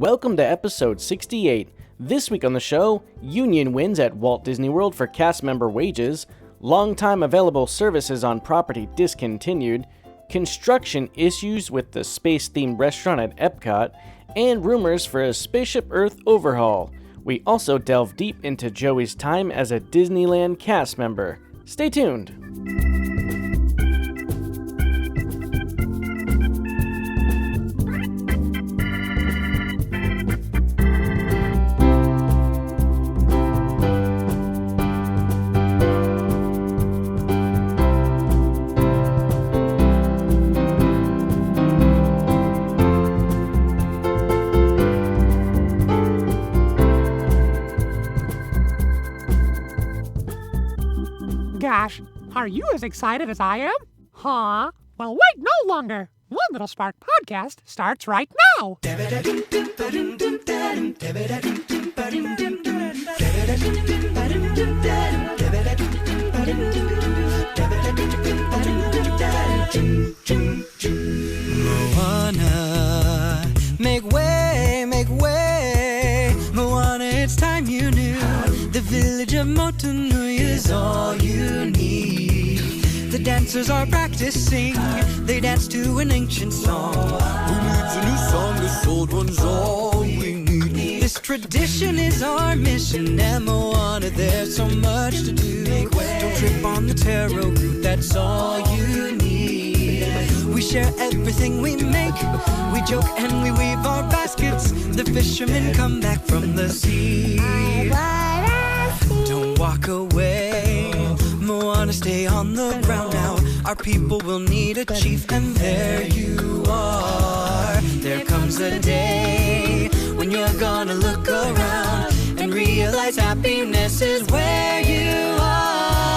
welcome to episode 68. This week on the show, union wins at Walt Disney World for cast member wages, long-time available services on property discontinued, construction issues with the space-themed restaurant at Epcot, and rumors for a Spaceship Earth overhaul. We also delve deep into Joey's time as a Disneyland cast member. Stay tuned! Gosh, are you as excited as I am? Huh? Well, wait no longer. One Little Spark podcast starts right now. Moana, make way, make way. Moana, it's time you knew. The village of Motunui is all you need. The dancers are practicing. They dance to an ancient song. Who needs a new song? This old one's all we need. This tradition is our mission. And Moana, there's so much to do. Don't trip on the taro root. That's all you need. We share everything we make. We joke and we weave our baskets. The fishermen come back from the sea. Don't walk away. Moana, stay on the ground now. Our people will need a chief, and there you are. There comes a day when you're gonna look around and realize happiness is where you are.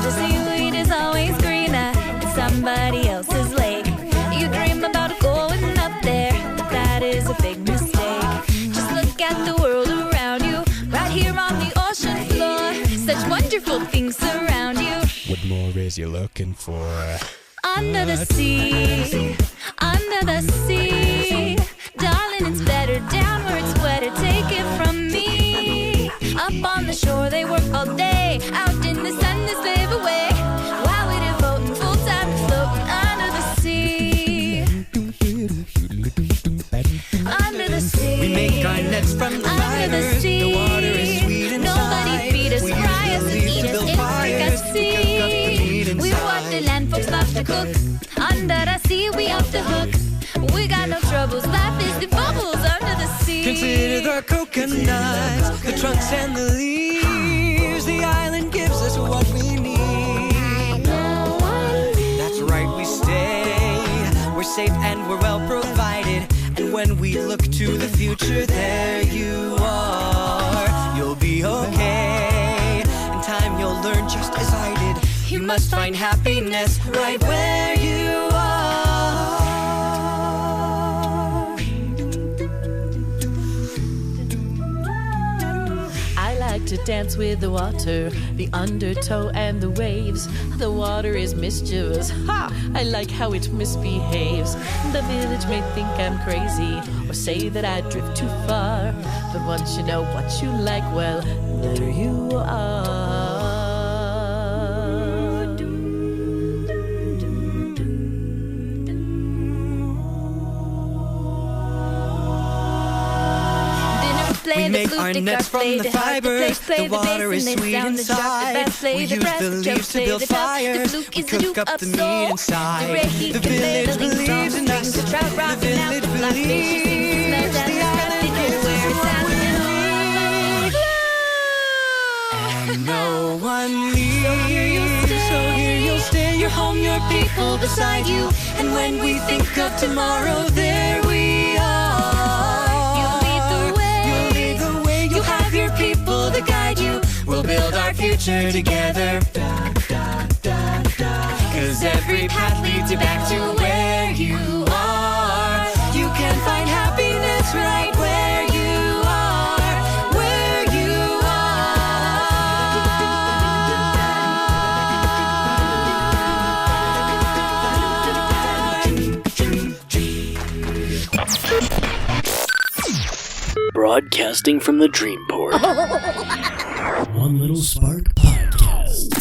The seaweed is always greener in somebody else's lake. You dream about going up there, but that is a big mistake. Just look at the world around you, right here on the ocean floor. Such wonderful things surround you. What more is you looking for? Under the sea, under the sea. Darling, it's better down where it's wetter. Take it from me. Up on the shore, they work all day. Out in the sun, they slave away. While we devoting full time to floating under the sea. Under the sea. We make our nets from the fibers. The water is sweet inside. Nobody feed us, fry us, and eat us in fricassee. We want the land folks love to cook. Under the sea, we off the hook. We got no troubles, life is the bubbles under the sea. Consider the coconuts, the trunks and the leaves. The island gives us what we need. That's right, we stay. We're safe and we're well provided. And when we look to the future, there you are. You'll be okay. In time you'll learn just as I did. You must find happiness right where you are. I like to dance with the water, the undertow and the waves. The water is mischievous. Ha! I like how it misbehaves. The village may think I'm crazy or say that I drift too far. But once you know what you like, well, there you are. We make our nets from the fibers. The water is sweet inside. We use the leaves to build fires. We cook up the meat inside. The village believes in us. The village believes. The island is where we and no one leaves. So here you'll stay. Your home, your people beside you. And when we think of tomorrow, there we are. People to guide you. We'll build our future together. 'Cause every path leads you back to where you are. You can find happiness right where you are. Where you are. Broadcasting from the Dreamport. One Little Spark Podcast.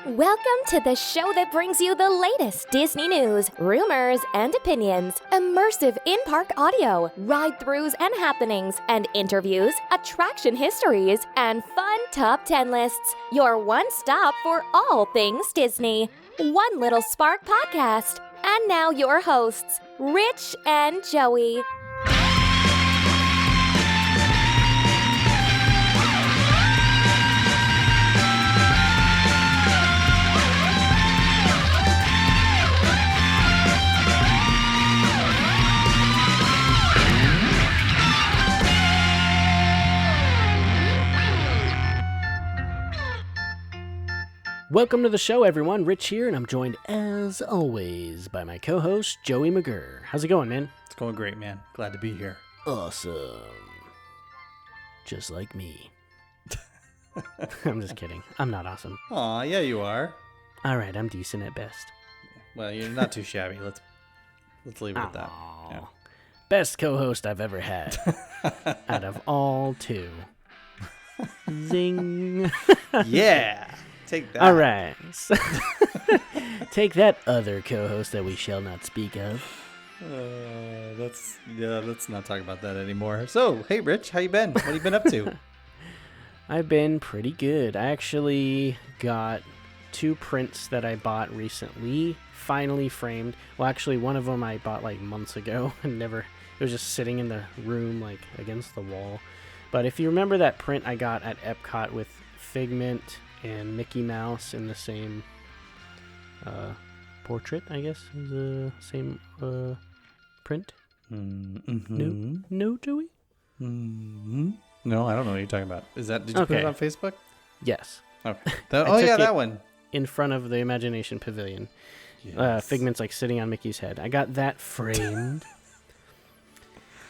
Welcome to the show that brings you the latest Disney news, rumors, and opinions, immersive in-park audio, ride-throughs and happenings, and interviews, attraction histories, and fun top 10 lists. Your one stop for all things Disney. One Little Spark Podcast. And now your hosts, Rich and Joey. Welcome to the show, everyone. Rich here, and I'm joined, as always, by my co-host, Joey McGurr. How's it going, man? It's going great, man. Glad to be here. Awesome. Just like me. I'm just kidding. I'm not awesome. Aw, yeah, you are. All right, I'm decent at best. Well, you're not too shabby. Let's leave it at that. Yeah. Best co-host I've ever had. Out of all two. Zing. Yeah. Take that. All right. Take that other co-host that we shall not speak of. Let's not talk about that anymore. So, hey, Rich, how you been? What have you been up to? I've been pretty good. I actually got 2 prints that I bought recently, finally framed. Well, actually, one of them I bought like months ago and it was just sitting in the room like against the wall. But if you remember that print I got at Epcot with Figment and Mickey Mouse in the same portrait, I guess, is the same print. Mm-hmm. No, Joey? Mm-hmm. No, I don't know what you're talking about. Did you put it on Facebook? Yes. Okay. That one. In front of the Imagination Pavilion. Yes. Figment's like sitting on Mickey's head. I got that framed.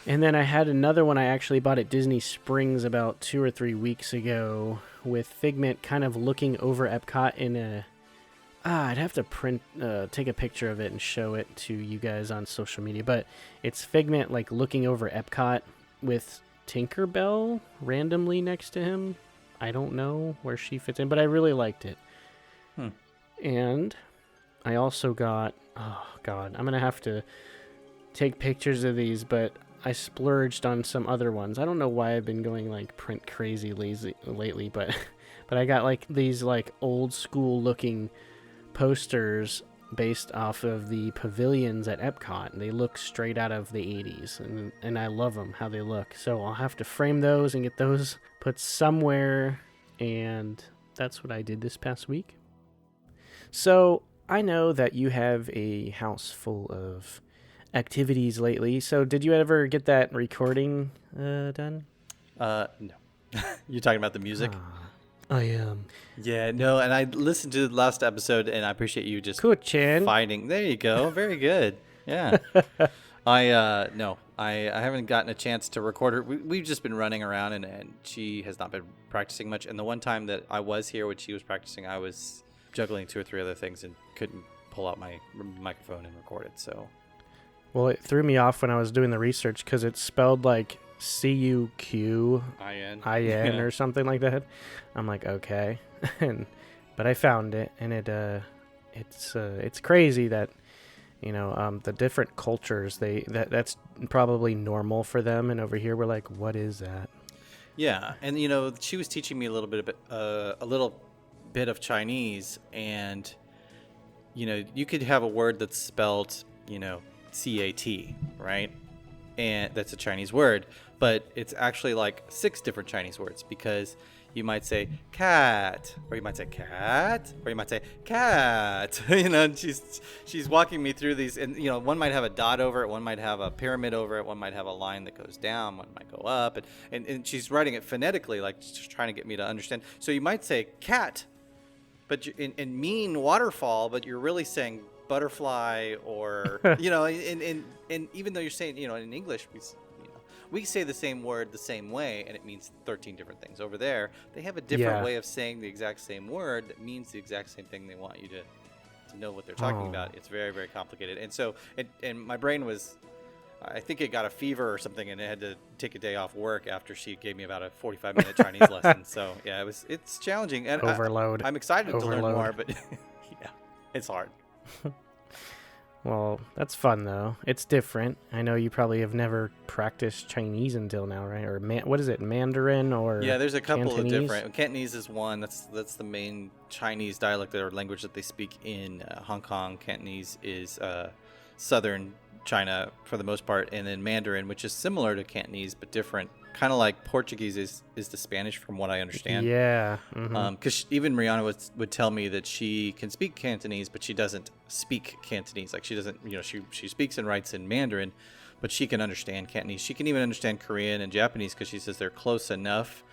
And then I had another one I actually bought at Disney Springs about 2 or 3 weeks ago with Figment kind of looking over Epcot in a... I'd have to take a picture of it and show it to you guys on social media. But it's Figment like looking over Epcot with Tinkerbell randomly next to him. I don't know where she fits in, but I really liked it. And I also got... Oh, God. I'm going to have to take pictures of these, but... I splurged on some other ones. I don't know why I've been going like print crazy lazy lately, but I got like these like old school looking posters based off of the pavilions at Epcot. They look straight out of the 80s, and I love them how they look. So I'll have to frame those and get those put somewhere, and that's what I did this past week. So I know that you have a house full of activities lately. So did you ever get that recording done? No. You're talking about the music? I am. Yeah, no, and I listened to the last episode, and I appreciate you just Kuchin. finding. There you go. Very good. Yeah. I haven't gotten a chance to record her. We've just been running around, and she has not been practicing much. And the one time that I was here when she was practicing, I was juggling 2 or 3 other things and couldn't pull out my microphone and record it. So. Well, it threw me off when I was doing the research because it's spelled like C-U-Q-I-N or something like that. I'm like, okay. But I found it, and it's crazy that, the different cultures, that's probably normal for them, and over here we're like, what is that? Yeah, and she was teaching me a little bit of Chinese, and you could have a word that's spelled, C-A-T, right? And that's a Chinese word, but it's actually like 6 different Chinese words, because you might say cat, or you might say cat, or you might say cat. And she's walking me through these, and one might have a dot over it, one might have a pyramid over it, one might have a line that goes down, one might go up, and she's writing it phonetically, like just trying to get me to understand. So you might say cat, but and mean waterfall, but you're really saying butterfly, or and even though you're saying in English we say the same word the same way and it means 13 different things. Over there they have a different way of saying the exact same word that means the exact same thing they want you to know what they're talking about. It's very, very complicated. And so, and my brain was, I think it got a fever or something, and it had to take a day off work after she gave me about a 45-minute Chinese lesson. So yeah, it's challenging. And Overload. I'm excited to learn Overload. more, but yeah, it's hard. Well, that's fun, though. It's different. I know you probably have never practiced Chinese until now, right? Or what is it, Mandarin or Yeah, there's a couple Cantonese? of different. Cantonese is one. That's the main Chinese dialect or language that they speak in Hong Kong. Cantonese is southern China for the most part, and then Mandarin, which is similar to Cantonese but different. Kind of like Portuguese is the Spanish, from what I understand. Yeah. Mm-hmm. Because even Rihanna would tell me that she can speak Cantonese, but she doesn't speak Cantonese. Like she doesn't, she speaks and writes in Mandarin, but she can understand Cantonese. She can even understand Korean and Japanese because she says they're close enough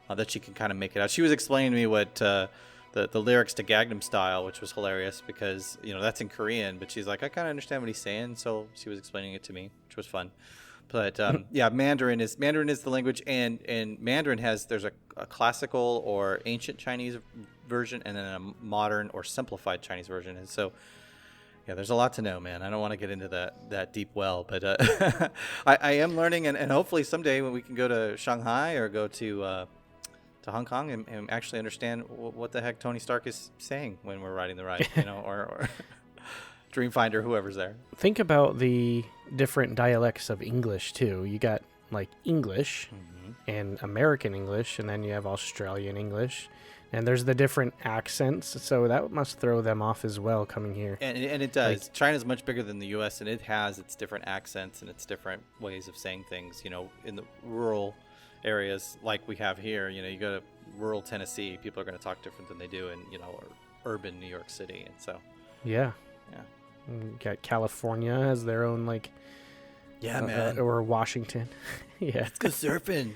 that she can kind of make it out. She was explaining to me what the lyrics to Gangnam Style, which was hilarious because that's in Korean, but she's like, I kind of understand what he's saying, so she was explaining it to me, which was fun. But yeah, Mandarin is the language, and Mandarin there's a classical or ancient Chinese version, and then a modern or simplified Chinese version. And so, yeah, there's a lot to know, man. I don't want to get into that deep well, but I am learning, and hopefully someday when we can go to Shanghai or go to Hong Kong and actually understand what the heck Tony Stark is saying when we're riding the ride, or Dreamfinder, whoever's there. Think about the different dialects of English, too. You got, like, English and American English, and then you have Australian English. And there's the different accents, so that must throw them off as well coming here. And it does. China's much bigger than the U.S., and it has its different accents and its different ways of saying things. In the rural areas like we have here, you go to rural Tennessee, people are going to talk different than they do in, or urban New York City. And so, yeah. Yeah. You got California has their own, like... Yeah, man. Or Washington. Yeah. Let's go surfing.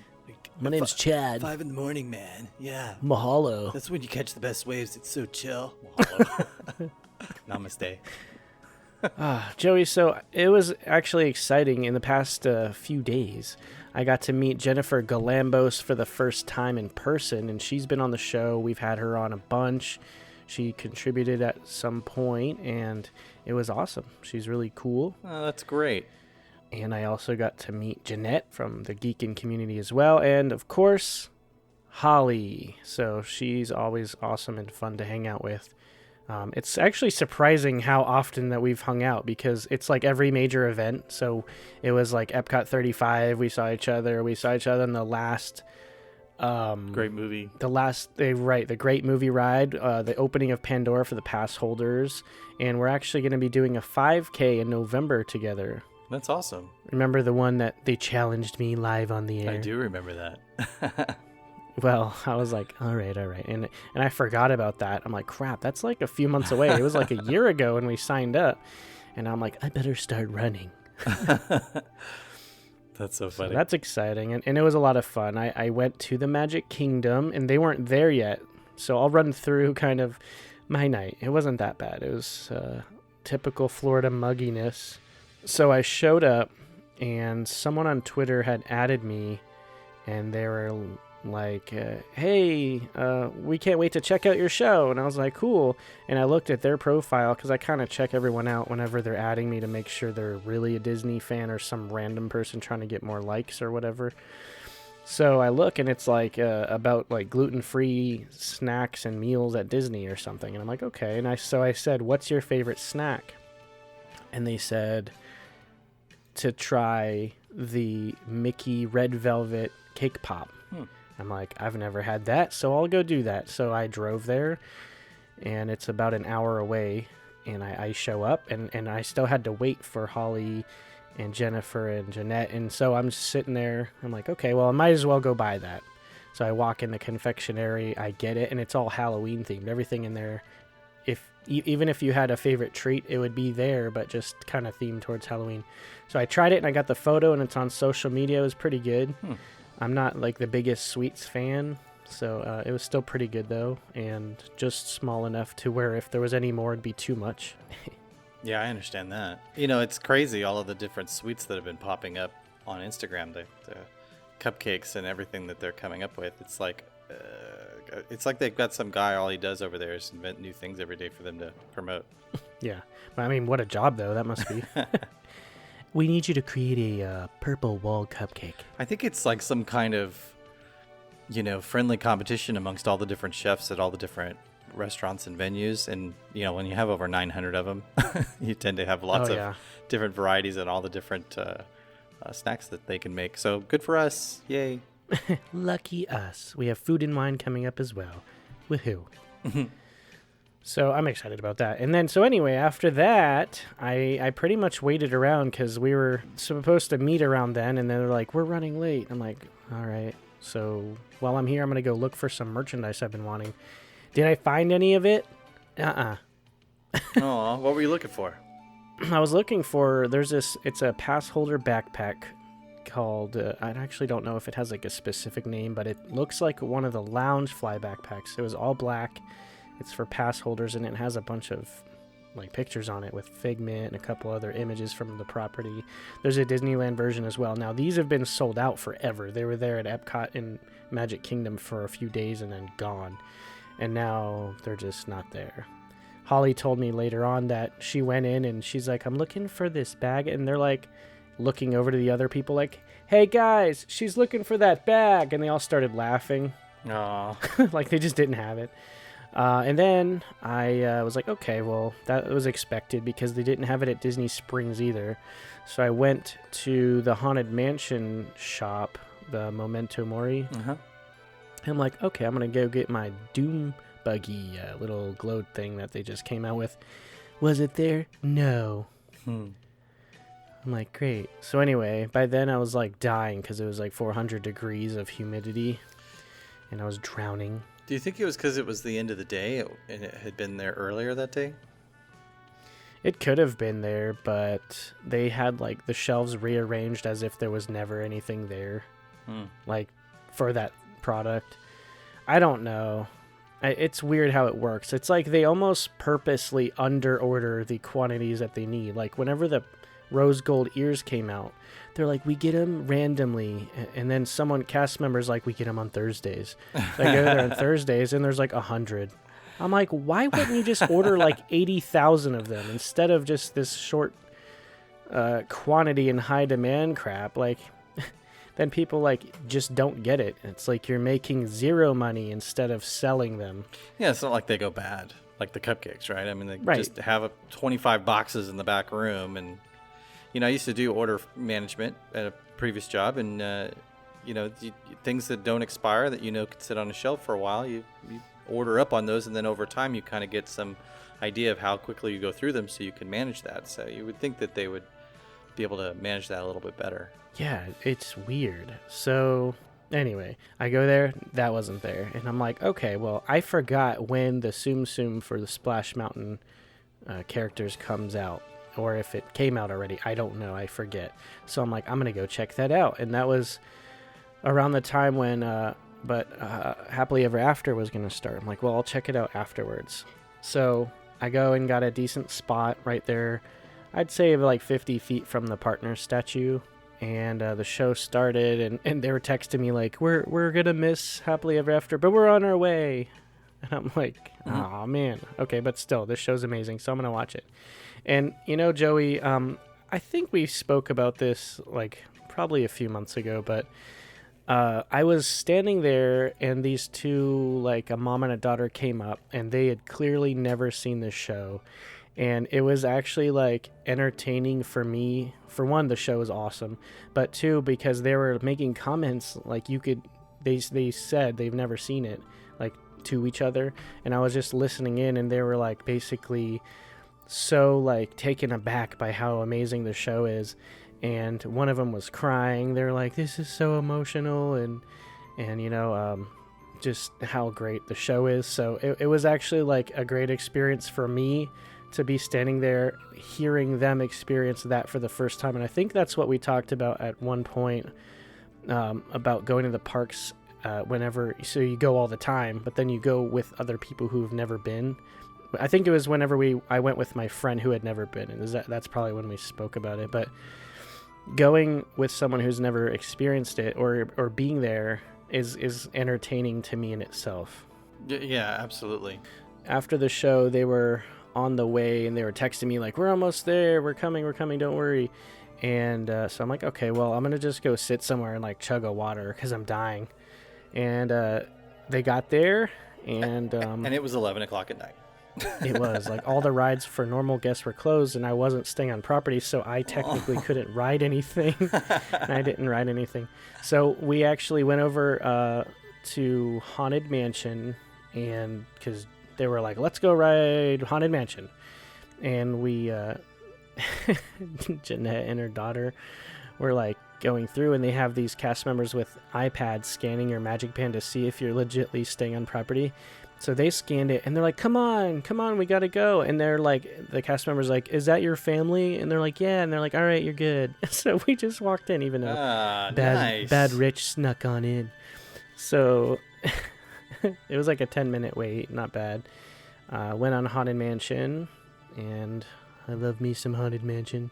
My name's Chad. 5 a.m, man. Yeah. Mahalo. That's when you catch the best waves. It's so chill. Mahalo. Namaste. Joey, so it was actually exciting in the past few days. I got to meet Jennifer Galambos for the first time in person, and she's been on the show. We've had her on a bunch. She contributed at some point, and it was awesome. She's really cool. Oh, that's great. And I also got to meet Jeanette from the Geekin community as well. And, of course, Holly. So she's always awesome and fun to hang out with. It's actually surprising how often that we've hung out because it's like every major event. So it was like Epcot 35. We saw each other. We saw each other in the last... great movie. The great movie ride, the opening of Pandora for the pass holders, and we're actually going to be doing a 5K in November together. That's awesome. Remember the one that they challenged me live on the air? I do remember that. Well, I was like, all right, and I forgot about that. I'm like, crap, that's like a few months away. It was like a year ago when we signed up, and I'm like, I better start running. That's so funny. So that's exciting, and it was a lot of fun. I went to the Magic Kingdom, and they weren't there yet, so I'll run through kind of my night. It wasn't that bad. It was typical Florida mugginess. So I showed up, and someone on Twitter had added me, and they were like, hey, we can't wait to check out your show. And I was like, cool. And I looked at their profile because I kind of check everyone out whenever they're adding me to make sure they're really a Disney fan or some random person trying to get more likes or whatever. So I look, and it's like about like gluten-free snacks and meals at Disney or something. And I'm like, okay. And I said, what's your favorite snack? And they said to try the Mickey Red Velvet Cake Pop. I'm like, I've never had that, so I'll go do that. So I drove there, and it's about an hour away, and I show up, and I still had to wait for Holly and Jennifer and Jeanette, and so I'm just sitting there. I'm like, okay, well, I might as well go buy that. So I walk in the confectionery, I get it, and it's all Halloween themed. Everything in there, even if you had a favorite treat, it would be there, but just kind of themed towards Halloween. So I tried it, and I got the photo, and it's on social media. It was pretty good. I'm not like the biggest sweets fan, so it was still pretty good though, and just small enough to where if there was any more, it'd be too much. Yeah, I understand that. It's crazy, all of the different sweets that have been popping up on Instagram, the cupcakes and everything that they're coming up with. It's like, It's like they've got some guy, all he does over there is invent new things every day for them to promote. Yeah. I mean, what a job, though. That must be. We need you to create a purple wall cupcake. I think it's like some kind of, friendly competition amongst all the different chefs at all the different restaurants and venues. And, when you have over 900 of them, you tend to have lots of different varieties and all the different snacks that they can make. So good for us. Yay. Lucky us. We have food and wine coming up as well. Woohoo. So I'm excited about that. And then, so anyway, after that, I pretty much waited around because we were supposed to meet around then. And then they're like, we're running late. I'm like, all right. So while I'm here, I'm going to go look for some merchandise I've been wanting. Did I find any of it? Oh, what were you looking for? I was looking for, it's a pass holder backpack called, I actually don't know if it has like a specific name, but it looks like one of the lounge fly backpacks. It was all black. It's for pass holders, and it has a bunch of like pictures on it with Figment and a couple other images from the property. There's a Disneyland version as well. Now, these have been sold out forever. They were there at Epcot and Magic Kingdom for a few days and then gone. And now they're just not there. Holly told me later on that she went in and she's like, I'm looking for this bag. And they're like looking over to the other people like, hey guys, she's looking for that bag. And they all started laughing. Aww. Like they just didn't have it. And then I was like, okay, well, that was expected because they didn't have it at Disney Springs either. So I went to the Haunted Mansion shop, the Memento Mori. Uh-huh. I'm like, okay, I'm going to go get my Doom Buggy little globe thing that they just came out with. Was it there? No. I'm like, great. So anyway, by then I was like dying because it was like 400 degrees of humidity and I was drowning. Do you think it was because it was the end of the day and it had been there earlier that day? It could have been there, but they had like the shelves rearranged as if there was never anything there, like for that product. I don't know. It's weird how it works. It's like they almost purposely under order the quantities that they need. Like whenever the rose gold ears came out, they're like, we get them randomly, and then cast members like, we get them on Thursdays. So I go there on Thursdays and there's like 100. I'm like, why wouldn't you just order like 80,000 of them instead of just this short quantity and high demand crap? Like then people like just don't get it. It's like you're making zero money instead of selling them. Yeah, it's not like they go bad like the cupcakes, right? I mean, they right. just have 25 boxes in the back room. And I used to do order management at a previous job, and things that don't expire that can sit on a shelf for a while, you order up on those, and then over time you kind of get some idea of how quickly you go through them so you can manage that. So you would think that they would be able to manage that a little bit better. Yeah, it's weird. So anyway, I go there, that wasn't there, and I'm like, okay, well, I forgot when the Tsum Tsum for the Splash Mountain characters comes out. Or if it came out already, I don't know, I forget. So I'm like, I'm going to go check that out. And that was around the time when, Happily Ever After was going to start. I'm like, well, I'll check it out afterwards. So I go and got a decent spot right there. I'd say like 50 feet from the partner statue. And the show started, and they were texting me like, we're going to miss Happily Ever After, but we're on our way. And I'm like, oh man. Okay, but still, this show's amazing, so I'm going to watch it. And, Joey, I think we spoke about this, like, probably a few months ago, but I was standing there, and these two, like, a mom and a daughter came up, and they had clearly never seen this show. And it was actually, like, entertaining for me. For one, the show was awesome. But two, because they were making comments, like, they said they've never seen it, like, to each other. And I was just listening in, and they were, like, basically so like taken aback by how amazing the show is, and one of them was crying. They're like, this is so emotional, and just how great the show is. So it was actually like a great experience for me to be standing there hearing them experience that for the first time. And I think that's what we talked about at one point, about going to the parks so you go all the time, but then you go with other people who've never been. I think it was whenever I went with my friend who had never been, and that's probably when we spoke about it. But going with someone who's never experienced it or being there is entertaining to me in itself. Yeah, absolutely. After the show, they were on the way and they were texting me like, we're almost there. We're coming. Don't worry. And so I'm like, okay, well, I'm going to just go sit somewhere and like chug a water because I'm dying. And they got there and it was 11 o'clock at night. It was like all the rides for normal guests were closed and I wasn't staying on property, so I technically couldn't ride anything. And I didn't ride anything. So we actually went over to Haunted Mansion, and because they were like, let's go ride Haunted Mansion. And we, Jeanette and her daughter were like going through, and they have these cast members with iPads scanning your Magic Band to see if you're legitimately staying on property. So they scanned it, and they're like, come on, we gotta go. And they're like, the cast member's like, is that your family? And they're like, yeah. And they're like, all right, you're good. So we just walked in, even though bad Rich snuck on in. So it was like a 10-minute wait, not bad. Went on Haunted Mansion, and I love me some Haunted Mansion.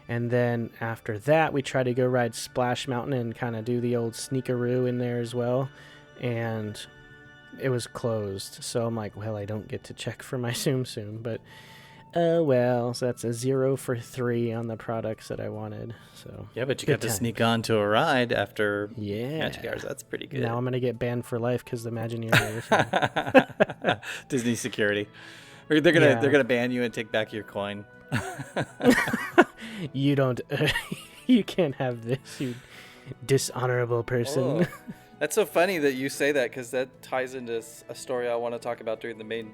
And then after that, we tried to go ride Splash Mountain and kind of do the old sneakaroo in there as well. And it was closed. So I'm like, well, I don't get to check for my Tsum Tsum. But, oh well. So that's a 0 for 3 on the products that I wanted. So yeah, but you got to sneak on to a ride after Yeah. Magic Hours. That's pretty good. Now I'm going to get banned for life because the Imagineers are listening. Disney security. Or they're gonna ban you and take back your coin. You don't. You can't have this, you dishonorable person. Oh, that's so funny that you say that, because that ties into a story I want to talk about during the main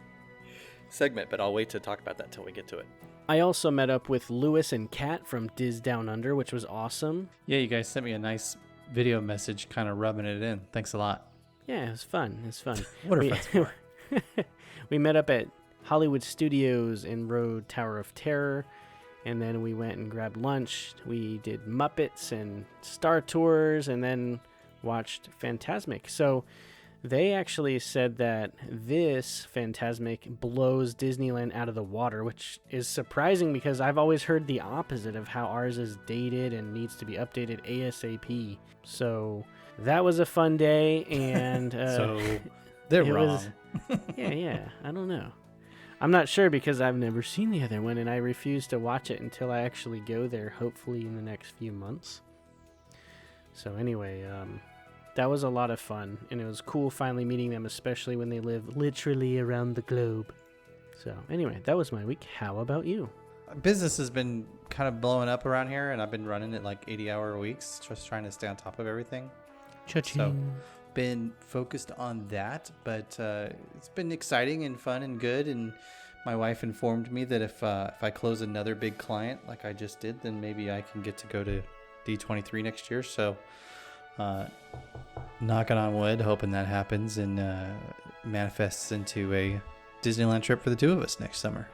segment. But I'll wait to talk about that till we get to it. I also met up with Lewis and Kat from Diz Down Under, which was awesome. Yeah, you guys sent me a nice video message, kind of rubbing it in. Thanks a lot. Yeah, it was fun. What are friends for? We met up at Hollywood Studios in Road Tower of Terror, and then we went and grabbed lunch. We did Muppets and Star Tours, and then watched Fantasmic. So they actually said that this Fantasmic blows Disneyland out of the water, which is surprising because I've always heard the opposite of how ours is dated and needs to be updated ASAP. So that was a fun day, and so they're wrong. Yeah, I don't know. I'm not sure because I've never seen the other one, and I refuse to watch it until I actually go there, hopefully in the next few months. So anyway, that was a lot of fun, and it was cool finally meeting them, especially when they live literally around the globe. So anyway, that was my week. How about you? Business has been kind of blowing up around here, and I've been running it like 80-hour weeks, just trying to stay on top of everything. Cha-ching. So been focused on that, but it's been exciting and fun and good. And my wife informed me that if I close another big client like I just did, then maybe I can get to go to D23 next year. So knocking on wood, hoping that happens and manifests into a Disneyland trip for the two of us next summer.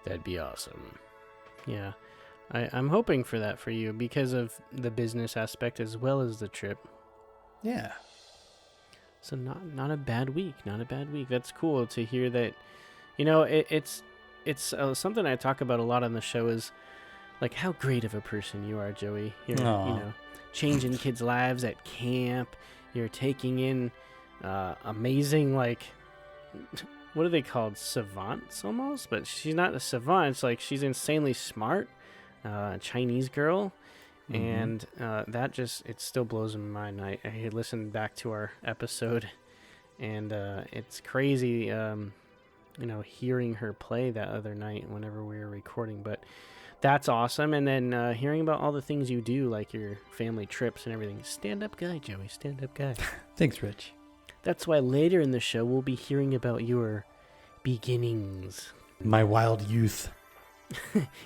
That'd be awesome. Yeah, I'm hoping for that for you because of the business aspect as well as the trip. Yeah. So not a bad week. That's cool to hear that. You know, it's something I talk about a lot on the show is like how great of a person you are, Joey. You're, you know, changing kids' lives at camp. You're taking in amazing, like, what are they called? Savants almost? But she's not a savant. It's like she's insanely smart. Chinese girl. And that just, it still blows my mind. I had listened back to our episode, and it's crazy, you know, hearing her play that other night whenever we were recording. But that's awesome. And then hearing about all the things you do, like your family trips and everything. Stand-up guy, Joey, stand-up guy. Thanks, Rich. That's why later in the show we'll be hearing about your beginnings. My wild youth.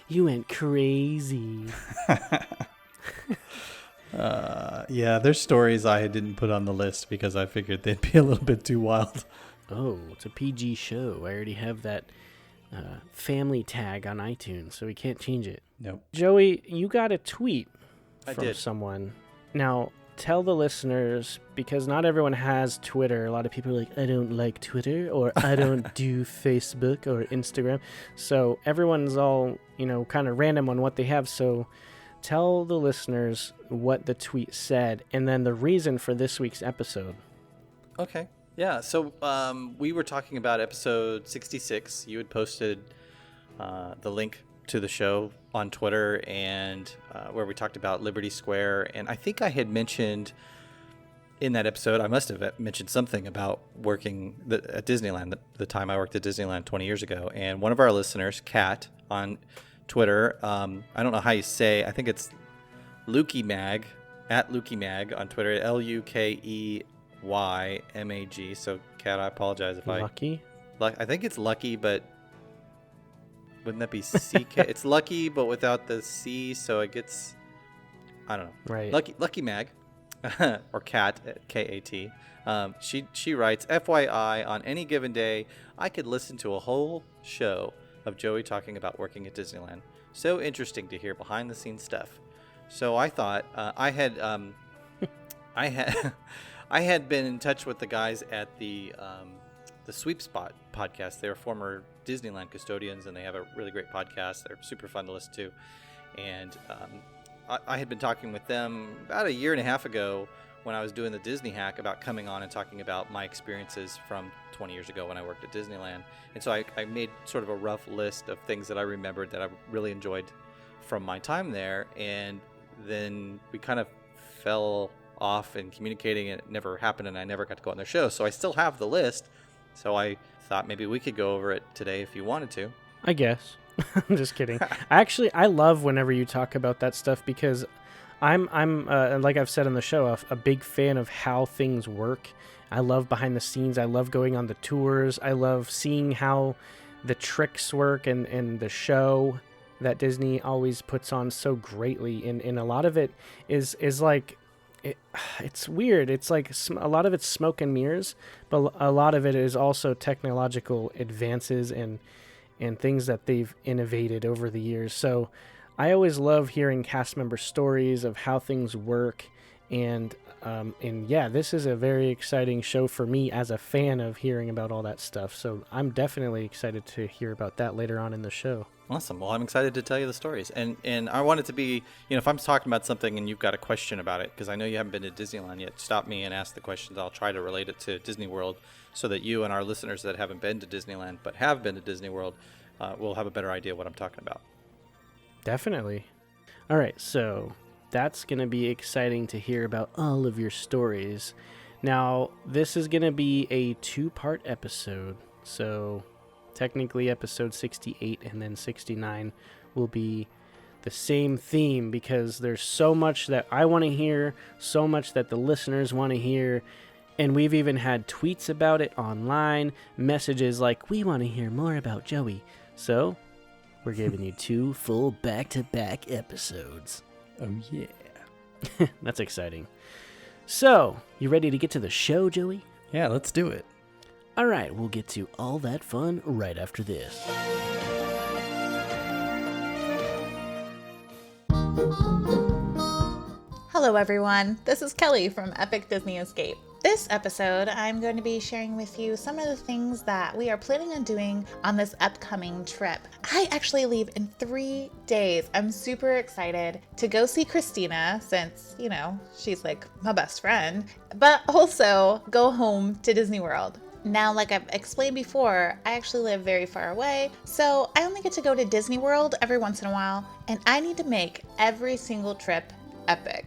You went crazy. Yeah, there's stories I didn't put on the list because I figured they'd be a little bit too wild. Oh, it's a PG show. I already have that family tag on iTunes, so we can't change it. Nope. Joey, you got a tweet from I did. someone. Now, tell the listeners, because not everyone has Twitter. A lot of people are like, I don't like Twitter, or I don't do Facebook or Instagram. So everyone's all, you know, kind of random on what they have. So tell the listeners what the tweet said and then the reason for this week's episode. Okay. Yeah, so we were talking about episode 66. You had posted the link to the show on Twitter, and where we talked about Liberty Square. And I think I had mentioned in that episode, I must have mentioned something about working at Disneyland, the time I worked at Disneyland 20 years ago. And one of our listeners, Kat, on Twitter, I don't know how you say, I think it's Lukey Mag, at Lukey Mag on Twitter, LUKEYMAG. So, Kat, I apologize if Lucky? I think it's Lucky, but wouldn't that be CK? It's Lucky, but without the C, so it gets, I don't know. Right. Lucky Mag, or Kat, K-A-T. She writes, FYI, on any given day, I could listen to a whole show of Joey talking about working at Disneyland. So interesting to hear behind the scenes stuff. So I thought I had been in touch with the guys at the Sweep Spot podcast. They're former Disneyland custodians, and they have a really great podcast. They're super fun to listen to. And I had been talking with them about a year and a half ago when I was doing the Disney Hack about coming on and talking about my experiences from 20 years ago when I worked at Disneyland. And so I made sort of a rough list of things that I remembered that I really enjoyed from my time there. And then we kind of fell off in communicating, and it never happened, and I never got to go on their show. So I still have the list. So I thought maybe we could go over it today if you wanted to. I guess. I'm just kidding. I love whenever you talk about that stuff, because I'm like I've said on the show, a big fan of how things work. I love behind the scenes. I love going on the tours. I love seeing how the tricks work and the show that Disney always puts on so greatly. And a lot of it is like, it's weird. It's like a lot of it's smoke and mirrors, but a lot of it is also technological advances and things that they've innovated over the years. So I always love hearing cast member stories of how things work. And yeah, this is a very exciting show for me as a fan of hearing about all that stuff. So I'm definitely excited to hear about that later on in the show. Awesome. Well, I'm excited to tell you the stories. And I want it to be, if I'm talking about something and you've got a question about it, because I know you haven't been to Disneyland yet, stop me and ask the questions. I'll try to relate it to Disney World so that you and our listeners that haven't been to Disneyland but have been to Disney World will have a better idea what I'm talking about. Definitely. All right, so that's going to be exciting to hear about all of your stories. Now, this is going to be a 2-part episode. So technically episode 68 and then 69 will be the same theme, because there's so much that I want to hear, so much that the listeners want to hear. And we've even had tweets about it online, messages like, we want to hear more about Joey. So we're giving you 2 full back-to-back episodes. Oh, yeah. That's exciting. So, you ready to get to the show, Joey? Yeah, let's do it. All right, we'll get to all that fun right after this. Hello everyone, this is Kelly from Epic Disney Escape. This episode, I'm going to be sharing with you some of the things that we are planning on doing on this upcoming trip. I actually leave in 3 days. I'm super excited to go see Christina since, she's like my best friend, but also go home to Disney World. Now, like I've explained before, I actually live very far away, so I only get to go to Disney World every once in a while, and I need to make every single trip epic.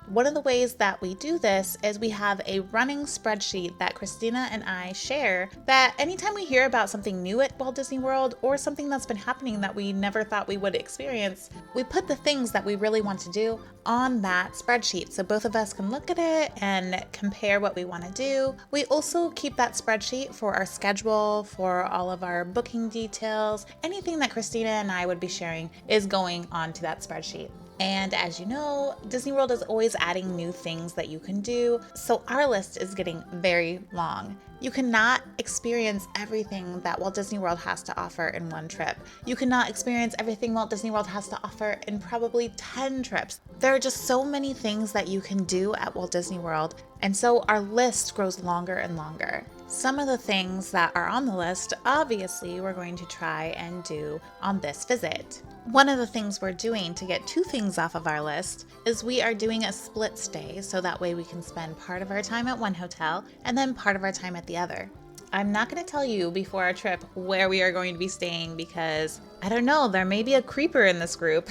One of the ways that we do this is we have a running spreadsheet that Christina and I share, that anytime we hear about something new at Walt Disney World or something that's been happening that we never thought we would experience, we put the things that we really want to do on that spreadsheet so both of us can look at it and compare what we want to do. We also keep that spreadsheet for our schedule, for all of our booking details. Anything that Christina and I would be sharing is going onto that spreadsheet. And as you know, Disney World is always adding new things that you can do, so our list is getting very long. You cannot experience everything that Walt Disney World has to offer in one trip. You cannot experience everything Walt Disney World has to offer in probably 10 trips. There are just so many things that you can do at Walt Disney World, and so our list grows longer and longer. Some of the things that are on the list, obviously, we're going to try and do on this visit. One of the things we're doing to get 2 things off of our list is we are doing a split stay, so that way we can spend part of our time at one hotel and then part of our time at the other. I'm not going to tell you before our trip where we are going to be staying because, I don't know, there may be a creeper in this group.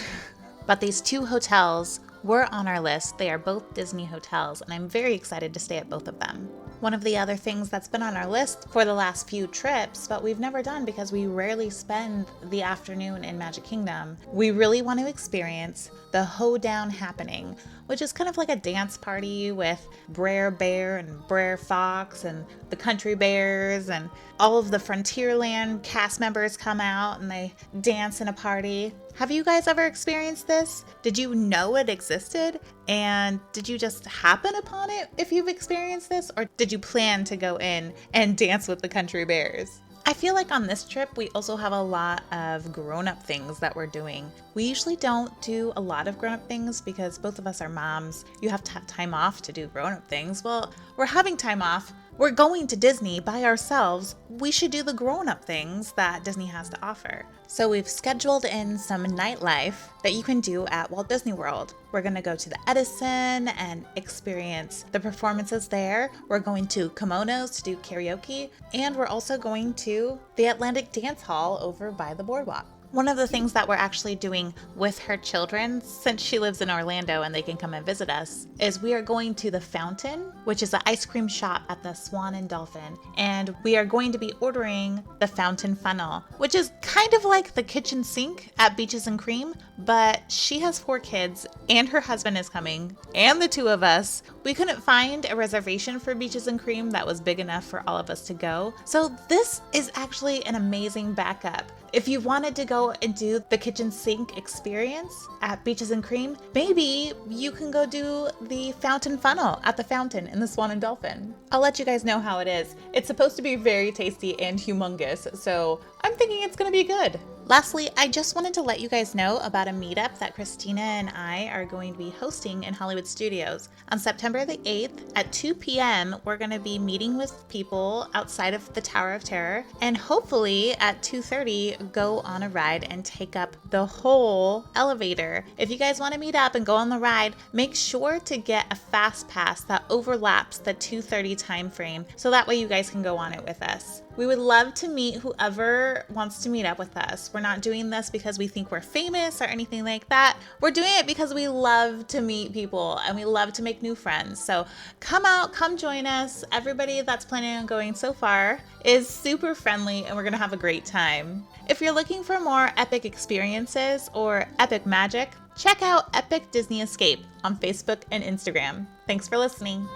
But these 2 hotels were on our list. They are both Disney hotels, and I'm very excited to stay at both of them. One of the other things that's been on our list for the last few trips, but we've never done because we rarely spend the afternoon in Magic Kingdom, we really want to experience the Hoedown Happening, which is kind of like a dance party with Brer Bear and Brer Fox and the Country Bears, and all of the Frontierland cast members come out and they dance in a party. Have you guys ever experienced this? Did you know it existed? And did you just happen upon it if you've experienced this? Or did you plan to go in and dance with the Country Bears? I feel like on this trip, we also have a lot of grown-up things that we're doing. We usually don't do a lot of grown-up things because both of us are moms. You have to have time off to do grown-up things. Well, we're having time off. We're going to Disney by ourselves. We should do the grown-up things that Disney has to offer. So we've scheduled in some nightlife that you can do at Walt Disney World. We're going to go to the Edison and experience the performances there. We're going to Kimonos to do karaoke. And we're also going to the Atlantic Dance Hall over by the boardwalk. One of the things that we're actually doing with her children, since she lives in Orlando and they can come and visit us, is we are going to the Fountain, which is an ice cream shop at the Swan and Dolphin. And we are going to be ordering the Fountain Funnel, which is kind of like the kitchen sink at Beaches and Cream, but she has 4 kids and her husband is coming and the 2 of us. We couldn't find a reservation for Beaches and Cream that was big enough for all of us to go. So this is actually an amazing backup. If you wanted to go and do the kitchen sink experience at Beaches and Cream, maybe you can go do the Fountain Funnel at the Fountain in the Swan and Dolphin. I'll let you guys know how it is. It's supposed to be very tasty and humongous, so I'm thinking it's gonna be good. Lastly, I just wanted to let you guys know about a meetup that Christina and I are going to be hosting in Hollywood Studios. On September the 8th at 2 p.m., we're going to be meeting with people outside of the Tower of Terror, and hopefully at 2:30 go on a ride and take up the whole elevator. If you guys want to meet up and go on the ride, make sure to get a fast pass that overlaps the 2:30 time frame, so that way you guys can go on it with us. We would love to meet whoever wants to meet up with us. We're not doing this because we think we're famous or anything like that. We're doing it because we love to meet people and we love to make new friends. So come out, come join us. Everybody that's planning on going so far is super friendly and we're gonna have a great time. If you're looking for more epic experiences or epic magic, check out Epic Disney Escape on Facebook and Instagram. Thanks for listening.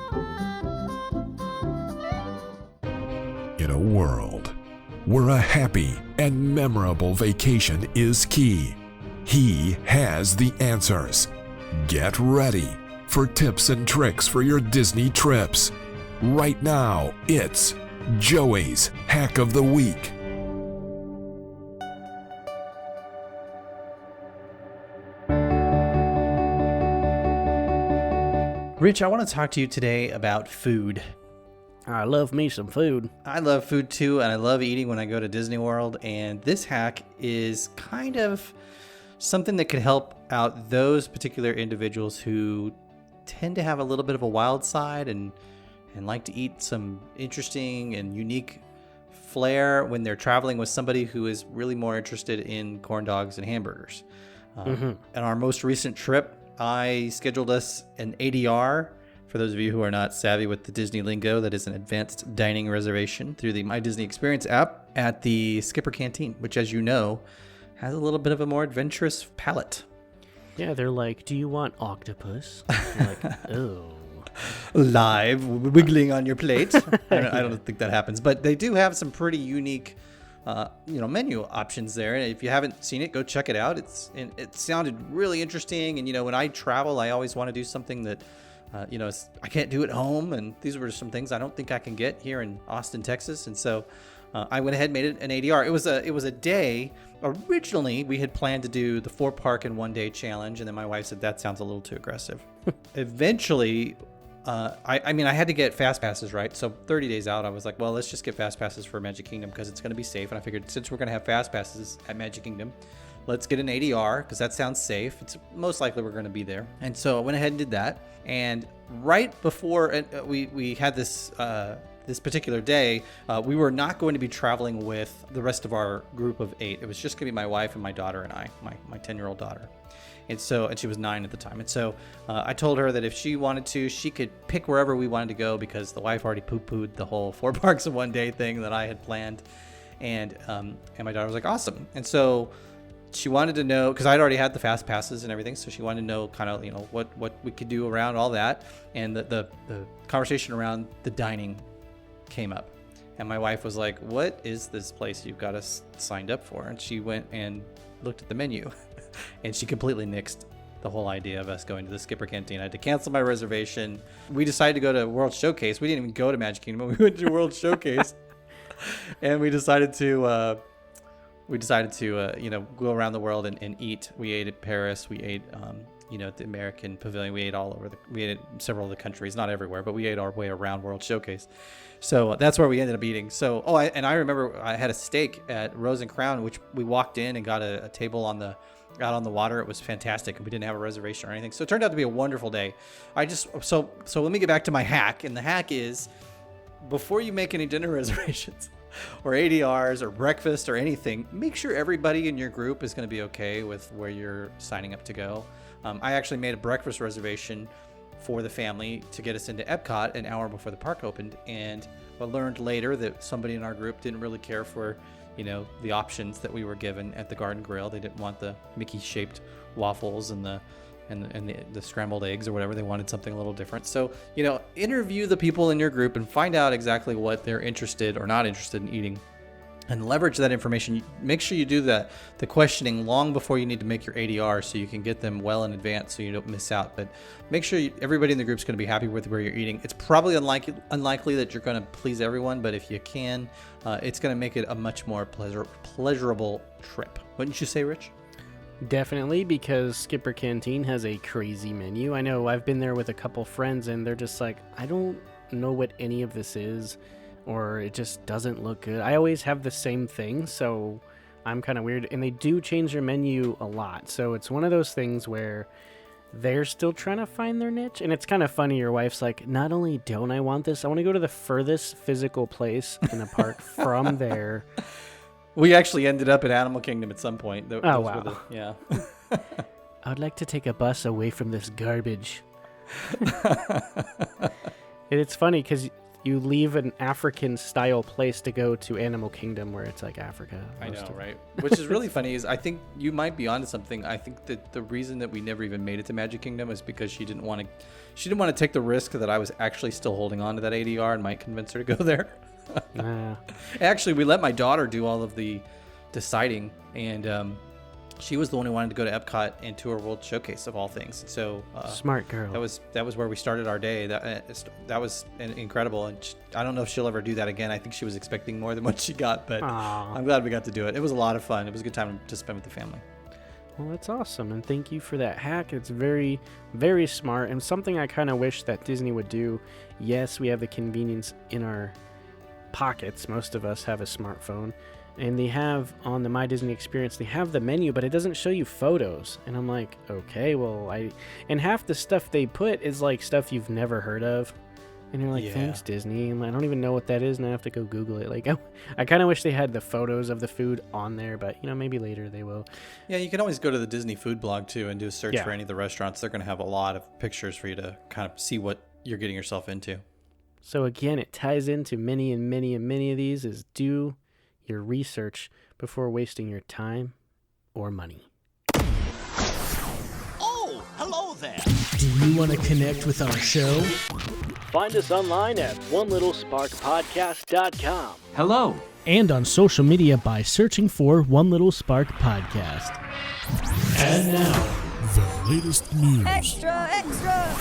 In a world where a happy and memorable vacation is key, he has the answers. Get ready for tips and tricks for your Disney trips. Right now, it's Joey's Hack of the Week. Rich, I want to talk to you today about food. I love me some food. I love food too, and I love eating when I go to Disney World. And this hack is kind of something that could help out those particular individuals who tend to have a little bit of a wild side and like to eat some interesting and unique flair when they're traveling with somebody who is really more interested in corn dogs and hamburgers. On our most recent trip, I scheduled us an ADR. For those of you who are not savvy with the Disney lingo, that is an advanced dining reservation through the My Disney Experience app at the Skipper Canteen, which, as you know, has a little bit of a more adventurous palate. Yeah, they're like, do you want octopus? I'm like, oh. Live wiggling on your plate. I don't think that happens, but they do have some pretty unique menu options there. And if you haven't seen it, go check it out. It sounded really interesting. And, when I travel, I always want to do something that I can't do at home, and these were some things I don't think I can get here in Austin, Texas, and so I went ahead and made it an ADR. It was a day. Originally, we had planned to do the 4-park in 1 day challenge, and then my wife said that sounds a little too aggressive. Eventually, I had to get fast passes, right? So 30 days out, I was like, well, let's just get fast passes for Magic Kingdom because it's going to be safe. And I figured since we're going to have fast passes at Magic Kingdom, let's get an ADR because that sounds safe. It's most likely we're going to be there. And so I went ahead and did that. And right before we had this particular day, we were not going to be traveling with the rest of our group of 8. It was just going to be my wife and my daughter and I, my 10-year-old daughter. And she was 9 at the time. And so I told her that if she wanted to, she could pick wherever we wanted to go because the wife already poo-pooed the whole 4 parks in one day thing that I had planned. And my daughter was like, awesome. And so she wanted to know, because I'd already had the fast passes and everything, so she wanted to know kind of, what we could do around all that. And the conversation around the dining came up. And my wife was like, what is this place you've got us signed up for? And she went and looked at the menu. And she completely nixed the whole idea of us going to the Skipper Canteen. I had to cancel my reservation. We decided to go to World Showcase. We didn't even go to Magic Kingdom. We went to World Showcase. And we decided to go around the world and eat. We ate at Paris. We ate, at the American Pavilion. We ate we ate at several of the countries, not everywhere, but we ate our way around World Showcase. So that's where we ended up eating. So, I remember I had a steak at Rose and Crown, which we walked in and got a table out on the water. It was fantastic, and we didn't have a reservation or anything. So it turned out to be a wonderful day. So let me get back to my hack, and the hack is before you make any dinner reservations or ADRs or breakfast or anything, make sure everybody in your group is going to be okay with where you're signing up to go. I actually made a breakfast reservation for the family to get us into Epcot an hour before the park opened, and I learned later that somebody in our group didn't really care for the options that we were given at the Garden Grill. They didn't want the Mickey-shaped waffles and the scrambled eggs or whatever. They wanted something a little different. So, interview the people in your group and find out exactly what they're interested or not interested in eating, and leverage that information. Make sure you do the questioning long before you need to make your ADR so you can get them well in advance so you don't miss out. But make sure everybody in the group is going to be happy with where you're eating. It's probably unlikely that you're going to please everyone, but if you can, it's going to make it a much more pleasurable trip. Wouldn't you say, Rich? Definitely, because Skipper Canteen has a crazy menu. I know I've been there with a couple friends, and they're just like, I don't know what any of this is, or it just doesn't look good. I always have the same thing, so I'm kind of weird. And they do change their menu a lot, so it's one of those things where they're still trying to find their niche. And it's kind of funny. Your wife's like, not only don't I want this, I want to go to the furthest physical place in the park from there. We actually ended up at Animal Kingdom at some point. Wow. Yeah. I would like to take a bus away from this garbage. And it's funny because you leave an African-style place to go to Animal Kingdom where it's like Africa. I know, right? Which is really funny is I think you might be onto something. I think that the reason that we never even made it to Magic Kingdom is because she didn't want to take the risk that I was actually still holding on to that ADR and might convince her to go there. Actually, we let my daughter do all of the deciding, and she was the one who wanted to go to Epcot and tour World Showcase of all things. So smart girl. That was where we started our day. That was incredible, and I don't know if she'll ever do that again. I think she was expecting more than what she got, but I'm glad we got to do it. It was a lot of fun. It was a good time to spend with the family. Well, that's awesome, and thank you for that hack. It's very, very smart, and something I kind of wish that Disney would do. Yes, we have the convenience in our pockets. Most of us have a smartphone, and they have on the My Disney Experience, they have the menu, but it doesn't show you photos. And I'm like, okay, well, and half the stuff they put is like stuff you've never heard of, and you're like, thanks Disney, and I don't even know what that is, and I have to go Google it. Like, I kind of wish they had the photos of the food on there, but maybe later they will. Yeah, you can always go to the Disney food blog too and do a search for any of the restaurants. They're going to have a lot of pictures for you to kind of see what you're getting yourself into. So again, it ties into many and many and many of these is do your research before wasting your time or money. Oh, hello there. Do you want to connect with our show? Find us online at onelittlesparkpodcast.com. Hello. And on social media by searching for One Little Spark Podcast. And now, the latest news. Extra, extra.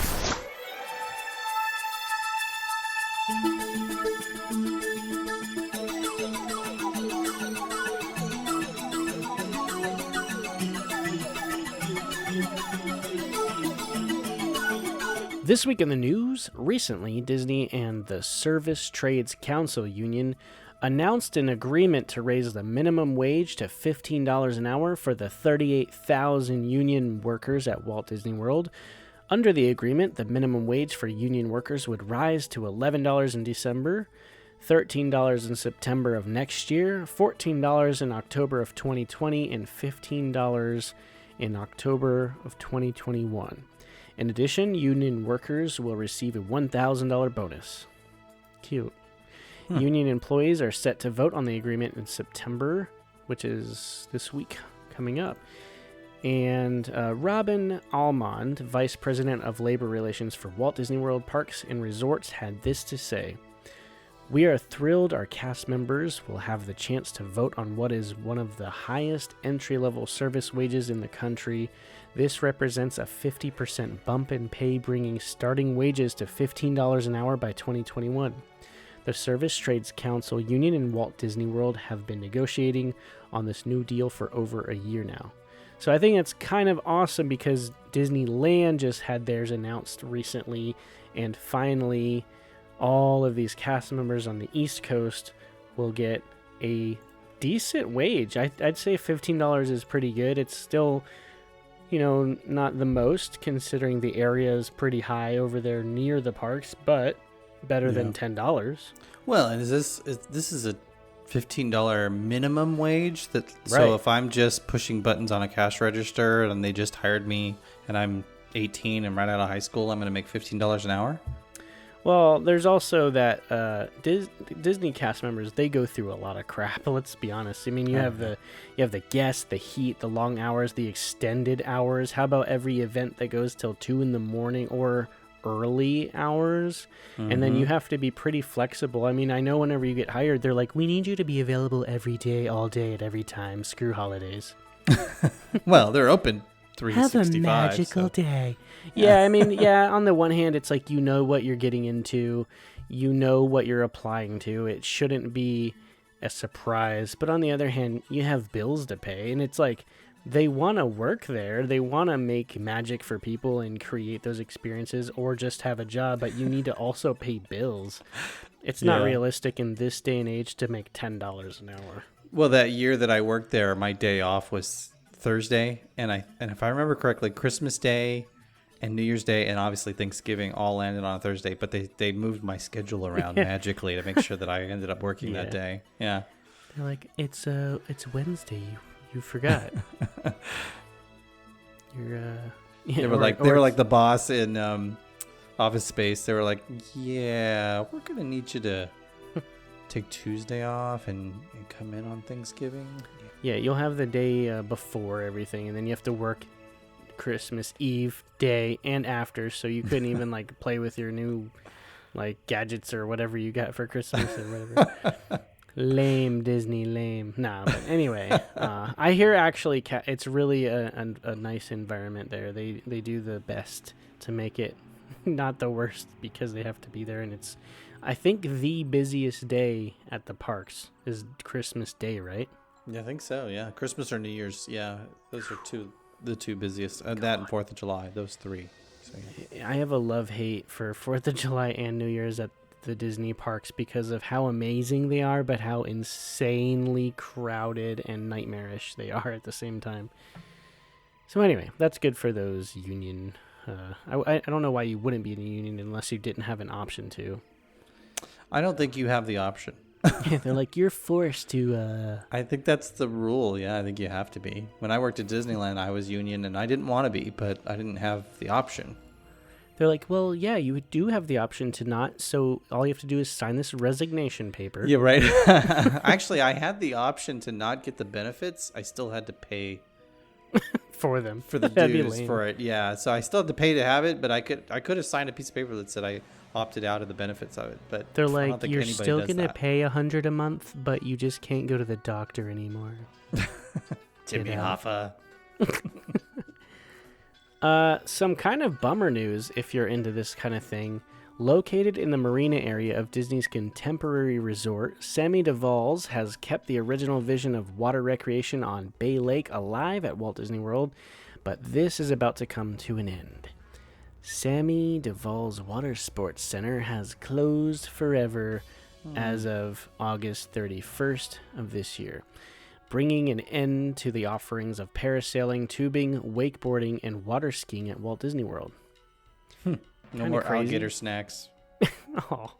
This week in the news, recently Disney and the Service Trades Council Union announced an agreement to raise the minimum wage to $15 an hour for the 38,000 union workers at Walt Disney World. Under the agreement, the minimum wage for union workers would rise to $11 in December, $13 in September of next year, $14 in October of 2020, and $15 in October of 2021. In addition, union workers will receive a $1,000 bonus. Cute. Union employees are set to vote on the agreement in September, which is this week coming up. And Robin Almond, Vice President of Labor Relations for Walt Disney World Parks and Resorts, had this to say. We are thrilled our cast members will have the chance to vote on what is one of the highest entry-level service wages in the country. This represents a 50% bump in pay, bringing starting wages to $15 an hour by 2021. The Service Trades Council Union and Walt Disney World have been negotiating on this new deal for over a year now. So I think it's kind of awesome because Disneyland just had theirs announced recently, and finally all of these cast members on the East Coast will get a decent wage. I'd say $15 is pretty good. It's still, not the most considering the area is pretty high over there near the parks, but better than $10. Well, and this is a $15 minimum wage that Right. So if I'm just pushing buttons on a cash register and they just hired me and I'm 18 and right out of high school, I'm going to make $15 an hour? Well, there's also that Disney cast members, they go through a lot of crap. Let's be honest. I mean, you have the guests, the heat, the long hours, the extended hours. How about every event that goes till 2 a.m. or early hours? And then you have to be pretty flexible. I mean, I know whenever you get hired, they're like, we need you to be available every day, all day, at every time. Screw holidays. Well, they're open 365. Have a magical day. Yeah, I mean, on the one hand, it's like you know what you're getting into. You know what you're applying to. It shouldn't be a surprise. But on the other hand, you have bills to pay. And it's like they want to work there. They want to make magic for people and create those experiences or just have a job. But you need to also pay bills. It's not realistic in this day and age to make $10 an hour. Well, that year that I worked there, my day off was Thursday. And if I remember correctly, Christmas Day and New Year's Day and obviously Thanksgiving all landed on a Thursday, but they moved my schedule around magically to make sure that I ended up working that day. Yeah. They're like, it's Wednesday. You forgot. They were like the boss in Office Space. They were like, yeah, we're gonna need you to take Tuesday off and come in on Thanksgiving. Yeah, you'll have the day before everything, and then you have to work Christmas Eve day and after, so you couldn't even play with your new gadgets or whatever you got for Christmas or whatever. Lame Disney, lame. Nah, but anyway, I hear actually it's really a nice environment there. They do the best to make it not the worst because they have to be there, and it's I think the busiest day at the parks is Christmas Day, right? Yeah, I think so. Yeah, Christmas or New Year's. Yeah, those are the two busiest. That and 4th of July. Those three. So, yeah. I have a love-hate for 4th of July and New Year's at the Disney parks because of how amazing they are, but how insanely crowded and nightmarish they are at the same time. So anyway, that's good for those union. I don't know why you wouldn't be in a union unless you didn't have an option to. I don't think you have the option. Yeah, they're like, you're forced to... I think that's the rule. Yeah, I think you have to be. When I worked at Disneyland, I was union, and I didn't want to be, but I didn't have the option. They're like, well, yeah, you do have the option to not, so all you have to do is sign this resignation paper. Yeah, right. Actually, I had the option to not get the benefits. I still had to pay... for them. For the dues for it, yeah. So I still had to pay to have it, but I could have signed a piece of paper that said I opted out of the benefits of it. But they're like, you're still going to pay $100 a month, but you just can't go to the doctor anymore. Timmy Hoffa. Some kind of bummer news if you're into this kind of thing. Located in the marina area of Disney's contemporary resort, Sammy Duvall's has kept the original vision of water recreation on Bay Lake alive at Walt Disney World, but this is about to come to an end. Sammy Duvall's Water Sports Center has closed forever as of August 31st of this year, bringing an end to the offerings of parasailing, tubing, wakeboarding, and water skiing at Walt Disney World. No Kinda more crazy. alligator snacks. Oh,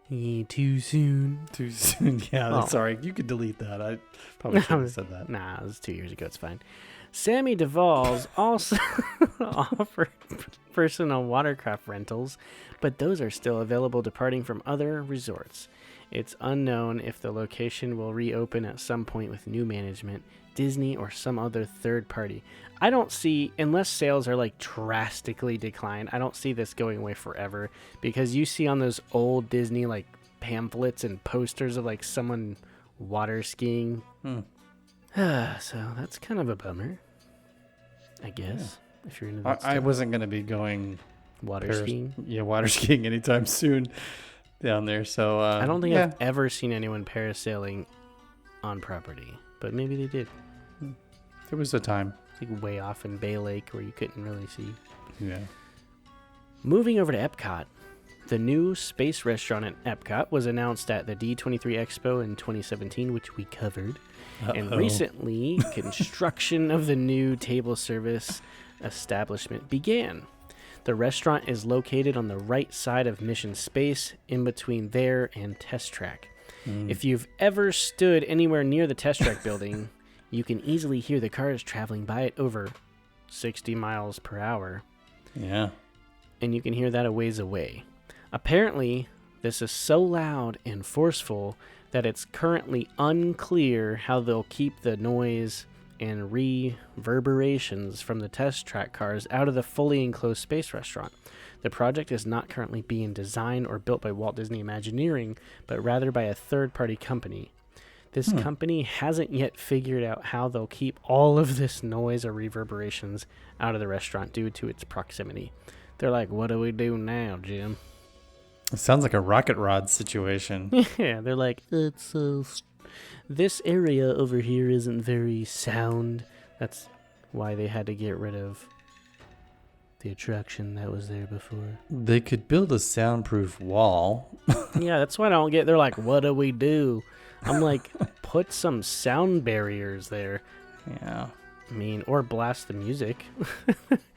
too soon. Too soon. Yeah, that's all right. You could delete that. I probably shouldn't have said that. Nah, it was 2 years ago. It's fine. Sammy Duvall's also offered personal watercraft rentals, but those are still available departing from other resorts. It's unknown if the location will reopen at some point with new management, Disney, or some other third party. I don't see, unless sales are like drastically declined, I don't see this going away forever, because you see on those old Disney like pamphlets and posters of like someone water skiing. So that's kind of a bummer, I guess, if you're into that I stuff. wasn't going to be going Water skiing? Yeah, water skiing anytime soon down there. So I don't think I've ever seen anyone parasailing on property, but maybe they did. There was a time. It's like way off in Bay Lake where you couldn't really see. Yeah. Moving over to Epcot, the new space restaurant at Epcot was announced at the D23 Expo in 2017, which we covered. And recently, construction of the new table service establishment began. The restaurant is located on the right side of Mission Space, in between there and Test Track. If you've ever stood anywhere near the Test Track building, you can easily hear the cars traveling by at over 60 miles per hour. Yeah. And you can hear that a ways away. Apparently, this is so loud and forceful that it's currently unclear how they'll keep the noise and reverberations from the Test Track cars out of the fully enclosed space restaurant. The project is not currently being designed or built by Walt Disney Imagineering, but rather by a third-party company. This company hasn't yet figured out how they'll keep all of this noise or reverberations out of the restaurant due to its proximity. They're like, what do we do now, Jim? It sounds like a rocket rod situation. Yeah, they're like, this area over here isn't very sound. That's why they had to get rid of the attraction that was there before. They could build a soundproof wall. Yeah, that's what I don't get. They're like, what do we do? I'm like, put some sound barriers there. Yeah. I mean, or blast the music.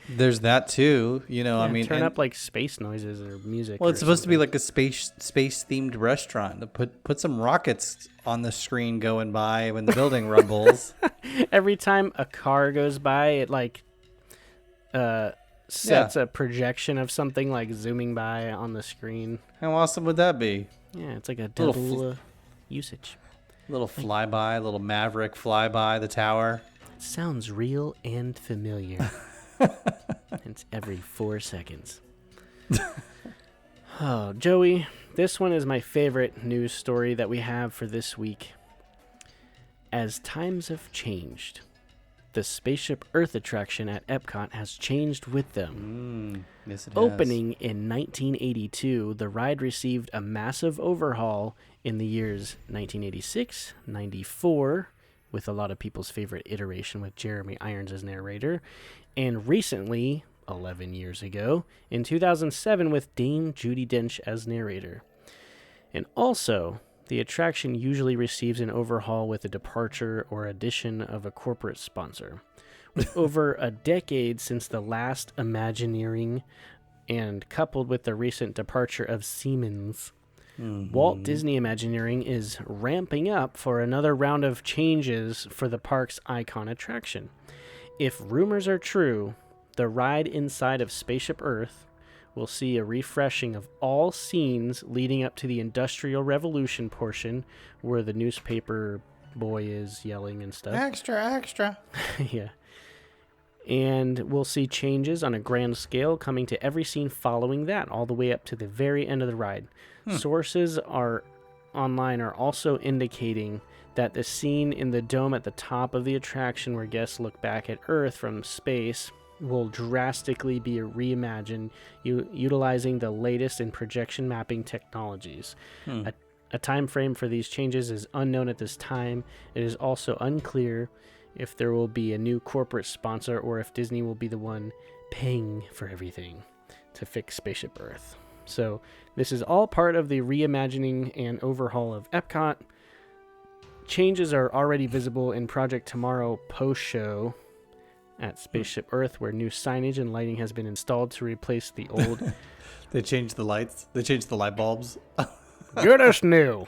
There's that too, you know. I mean, turn up like space noises or music. Well, it's supposed to be like a space themed restaurant. Put some rockets on the screen going by when the building rumbles. Every time a car goes by, it like sets a projection of something like zooming by on the screen. How awesome would that be? Yeah, it's like a double usage. Little flyby, little Maverick flyby the tower. It sounds real and familiar. It's every 4 seconds. Oh, Joey, this one is my favorite news story that we have for this week. As times have changed, the Spaceship Earth attraction at Epcot has changed with them. Yes, it has. Opening in 1982, the ride received a massive overhaul in the years 1986, 94, with a lot of people's favorite iteration with Jeremy Irons as narrator, and recently, 11 years ago, in 2007 with Dame Judi Dench as narrator. And also, the attraction usually receives an overhaul with a departure or addition of a corporate sponsor. With over a decade since the last Imagineering and coupled with the recent departure of Siemens, Walt Disney Imagineering is ramping up for another round of changes for the park's icon attraction. If rumors are true, the ride inside of Spaceship Earth will see a refreshing of all scenes leading up to the Industrial Revolution portion where the newspaper boy is yelling and stuff. Extra. Yeah. And we'll see changes on a grand scale coming to every scene following that, all the way up to the very end of the ride. Sources online are also indicating that the scene in the dome at the top of the attraction where guests look back at Earth from space will drastically be reimagined utilizing the latest in projection mapping technologies. A time frame for these changes is unknown at this time. It is also unclear if there will be a new corporate sponsor or if Disney will be the one paying for everything to fix Spaceship Earth. So this is all part of the reimagining and overhaul of Epcot. Changes are already visible in Project Tomorrow post-show at Spaceship Earth, where new signage and lighting has been installed to replace the old. They changed the lights. They changed the light bulbs. Goodness new.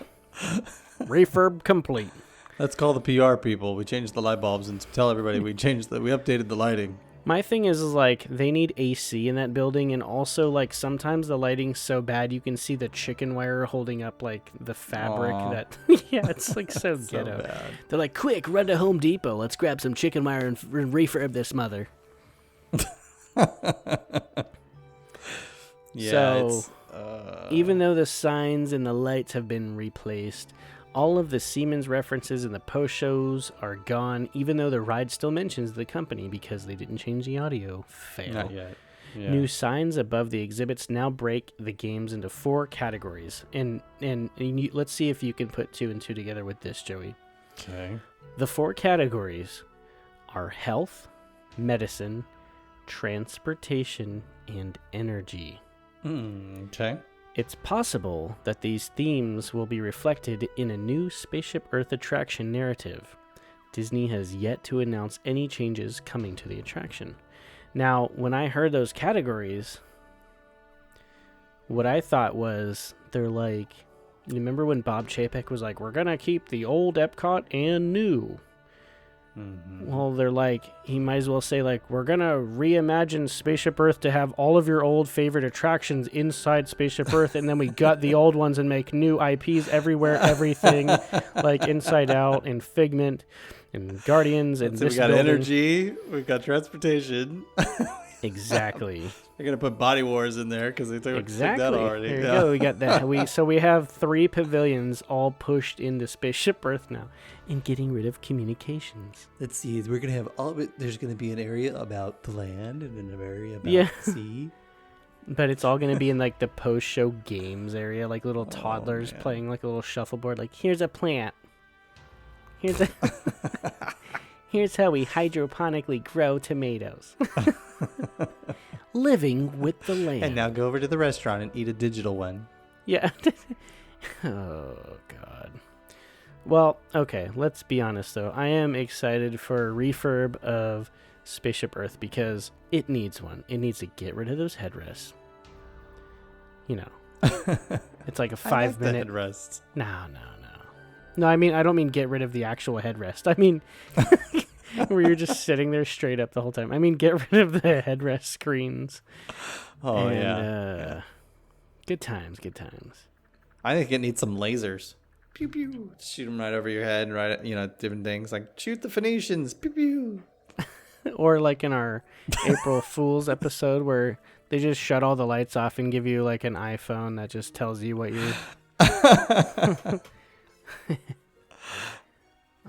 Refurb complete. Let's call the PR people. We changed the light bulbs and tell everybody we updated the lighting. My thing is like they need AC in that building, and also like sometimes the lighting's so bad you can see the chicken wire holding up like the fabric. Aww. That yeah, it's like so ghetto. Bad. They're like, quick, run to Home Depot. Let's grab some chicken wire and refurb this mother. Yeah. So even though the signs and the lights have been replaced, all of the Siemens references in the post shows are gone, even though the ride still mentions the company because they didn't change the audio. Fail. Not yet. Yeah. New signs above the exhibits now break the games into 4 categories. And let's see if you can put 2 and 2 together with this, Joey. Okay. The 4 categories are health, medicine, transportation, and energy. Okay. It's possible that these themes will be reflected in a new Spaceship Earth attraction narrative. Disney has yet to announce any changes coming to the attraction. Now, when I heard those categories, what I thought was, they're like, you remember when Bob Chapek was like, we're going to keep the old Epcot and new? Mm-hmm. Well, they're like, he might as well say, like, we're going to reimagine Spaceship Earth to have all of your old favorite attractions inside Spaceship Earth, and then we gut the old ones and make new IPs everywhere, everything, like Inside Out and Figment and Guardians and So this we got building. energy, we got transportation. Exactly. They're going to put Body Wars in there because they took that already. There you go. We got that. So we have 3 pavilions all pushed into Spaceship Earth now, and getting rid of communications. Let's see. We're going to have all of it. There's going to be an area about the land and an area about the sea. But it's all going to be in like the post-show games area, like little toddlers playing like a little shuffleboard. Like, here's a plant. Here's how we hydroponically grow tomatoes. Living with the land. And now go over to the restaurant and eat a digital one. Yeah. Oh, God. Well, okay, let's be honest, though. I am excited for a refurb of Spaceship Earth because it needs one. It needs to get rid of those headrests. You know. It's like a 5-minute... headrests. No. No, I mean, I don't mean get rid of the actual headrest. I mean... where you're just sitting there straight up the whole time. I mean, get rid of the headrest screens. Oh, and, yeah. Good times. I think it needs some lasers. Pew, pew. Shoot them right over your head, right at, different things. Like, shoot the Phoenicians. Pew, pew. Or like in our April Fool's episode where they just shut all the lights off and give you like an iPhone that just tells you what you're...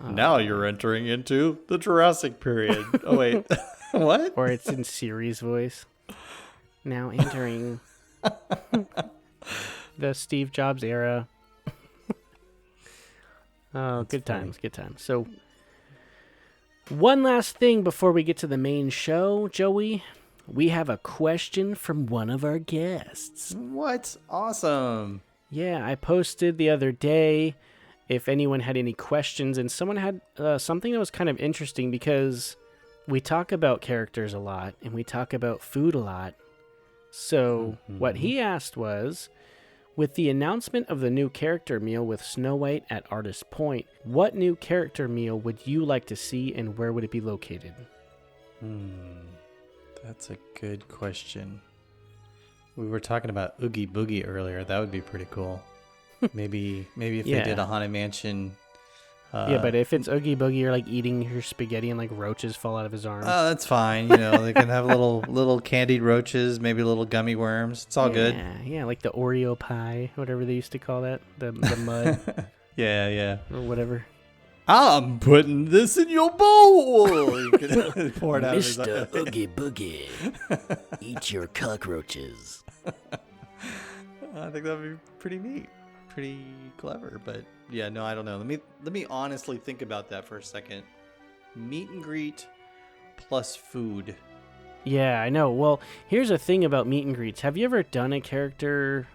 Now you're entering into the Jurassic period. Oh, wait. What? Or it's in Siri's voice. Now entering the Steve Jobs era. Oh, good times. So, one last thing before we get to the main show, Joey. We have a question from one of our guests. What? Awesome. Yeah, I posted the other day if anyone had any questions, and someone had something that was kind of interesting because we talk about characters a lot and we talk about food a lot. So what he asked was, with the announcement of the new character meal with Snow White at Artist Point, what new character meal would you like to see and where would it be located? That's a good question. We were talking about Oogie Boogie earlier. That would be pretty cool. Maybe if they did a Haunted Mansion. Yeah, but if it's Oogie Boogie, you're like eating your spaghetti and like roaches fall out of his arms. Oh, that's fine. They can have little candied roaches, maybe little gummy worms. It's all good. Yeah, like the Oreo pie, whatever they used to call that, the mud. Yeah. Or whatever. I'm putting this in your bowl. You can pour it out. Mr. Oogie Boogie, eat your cockroaches. I think that'd be pretty neat. Pretty clever, but yeah, no, I don't know. Let me honestly think about that for a second. Meet and greet plus food. Yeah, I know. Well, here's a thing about meet and greets. Have you ever done a character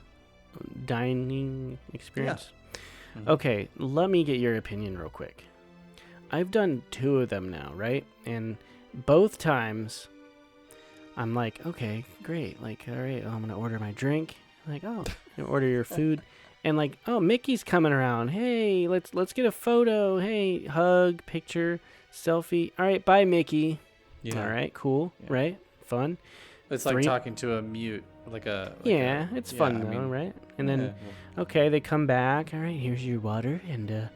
dining experience? Yeah. Mm-hmm. Okay, let me get your opinion real quick. I've done 2 of them now, right? And both times, I'm like, okay, great. Like, all right, I'm going to order my drink. Like, oh, order your food. And like, oh, Mickey's coming around. Hey, let's get a photo. Hey, hug, picture, selfie. All right, bye, Mickey. Yeah. All right, cool. Yeah. Right? Fun. It's like talking to a mute, it's fun though, right? And then, okay, they come back. All right, here's your water, and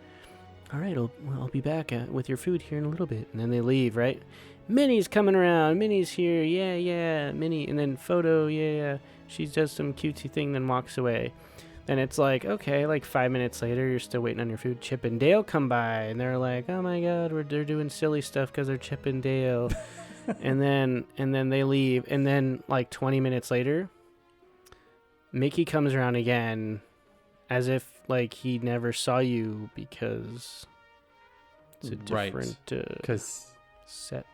all right, I'll be back with your food here in a little bit. And then they leave, right? Minnie's coming around. Minnie's here. Yeah, Minnie. And then photo. Yeah. She does some cutesy thing, then walks away. Then it's like, okay, like 5 minutes later, you're still waiting on your food. Chip and Dale come by, and they're like, oh my God, they're doing silly stuff because they're Chip and Dale. and then they leave. And then like 20 minutes later, Mickey comes around again as if like he never saw you because it's a different set.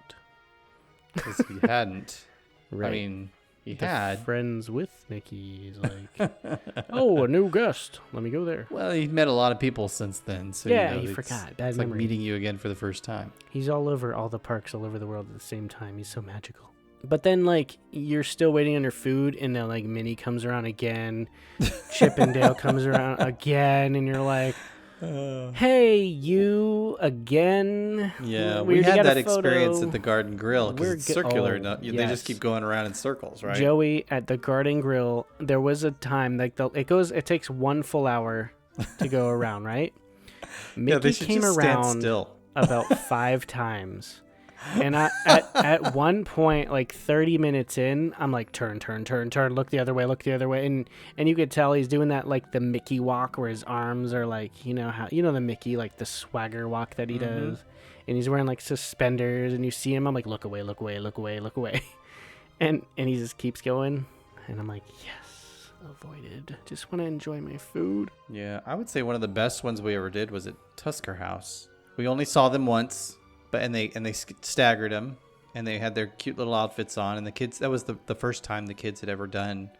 Because he hadn't. Right. I mean, he had friends with Mickey. He's like, oh, a new guest. Let me go there. Well, he met a lot of people since then. So he forgot. It's like meeting you again for the first time. He's all over all the parks all over the world at the same time. He's so magical. But then, like, you're still waiting on your food, and then, like, Minnie comes around again. Chip and Dale comes around again, and you're like, hey, you again? Yeah, we had that experience at the Garden Grill because it's circular. They just keep going around in circles, right? Joey, at the Garden Grill, there was a time like it takes 1 full hour to go around, right? Mickey came around about 5 times. And at one point, like 30 minutes in, I'm like, turn, look the other way. And you could tell he's doing that, like the Mickey walk where his arms are like, the Mickey, like the swagger walk that he does. And he's wearing like suspenders, and you see him, I'm like, look away. And he just keeps going. And I'm like, yes, avoided. Just want to enjoy my food. Yeah, I would say one of the best ones we ever did was at Tusker House. We only saw them once. And they staggered them, and they had their cute little outfits on, and the kids, that was the first time the kids had ever done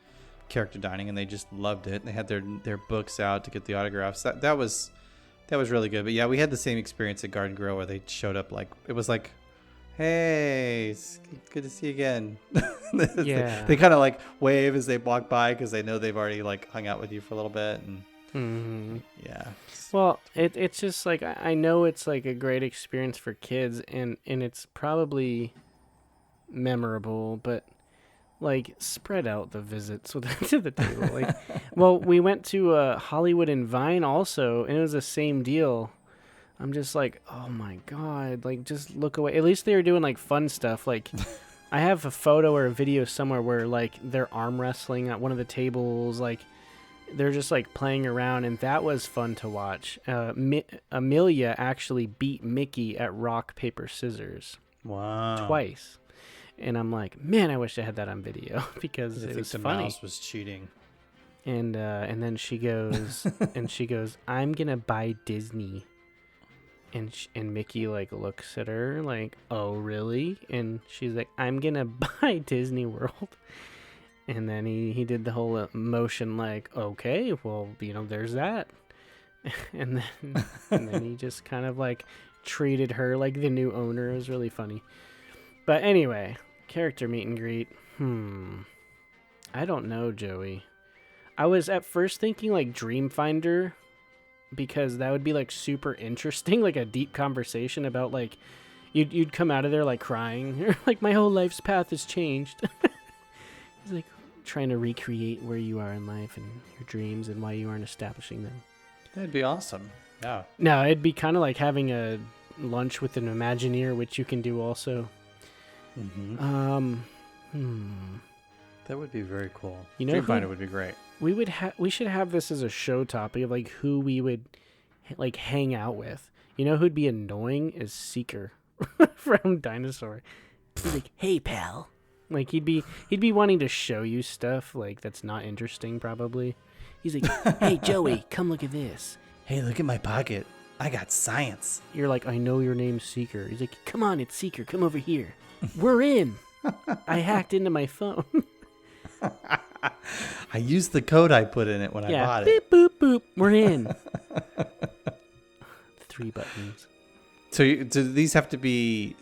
character dining, and they just loved it. And they had their books out to get the autographs. That was really good. But yeah, we had the same experience at Garden Grill where they showed up like, it was like, hey, it's good to see you again. Yeah. They kind of like wave as they walk by because they know they've already like hung out with you for a little bit. And yeah. Well, it's just like, I know it's like a great experience for kids, and it's probably memorable, but like spread out the visits to the table. Like, well, we went to Hollywood and Vine also, and it was the same deal. I'm just like, oh my God, like just look away. At least they were doing like fun stuff. Like I have a photo or a video somewhere where like they're arm wrestling at one of the tables, like they're just like playing around, and that was fun to watch. Amelia actually beat Mickey at rock, paper, scissors. Wow. Twice. And I'm like, man, I wish I had that on video because it was funny. Mouse was cheating. And then she goes, I'm gonna buy Disney. And Mickey like looks at her like, oh really? And she's like, I'm gonna buy Disney World. And then he did the whole motion like, okay, well, there's that. And then he just kind of like treated her like the new owner. It was really funny. But anyway, character meet and greet. I don't know, Joey. I was at first thinking like Dreamfinder, because that would be like super interesting, like a deep conversation about like you'd come out of there like crying, like my whole life's path has changed. It's like trying to recreate where you are in life and your dreams and why you aren't establishing them. That'd be awesome. Yeah. No, it'd be kind of like having a lunch with an Imagineer, which you can do also. That would be very cool. Dreamfinder would be great. We should have this as a show topic of like who we would like hang out with. Who'd be annoying is Seeker from Dinosaur. He's like, hey pal. Like he'd be wanting to show you stuff like that's not interesting probably. He's like, hey Joey, come look at this. Hey, look at my pocket. I got science. You're like, I know your name's Seeker. He's like, come on, it's Seeker. Come over here. We're in. I hacked into my phone. I used the code I put in it when I bought beep, it. boop, boop. We're in. 3 buttons. So do these have to be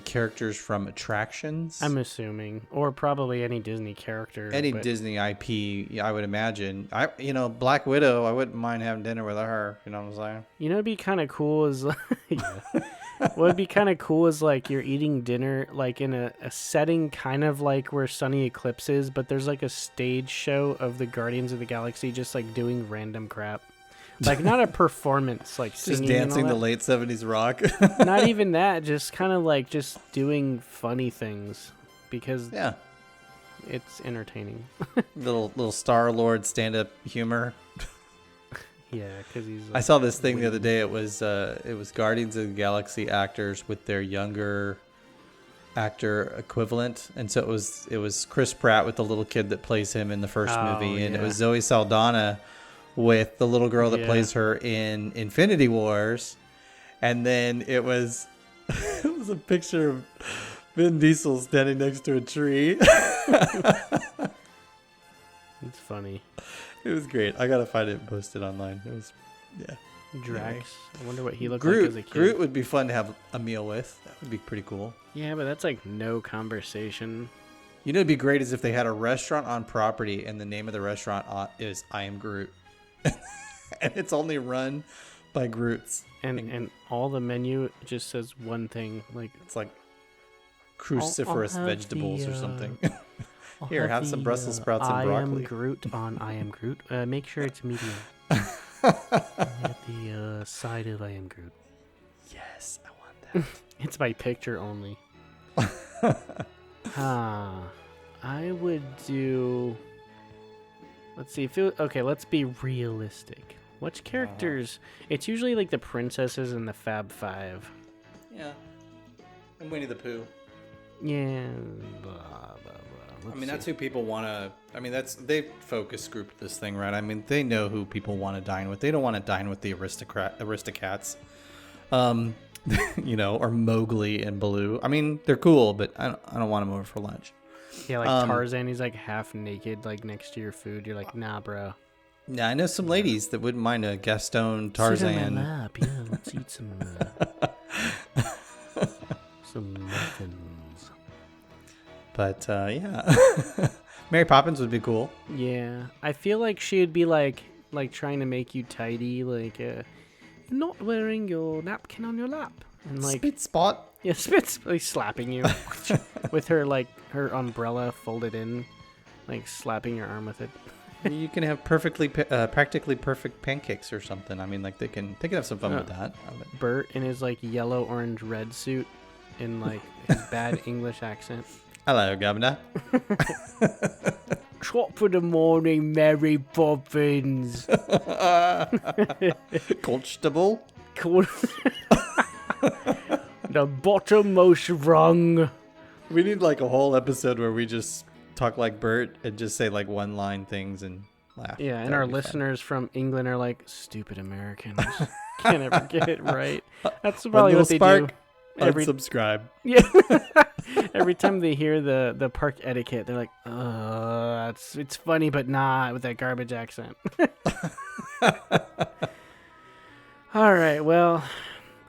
characters from attractions? I'm assuming, or probably any Disney character. Any Disney IP, I would imagine. Black Widow, I wouldn't mind having dinner with her. You know what I'm saying? You know, what'd be kind of cool is, what would be kind of cool is like you're eating dinner like in a setting kind of like where Sunny Eclipse is, but there's like a stage show of the Guardians of the Galaxy just like doing random crap. Like, not a performance, like singing. Just dancing and all the late 70s rock. Not even that, just kind of like just doing funny things because it's entertaining. little Star-Lord stand-up humor. Yeah, because he's. I saw this thing the other day. It was Guardians of the Galaxy actors with their younger actor equivalent, and so it was Chris Pratt with the little kid that plays him in the first movie, and it was Zoe Saldana with the little girl that plays her in Infinity Wars, and then it was a picture of Vin Diesel standing next to a tree. It's funny. It was great. I gotta find it and post it online. It was, Drax. I wonder what he looked Groot, like as a kid. Groot would be fun to have a meal with. That would be pretty cool. Yeah, but that's like no conversation. You know, it'd be great is if they had a restaurant on property and the name of the restaurant is I Am Groot. And it's only run by Groots. And all the menu just says one thing. Like it's like cruciferous vegetables or something. Here, have some Brussels sprouts and broccoli. I Am Groot on I Am Groot. Make sure it's medium. At the side of I Am Groot. Yes, I want that. It's by picture only. I would do... Let's see. Let's be realistic. Which characters... It's usually like the princesses and the Fab Five. Yeah. And Winnie the Pooh. Yeah. Blah, blah, blah. That's who people want to... they focus grouped this thing, right? I mean, they know who people want to dine with. They don't want to dine with the Aristocats. Or Mowgli and Baloo. I mean, they're cool, but I don't want them over for lunch. Yeah, like Tarzan, he's like half naked, like next to your food. You're like, nah, bro. Yeah, I know some ladies that wouldn't mind a Gaston Tarzan. Sit on my lap. Yeah, let's eat some muffins. But Mary Poppins would be cool. Yeah, I feel like she'd be like trying to make you tidy, like not wearing your napkin on your lap, and like spit spot. Yeah, like slapping you with her her umbrella folded in, like slapping your arm with it. You can have practically perfect pancakes or something. I mean, like they can have some fun with that. Bert in his like yellow, orange, red suit, in like his bad English accent. Hello, Governor. Top for the morning, Mary Poppins. Constable. The bottommost rung. We need like a whole episode where we just talk like Bert and just say like one-line things and laugh. Yeah, and our listeners from England are like, stupid Americans. Can't ever get it right. That's probably what they do. Subscribe. Yeah. Every time they hear the park etiquette, they're like, it's funny, but not with that garbage accent. All right, well,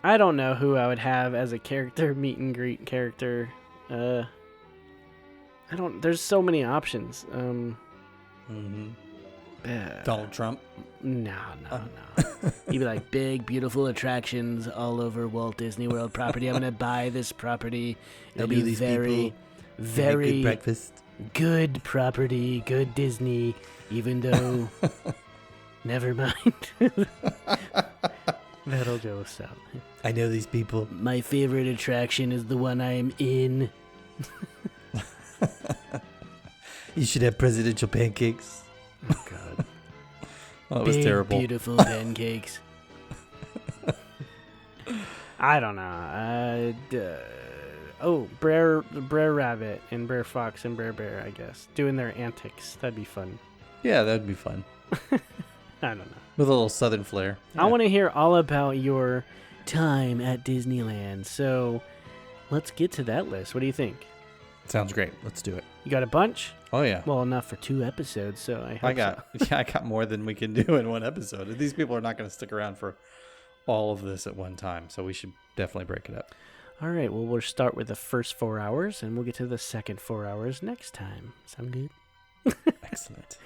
I don't know who I would have as a character, meet and greet character. There's so many options. Donald Trump? No. You'd be like, big, beautiful attractions all over Walt Disney World property. I'm going to buy this property. It'll be very, very good breakfast. Good property, good Disney, even though... Never mind. That'll go south. I know these people. My favorite attraction is the one I am in. You should have presidential pancakes. Oh, God. Well, that was terrible. Beautiful pancakes. I don't know. Brer Rabbit and Brer Fox and Brer Bear, I guess. Doing their antics. That'd be fun. Yeah, that'd be fun. I don't know. With a little southern flair. Yeah. I want to hear all about your time at Disneyland. So let's get to that list. What do you think? Sounds great. Let's do it. You got a bunch? Oh yeah. Well, enough for 2 episodes, so I got more than we can do in one episode. These people are not going to stick around for all of this at one time, so we should definitely break it up. All right, well, we'll start with the first 4 hours, and we'll get to the second 4 hours next time. Sound good? Excellent.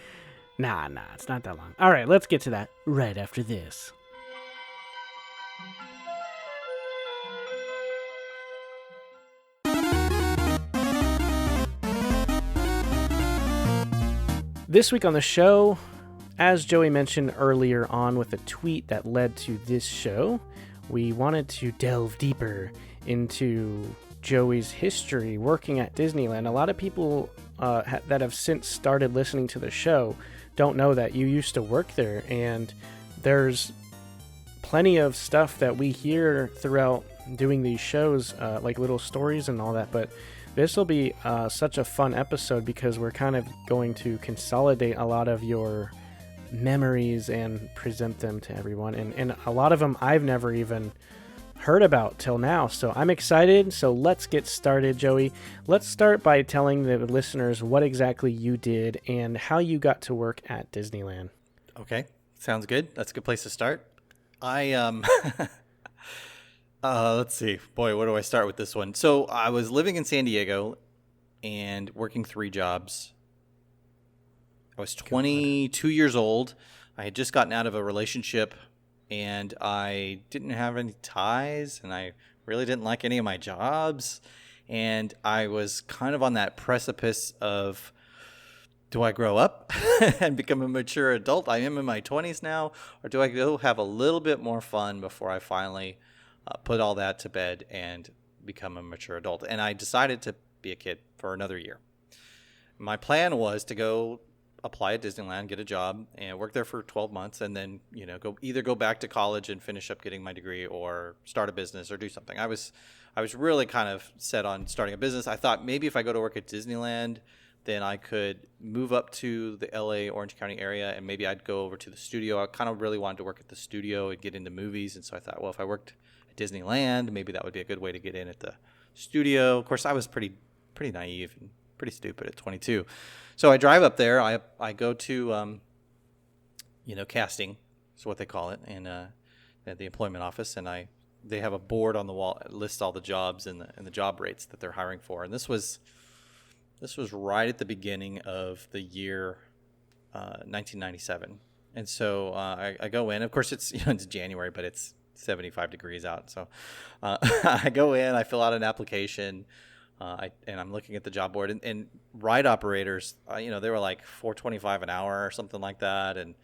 Nah, it's not that long. All right, let's get to that right after this. This week on the show, as Joey mentioned earlier on with a tweet that led to this show, we wanted to delve deeper into Joey's history working at Disneyland. A lot of people that have since started listening to the show don't know that you used to work there, and there's plenty of stuff that we hear throughout doing these shows, like little stories and all that, but this will be such a fun episode because we're kind of going to consolidate a lot of your memories and present them to everyone. And a lot of them I've never even heard about till now. So I'm excited. So let's get started, Joey. Let's start by telling the listeners what exactly you did and how you got to work at Disneyland. Okay. Sounds good. That's a good place to start. Let's see. Boy, where do I start with this one? So I was living in San Diego and working 3 jobs. I was 22 years old. I had just gotten out of a relationship, and I didn't have any ties, and I really didn't like any of my jobs. And I was kind of on that precipice of, do I grow up and become a mature adult? I am in my 20s now. Or do I go have a little bit more fun before I finally put all that to bed and become a mature adult? And I decided to be a kid for another year. My plan was to go apply at Disneyland, get a job, and work there for 12 months, and then go back to college and finish up getting my degree, or start a business, or do something. I was really kind of set on starting a business. I thought maybe if I go to work at Disneyland, then I could move up to the LA Orange County area, and maybe I'd go over to the studio. I kind of really wanted to work at the studio and get into movies, and so I thought, well, if I worked Disneyland, maybe that would be a good way to get in at the studio. Of course, I was pretty naive and pretty stupid at 22. So I drive up there. I go to casting is what they call it, and at the employment office, and they have a board on the wall that lists all the jobs and the job rates that they're hiring for. And this was right at the beginning of the year 1997. And so I go in. Of course, it's January, but it's 75 degrees out. So I go in, I fill out an application, and I'm looking at the job board. And ride operators, they were like $4.25 an hour or something like that, and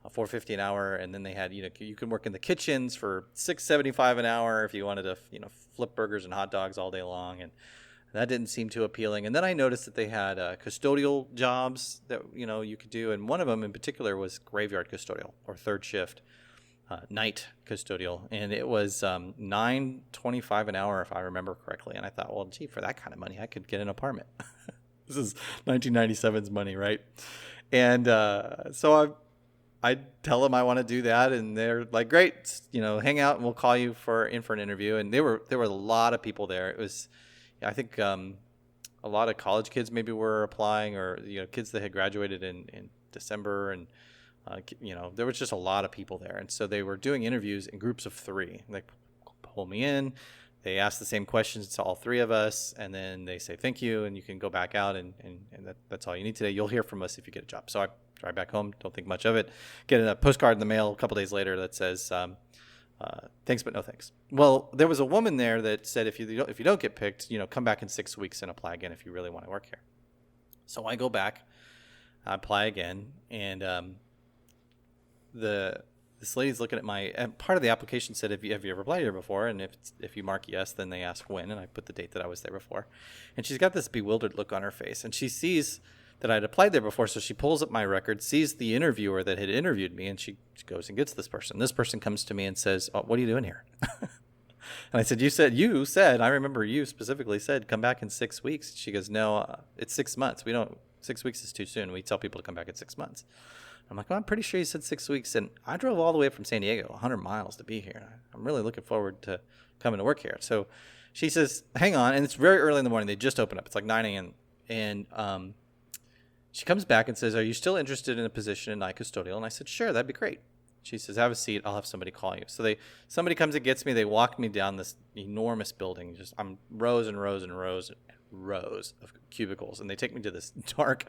$4.50 an hour. And then they had, you can work in the kitchens for $6.75 an hour if you wanted to, flip burgers and hot dogs all day long. And that didn't seem too appealing. And then I noticed that they had custodial jobs that, you could do. And one of them in particular was graveyard custodial, or third shift. Night custodial, and it was $9.25 an hour if I remember correctly. And I thought, well, gee, for that kind of money, I could get an apartment. This is 1997's money, right? And so I tell them I want to do that, and they're like, great, hang out, and we'll call you in for an interview. And there were a lot of people there. It was, I think, a lot of college kids maybe were applying, or kids that had graduated in December, and there was just a lot of people there. And so they were doing interviews in groups of 3. They pull me in, they ask the same questions to all 3 of us, and then they say thank you, and you can go back out, and that's all you need today. You'll hear from us if you get a job. So I drive back home, don't think much of it, get a postcard in the mail a couple days later that says thanks but no thanks. Well, there was a woman there that said if you don't get picked, come back in 6 weeks and apply again if you really want to work here. So I go back, I apply again, and this lady's looking at and part of the application said, have you ever applied here before? And if you mark yes, then they ask when, and I put the date that I was there before. And she's got this bewildered look on her face, and she sees that I'd applied there before, so she pulls up my record, sees the interviewer that had interviewed me, and she goes and gets this person. This person comes to me and says, oh, what are you doing here? And I said, you said, I remember you specifically said, come back in 6 weeks. She goes, no, it's 6 months. 6 weeks is too soon. We tell people to come back in 6 months. I'm like, well, I'm pretty sure you said 6 weeks. And I drove all the way up from San Diego, 100 miles to be here. I'm really looking forward to coming to work here. So she says, hang on. And it's very early in the morning. They just opened up. It's like 9 a.m. And she comes back and says, are you still interested in a position in night custodial? And I said, sure, that'd be great. She says, have a seat. I'll have somebody call you. So somebody comes and gets me. They walk me down this enormous building. I'm rows and rows and rows and rows of cubicles. And they take me to this dark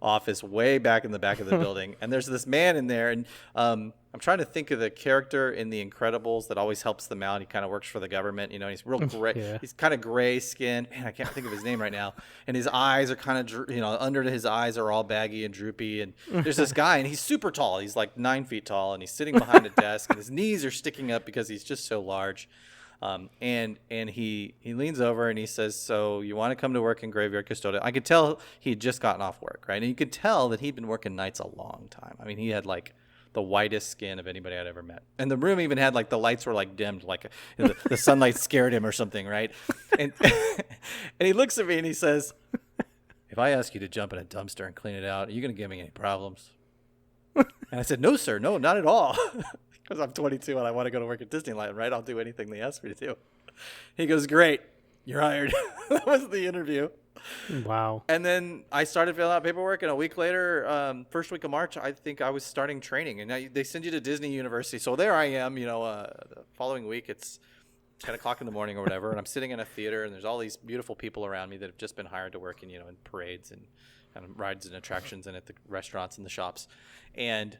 office way back in the back of the building. And there's this man in there. And I'm trying to think of the character in The Incredibles that always helps them out. He kind of works for the government. He's real gray. Yeah. He's kind of gray skinned. Man, I can't think of his name right now. And his eyes are kind of, under his eyes are all baggy and droopy. And there's this guy, and he's super tall. He's like 9 feet tall, and he's sitting behind a desk, and his knees are sticking up because he's just so large. And he leans over and he says, so you want to come to work in graveyard custodial? I could tell he had just gotten off work, right? And you could tell that he'd been working nights a long time. I mean, he had like the whitest skin of anybody I'd ever met. And the room even had like the lights were like dimmed, like the sunlight scared him or something, right? And and he looks at me and he says, if I ask you to jump in a dumpster and clean it out, are you going to give me any problems? And I said, no, sir, no, not at all. Because I'm 22 and I want to go to work at Disneyland, right? I'll do anything they ask me to do. He goes, great, you're hired. That was the interview. Wow. And then I started filling out paperwork, and a week later, first week of March, I think I was starting training. And now they send you to Disney University. So there I am, the following week, it's 10 o'clock in the morning or whatever, and I'm sitting in a theater, and there's all these beautiful people around me that have just been hired to work in, in parades and rides and attractions and at the restaurants and the shops. And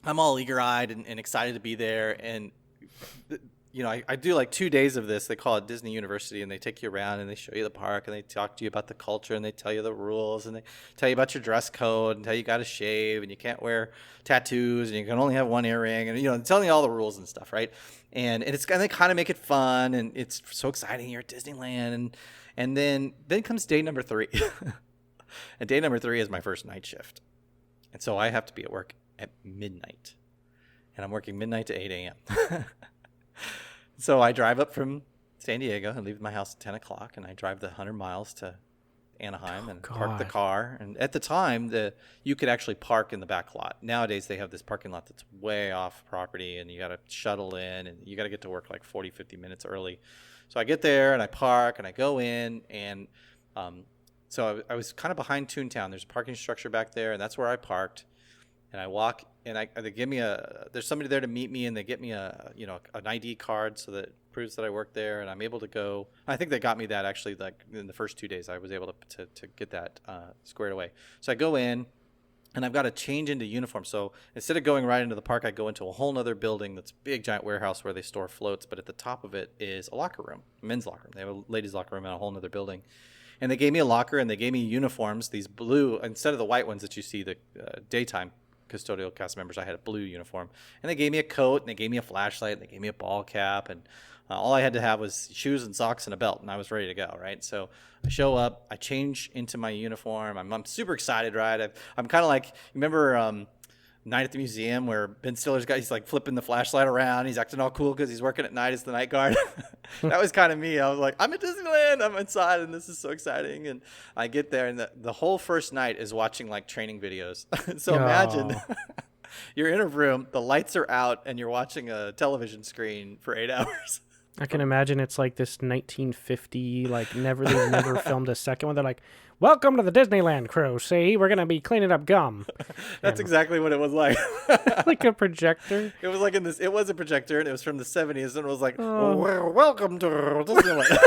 I'm all eager-eyed and excited to be there. And, I do like 2 days of this. They call it Disney University, and they take you around and they show you the park and they talk to you about the culture and they tell you the rules and they tell you about your dress code and tell you got to shave and you can't wear tattoos and you can only have one earring and, telling you all the rules and stuff, right? And they kind of make it fun and it's so exciting. You're at Disneyland. And then comes day number 3. And day number 3 is my first night shift. And so I have to be at work at midnight. And I'm working midnight to 8 a.m. So I drive up from San Diego and leave my house at 10 o'clock. And I drive the 100 miles to Anaheim and park the car. And at the time, you could actually park in the back lot. Nowadays, they have this parking lot that's way off property. And you got to shuttle in. And you got to get to work like 40, 50 minutes early. So I get there and I park and I go in. And so I was kind of behind Toontown. There's a parking structure back there. And that's where I parked. And I walk, and they give me there's somebody there to meet me, and they get me an ID card so that it proves that I work there, and I'm able to go. I think they got me that actually, like in the first 2 days, I was able to get that squared away. So I go in, and I've got to change into uniform. So instead of going right into the park, I go into a whole nother building that's a big, giant warehouse where they store floats, but at the top of it is a locker room, a men's locker room. They have a ladies' locker room in a whole nother building. And they gave me a locker, and they gave me uniforms, these blue, instead of the white ones that you see, the daytime custodial cast members, I had a blue uniform, and they gave me a coat, and they gave me a flashlight, and they gave me a ball cap, and all I had to have was shoes and socks and a belt, and I was ready to go, right? So I show up, I change into my uniform, I'm super excited, right? I'm kind of like, remember Night at the Museum where Ben Stiller's he's like flipping the flashlight around, he's acting all cool because he's working at night as the night guard. That was kind of me. I was like, I'm at Disneyland, I'm inside, and this is so exciting. And I get there, and the whole first night is watching like training videos. So imagine you're in a room, the lights are out, and you're watching a television screen for 8 hours. I can imagine it's like this 1950, like they've never filmed a second one. They're like, welcome to the Disneyland crew. See, we're going to be cleaning up gum. That's exactly what it was like. Like a projector? It was like it was a projector, and it was from the 70s, and it was like, welcome to Disneyland.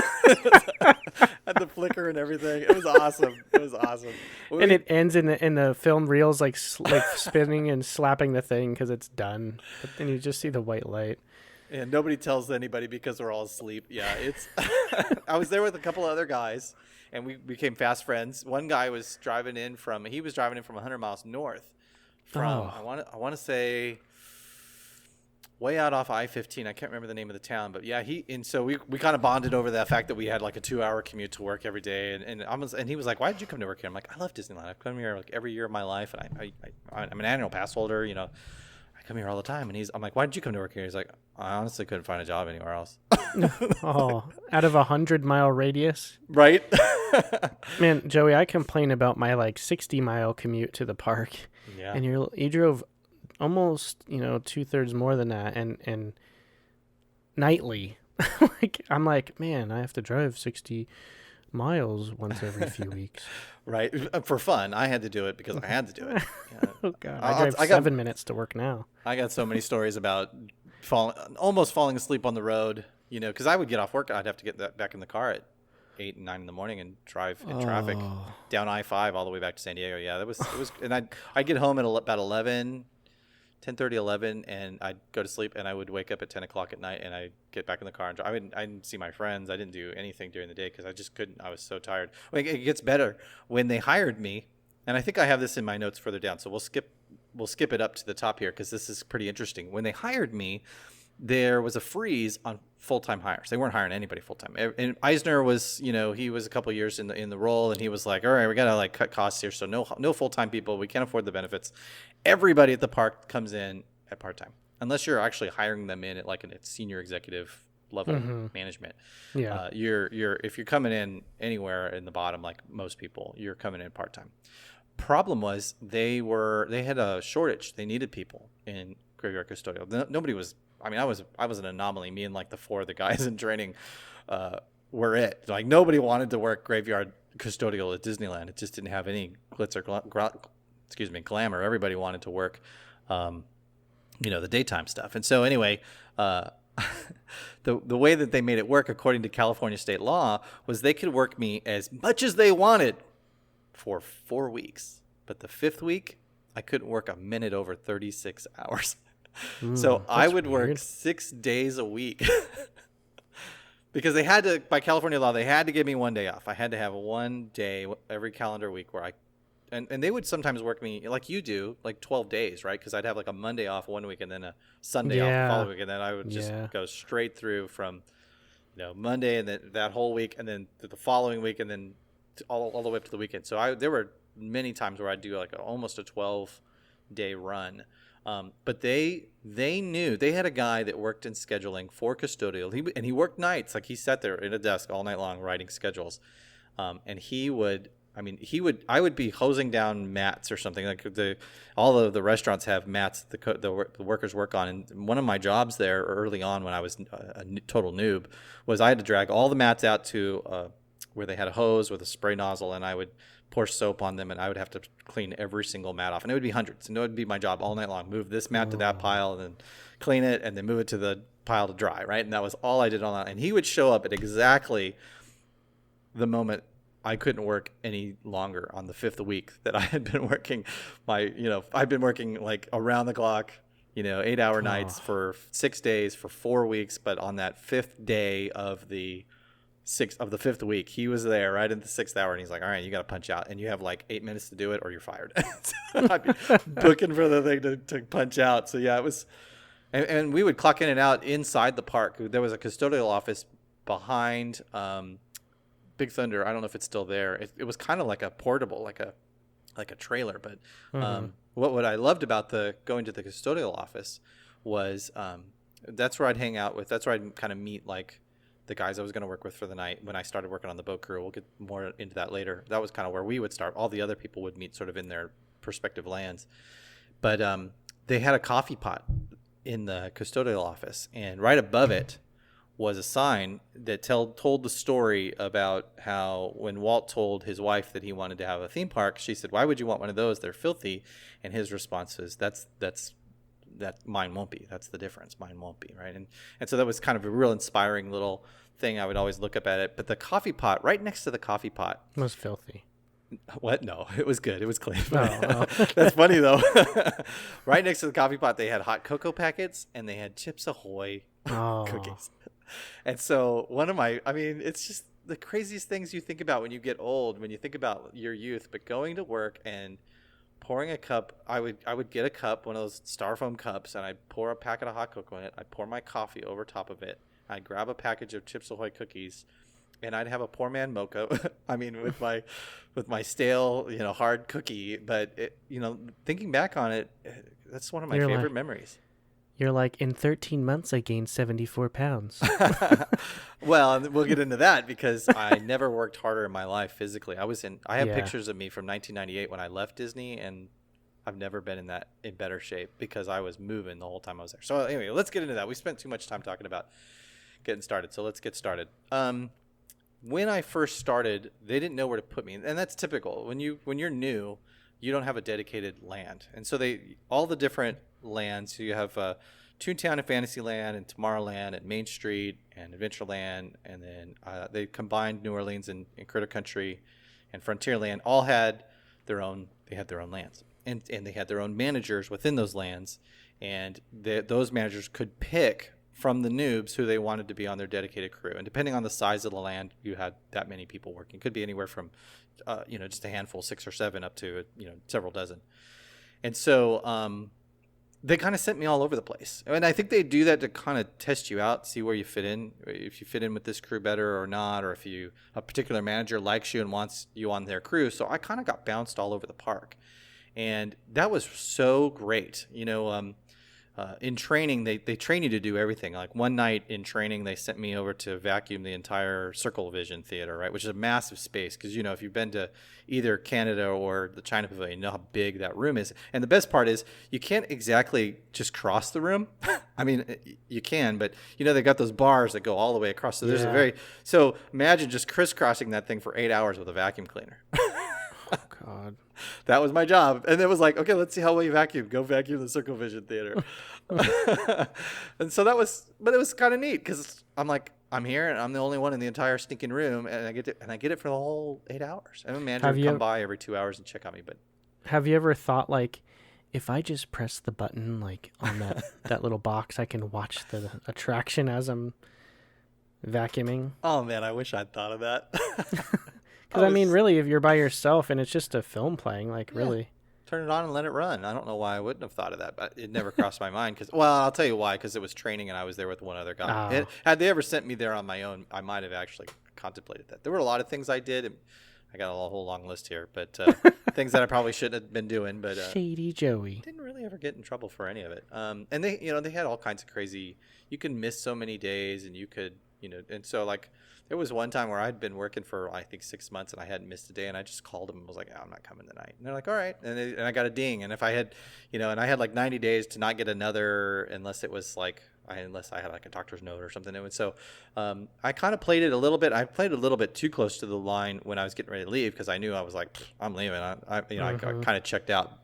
Had the flicker and everything. It was awesome. And it ends in the film reels like spinning and slapping the thing because it's done. But then you just see the white light. And nobody tells anybody because we're all asleep. Yeah, it's. I was there with a couple of other guys, and we became fast friends. One guy was driving in from 100 miles north from I want to say way out off I-15. I can't remember the name of the town, but yeah, so we kind of bonded over the fact that we had like a 2-hour commute to work every day, and he was like, "Why did you come to work here?" I'm like, "I love Disneyland. I've come here like every year of my life, and I'm an annual pass holder, I come here all the time." And I'm like, "Why did you come to work here?" He's like, "I honestly couldn't find a job anywhere else." Out of 100-mile radius, right? Man, Joey, I complain about my like 60-mile commute to the park. Yeah, and you drove almost 2/3 more than that, and nightly. I'm like, man, I have to drive 60 miles once every few weeks. Right. For fun. I had to do it because I had to do it. Yeah. Oh, God. I drive 7 minutes to work now. I got so many stories about almost falling asleep on the road, because I would get off work. I'd have to get back in the car at 8 and 9 in the morning and drive in traffic down I-5 all the way back to San Diego. Yeah, it was, and I'd get home at about 10:30, 11, and I'd go to sleep, and I would wake up at 10 o'clock at night, and I'd get back in the car and drive. I didn't see my friends. I didn't do anything during the day because I just couldn't. I was so tired. It gets better when they hired me, and I think I have this in my notes further down, so we'll skip it up to the top here because this is pretty interesting. When they hired me, there was a freeze on full-time hires. They weren't hiring anybody full-time. And Eisner was, he was a couple years in the role, and he was like, all right, we got to cut costs here. So no full-time people. We can't afford the benefits. Everybody at the park comes in at part-time, unless you're actually hiring them in at a senior executive level management. Yeah. If you're coming in anywhere in the bottom, like most people, you're coming in part-time. Problem was they had a shortage. They needed people in graveyard custodial. Nobody was. I mean, I was an anomaly. Me and the 4 of the guys in training were it. Nobody wanted to work graveyard custodial at Disneyland. It just didn't have any glitz or glamour. Everybody wanted to work, the daytime stuff. And so anyway, the way that they made it work, according to California state law, was they could work me as much as they wanted for 4 weeks. But the 5th week, I couldn't work a minute over 36 hours. So I would work 6 days a week because they had to, by California law, they had to give me 1 day off. I had to have 1 day every calendar week where and they would sometimes work me like you do, 12 days, right? Because I'd have a Monday off 1 week and then a Sunday off the following week. And then I would just go straight through from, Monday and then that whole week and then the following week and then all the way up to the weekend. So there were many times where I'd do almost a 12-day run. But they knew they had a guy that worked in scheduling for custodial. He worked nights. He sat there in a desk all night long writing schedules. And I would be hosing down mats or something. All of the restaurants have mats that the workers work on. And one of my jobs there early on when I was a total noob was I had to drag all the mats out to where they had a hose with a spray nozzle, and I would pour soap on them, and I would have to clean every single mat off. And it would be hundreds. And it would be my job all night long. Move this mat to that pile and then clean it and then move it to the pile to dry, right? And that was all I did all night. And he would show up at exactly the moment I couldn't work any longer on the 5th week that I had been working I've been working around the clock, 8-hour nights for 6 days for 4 weeks. But on that 5th day of the 5th week, he was there right in the 6th hour, and he's like, all right, you got to punch out, and you have 8 minutes to do it or you're fired. So I'd be booking for the thing to punch out. So yeah, it was, and we would clock in and out inside the park. There was a custodial office behind Big Thunder. I don't know if it's still there. It was kind of like a portable, like a trailer. But what I loved about going to the custodial office was that's where I'd hang out with. That's where I'd kind of meet the guys I was going to work with for the night when I started working on the boat crew. We'll get more into that later. That was kind of where we would start. All the other people would meet sort of in their respective lands. But they had a coffee pot in the custodial office, and right above it was a sign that told the story about how when Walt told his wife that he wanted to have a theme park, she said, "Why would you want one of those? They're filthy." And his response is, "That mine won't be. That's the difference. Mine won't be." Right. And so that was kind of a real inspiring little thing. I would always look up at it. But the coffee pot, right next to the coffee pot, was filthy. What? No, it was good. It was clean. Oh. That's funny though. Right next to the coffee pot, they had hot cocoa packets and they had Chips Ahoy cookies. And so it's just the craziest things you think about when you get old, when you think about your youth, but going to work and pouring a cup. I would get a cup, one of those styrofoam cups, and I'd pour a packet of hot cocoa in it. I'd pour my coffee over top of it. I'd grab a package of Chips Ahoy cookies, and I'd have a poor man mocha. with my stale, hard cookie. But thinking back on it, that's one of my favorite memories. You're like, in 13 months, I gained 74 pounds. Well, we'll get into that because I never worked harder in my life physically. I have pictures of me from 1998 when I left Disney, and I've never been in better shape because I was moving the whole time I was there. So anyway, let's get into that. We spent too much time talking about getting started. So let's get started. When I first started, they didn't know where to put me, and that's typical. When you're new, you don't have a dedicated land, and so all the different lands. So you have Toontown and Fantasyland and Tomorrowland and Main Street and Adventureland, and then they combined New Orleans and Critter Country and Frontierland. All had their own lands, and they had their own managers within those lands, and those managers could pick from the noobs who they wanted to be on their dedicated crew. And depending on the size of the land, you had that many people working. It could be anywhere from, just a handful, 6 or 7, up to, several dozen. And so they kind of sent me all over the place. And I think they do that to kind of test you out, see where you fit in, if you fit in with this crew better or not, or if a particular manager likes you and wants you on their crew. So I kind of got bounced all over the park. And that was so great. In training, they train you to do everything. Like one night in training, they sent me over to vacuum the entire Circle Vision Theater, right, which is a massive space. Because, if you've been to either Canada or the China Pavilion, you know how big that room is. And the best part is you can't exactly just cross the room. I mean, you can, but, they got those bars that go all the way across. So there's so imagine just crisscrossing that thing for 8 hours with a vacuum cleaner. Oh, God. That was my job. And it was like, okay, let's see how well you vacuum. Go vacuum the Circle Vision Theater. And so it was kind of neat because I'm like, I'm here and I'm the only one in the entire stinking room, and I get it for the whole 8 hours. And a manager would come by every 2 hours and check on me. But have you ever thought, like, if I just press the button, like, on that little box, I can watch the attraction as I'm vacuuming? Oh, man, I wish I'd thought of that. Because, I mean, really, if you're by yourself and it's just a film playing, really. Turn it on and let it run. I don't know why I wouldn't have thought of that, but it never crossed my mind. I'll tell you why, because it was training and I was there with one other guy. Oh. Had they ever sent me there on my own, I might have actually contemplated that. There were a lot of things I did. And I got a whole long list here, but things that I probably shouldn't have been doing. But Shady Joey. Didn't really ever get in trouble for any of it. And they had all kinds of crazy. You can miss so many days, and you could, and so like. There was one time where I'd been working for, I think, 6 months, and I hadn't missed a day, and I just called them and was like, I'm not coming tonight. And they're like, all right. And I got a ding. And if I had, and I had like 90 days to not get another, unless I had like a doctor's note or something. So I kind of played it a little bit. I played a little bit too close to the line when I was getting ready to leave, because I knew I was like, I'm leaving. I kind of checked out.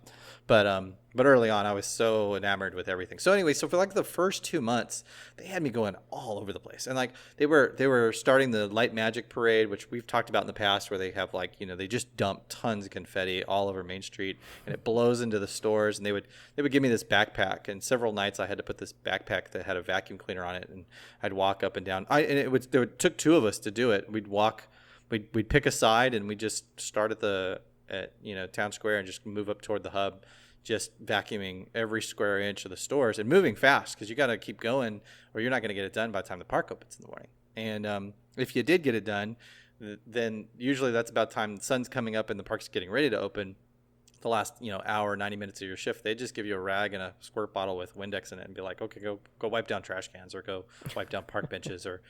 But early on, I was so enamored with everything. So anyway, for like the first 2 months, they had me going all over the place. And like they were starting the Light Magic Parade, which we've talked about in the past, where they have like, they just dump tons of confetti all over Main Street, and it blows into the stores. And they would give me this backpack, and several nights I had to put this backpack that had a vacuum cleaner on it, and I'd walk up and down. It took 2 of us to do it. We'd pick a side, and we'd just start at Town Square and just move up toward the hub, just vacuuming every square inch of the stores and moving fast, because you got to keep going or you're not going to get it done by the time the park opens in the morning. And if you did get it done, then usually that's about time the sun's coming up and the park's getting ready to open. The last hour, 90 minutes of your shift, they just give you a rag and a squirt bottle with Windex in it and be like, okay, go wipe down trash cans, or go wipe down park benches, or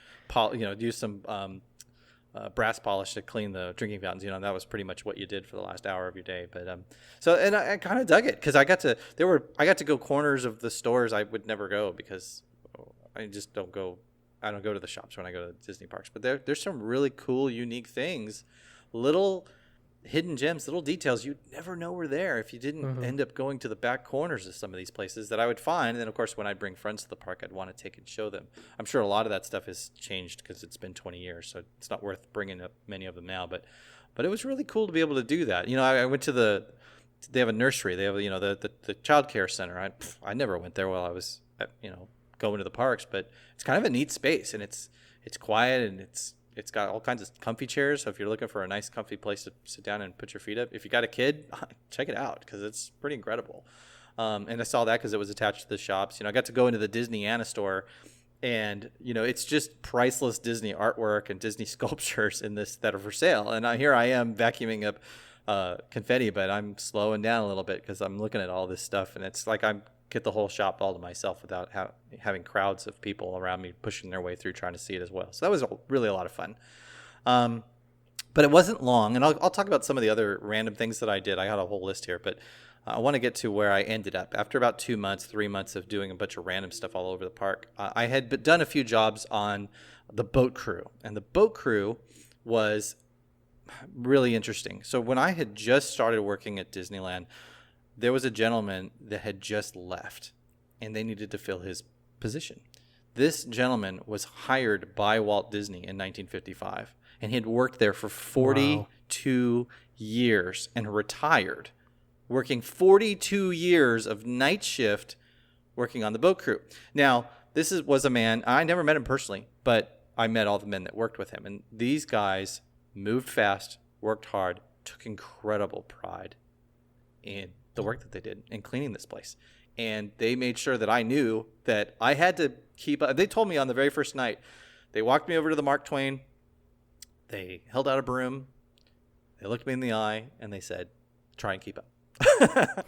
use some brass polish to clean the drinking fountains. That was pretty much what you did for the last hour of your day. But and I kind of dug it, because I got to go corners of the stores I would never go, because I just don't go to the shops when I go to Disney parks. But there's some really cool, unique things, little hidden gems, little details you'd never know were there if you didn't end up going to the back corners of some of these places that I would find. And then, of course, when I'd bring friends to the park, I'd want to take and show them. I'm sure a lot of that stuff has changed because it's been 20 years, so it's not worth bringing up many of them now. But it was really cool to be able to do that. I went to they have a nursery. They have, the child care center. I never went there while I was, going to the parks, but it's kind of a neat space, and it's quiet, and it's got all kinds of comfy chairs. So if you're looking for a nice, comfy place to sit down and put your feet up, if you got a kid, check it out, because it's pretty incredible. And I saw that because it was attached to the shops. I got to go into the Disneyana store, and it's just priceless Disney artwork and Disney sculptures in this that are for sale. And here I am vacuuming up confetti, but I'm slowing down a little bit because I'm looking at all this stuff, and it's like I'm get the whole shop all to myself without having crowds of people around me pushing their way through trying to see it as well. So that was really a lot of fun. But But it wasn't long, and I'll talk about some of the other random things that I did. I got a whole list here, but I want to get to where I ended up. After about 2 months, 3 months of doing a bunch of random stuff all over the park, I had done a few jobs on the boat crew, and the boat crew was really interesting. So when I had just started working at Disneyland, there was a gentleman that had just left, and they needed to fill his position. This gentleman was hired by Walt Disney in 1955, and he had worked there for 42 years and retired, working 42 years of night shift working on the boat crew. Now, this was a man, I never met him personally, but I met all the men that worked with him. And these guys moved fast, worked hard, took incredible pride in the work that they did in cleaning this place. And they made sure that I knew that I had to keep up. They told me on the very first night, they walked me over to the Mark Twain. They held out a broom. They looked me in the eye and they said, try and keep up.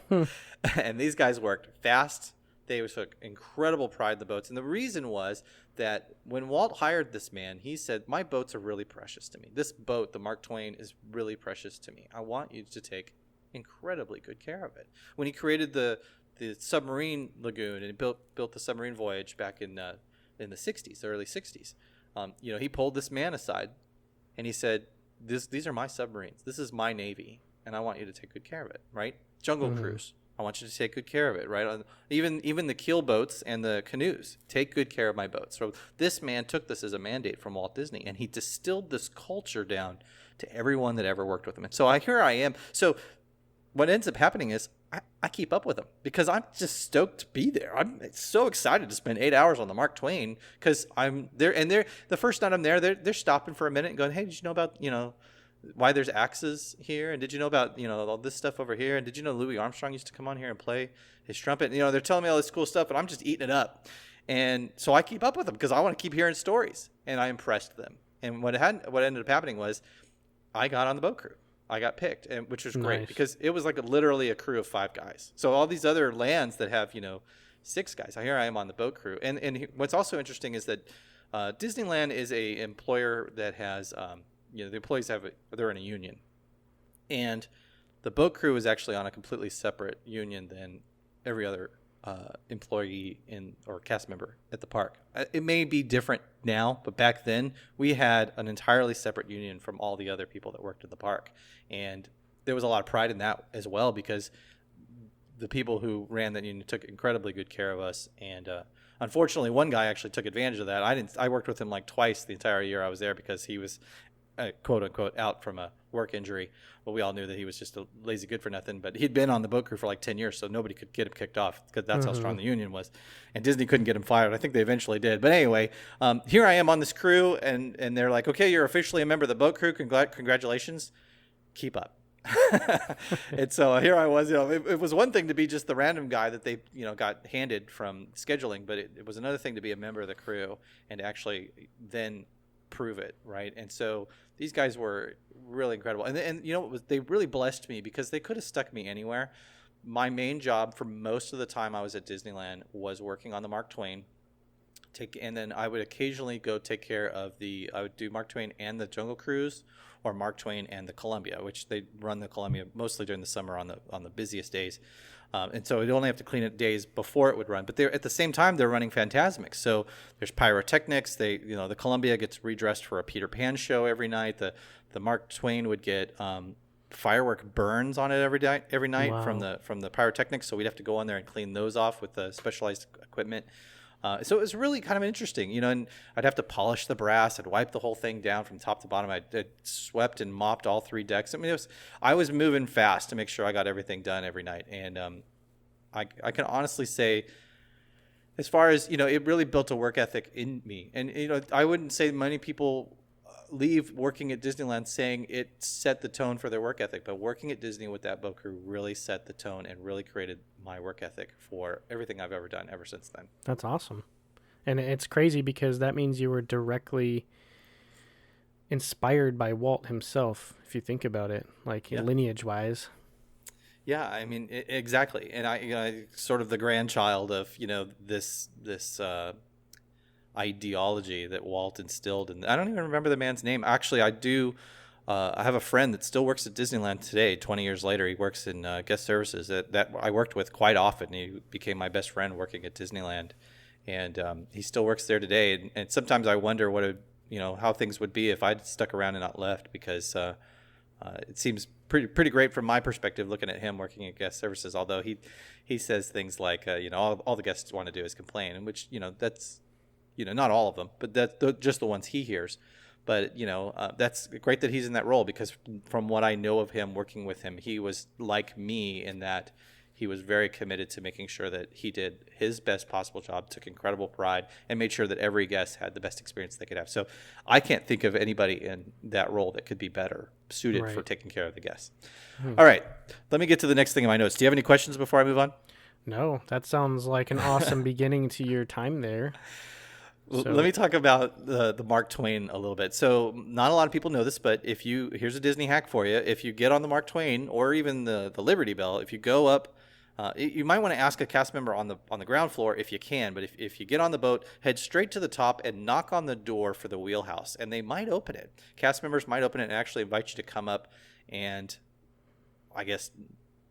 And these guys worked fast. They took incredible pride in the boats. And the reason was that when Walt hired this man, he said, my boats are really precious to me. This boat, the Mark Twain, is really precious to me. I want you to take incredibly good care of it. When he created the submarine lagoon and built the submarine voyage back in the 60s, the early 60s, he pulled this man aside and he said, these are my submarines. This is my Navy, and I want you to take good care of it, right? Jungle Cruise. I want you to take good care of it, right? Even the keel boats and the canoes, take good care of my boats. So this man took this as a mandate from Walt Disney, and he distilled this culture down to everyone that ever worked with him. And so here I am. So what ends up happening is I keep up with them because I'm just stoked to be there. I'm so excited to spend 8 hours on the Mark Twain because I'm there. And the first night I'm there, they're stopping for a minute and going, hey, did you know about, why there's axes here? And did you know about, all this stuff over here? And did you know Louis Armstrong used to come on here and play his trumpet? And, they're telling me all this cool stuff, but I'm just eating it up. And so I keep up with them because I want to keep hearing stories, and I impressed them. And what ended up happening was I got on the boat crew. I got picked, which was great because it was like literally a crew of 5 guys. So all these other lands that have, 6 guys, here I am on the boat crew. And what's also interesting is that Disneyland is a employer that has, the employees they're in a union. And the boat crew is actually on a completely separate union than every other employee or cast member at the park. It may be different now, but back then we had an entirely separate union from all the other people that worked at the park. And there was a lot of pride in that as well because the people who ran that union took incredibly good care of us. And unfortunately, one guy actually took advantage of that. I worked with him like twice the entire year I was there because he was quote unquote out from a work injury. But we all knew that he was just a lazy good for nothing. But he'd been on the boat crew for like 10 years, so nobody could get him kicked off because that's how strong the union was. And Disney couldn't get him fired. I think they eventually did. But anyway, here I am on this crew, and they're like, okay, you're officially a member of the boat crew. Congratulations. Keep up. And so here I was. It was one thing to be just the random guy that they got handed from scheduling, but it was another thing to be a member of the crew and to actually then prove it, right? And so these guys were really incredible, and they really blessed me because they could have stuck me anywhere. My main job for most of the time I was at Disneyland was working on the Mark Twain. And then I would occasionally go take care of I would do Mark Twain and the Jungle Cruise, or Mark Twain and the Columbia, which they run the Columbia mostly during the summer on the busiest days. And so we'd only have to clean it days before it would run. But at the same time, they're running Fantasmics. So there's pyrotechnics. The Columbia gets redressed for a Peter Pan show every night. The Mark Twain would get firework burns on it every night Wow. from the pyrotechnics. So we'd have to go on there and clean those off with the specialized equipment. So it was really kind of interesting, and I'd have to polish the brass. I'd wipe the whole thing down from top to bottom. I'd swept and mopped all 3 decks. I mean, I was moving fast to make sure I got everything done every night. And I can honestly say, as far as, it really built a work ethic in me. And, I wouldn't say many people leave working at Disneyland saying it set the tone for their work ethic, but working at Disney with that boat crew really set the tone and really created my work ethic for everything I've ever done ever since then. That's awesome. And it's crazy because that means you were directly inspired by Walt himself, if you think about it, lineage wise. Yeah, I mean, exactly. And I sort of the grandchild of, this ideology that Walt instilled. And I don't even remember the man's name. Actually, I do. I have a friend that still works at Disneyland today. 20 years later, he works in guest services that I worked with quite often. He became my best friend working at Disneyland, and he still works there today. And sometimes I wonder how things would be if I'd stuck around and not left, because it seems pretty great from my perspective looking at him working at guest services. Although he says things like all the guests want to do is complain, and which that's not all of them, but that's just the ones he hears. But that's great that he's in that role, because from what I know of him, working with him, he was like me in that he was very committed to making sure that he did his best possible job, took incredible pride, and made sure that every guest had the best experience they could have. So I can't think of anybody in that role that could be better suited for taking care of the guests. All right, let me get to the next thing in my notes. Do you have any questions before I move on? No, that sounds like an awesome beginning to your time there. So. Let me talk about the Mark Twain a little bit. So not a lot of people know this, but here's a Disney hack for you. If you get on the Mark Twain or even the Liberty Bell, if you go up, you might want to ask a cast member on the ground floor if you can. But if you get on the boat, head straight to the top and knock on the door for the wheelhouse, and they might open it. Cast members might open it and actually invite you to come up and, I guess,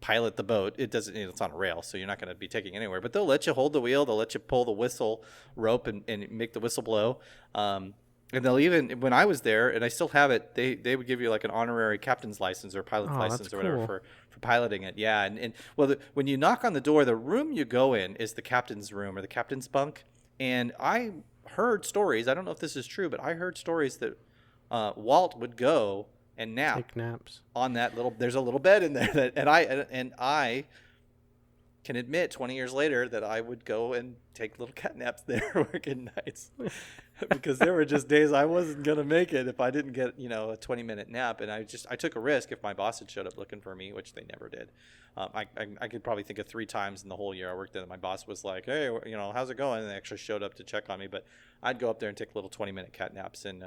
pilot the boat. It's on a rail, so you're not going to be taking anywhere, but they'll let you hold the wheel, they'll let you pull the whistle rope and make the whistle blow, and they'll even, when I was there, and I still have it, they would give you like an honorary captain's license or pilot's license or whatever for piloting it. When you knock on the door, the room you go in is the captain's room or the captain's bunk, and I heard stories, I don't know if this is true, but I heard stories that Walt would go and take naps on that there's a little bed in there and I can admit 20 years later that I would go and take little cat naps there working nights because there were just days I wasn't going to make it if I didn't get, a 20-minute nap. And I took a risk if my boss had showed up looking for me, which they never did. I could probably think of 3 times in the whole year I worked there that my boss was like, hey, how's it going? And they actually showed up to check on me, but I'd go up there and take little 20-minute cat naps, and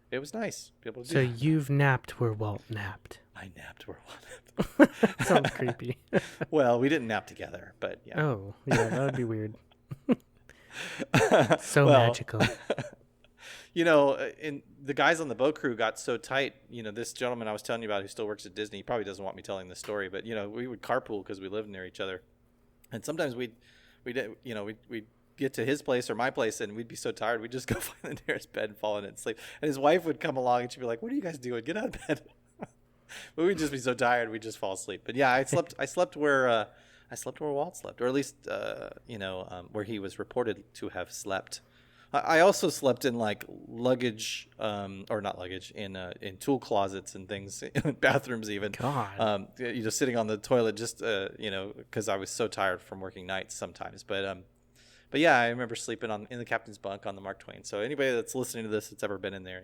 it was nice. So you've napped where Walt napped. I napped where Walt napped. Sounds creepy. Well, we didn't nap together, but yeah. Oh, yeah, that would be weird. Magical. And the guys on the boat crew got so tight. This gentleman I was telling you about who still works at Disney, he probably doesn't want me telling this story, but we would carpool because we lived near each other, and sometimes we'd get to his place or my place, and we'd be so tired we'd just go find the nearest bed and fall in it and sleep. And his wife would come along and she'd be like, "What are you guys doing? Get out of bed." But we'd just be so tired we'd just fall asleep. But yeah, I slept where Walt slept, or at least where he was reported to have slept. I also slept in like luggage, or not luggage, in tool closets and things, in bathrooms even. God. Sitting on the toilet just because I was so tired from working nights sometimes. But yeah, I remember sleeping in the captain's bunk on the Mark Twain. So anybody that's listening to this that's ever been in there,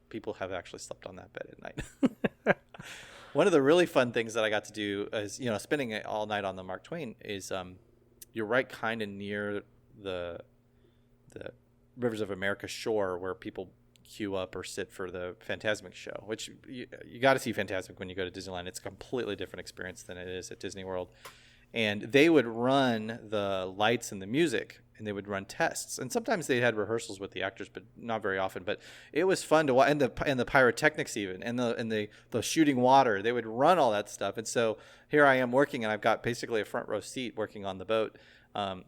people have actually slept on that bed at night. One of the really fun things that I got to do is, spending it all night on the Mark Twain is, you're right kind of near the Rivers of America shore where people queue up or sit for the Fantasmic show, which you got to see Fantasmic when you go to Disneyland. It's a completely different experience than it is at Disney World. And they would run the lights and the music, and they would run tests. And sometimes they had rehearsals with the actors, but not very often. But it was fun to watch, and the pyrotechnics even, and the shooting water. They would run all that stuff. And so here I am working, and I've got basically a front row seat working on the boat,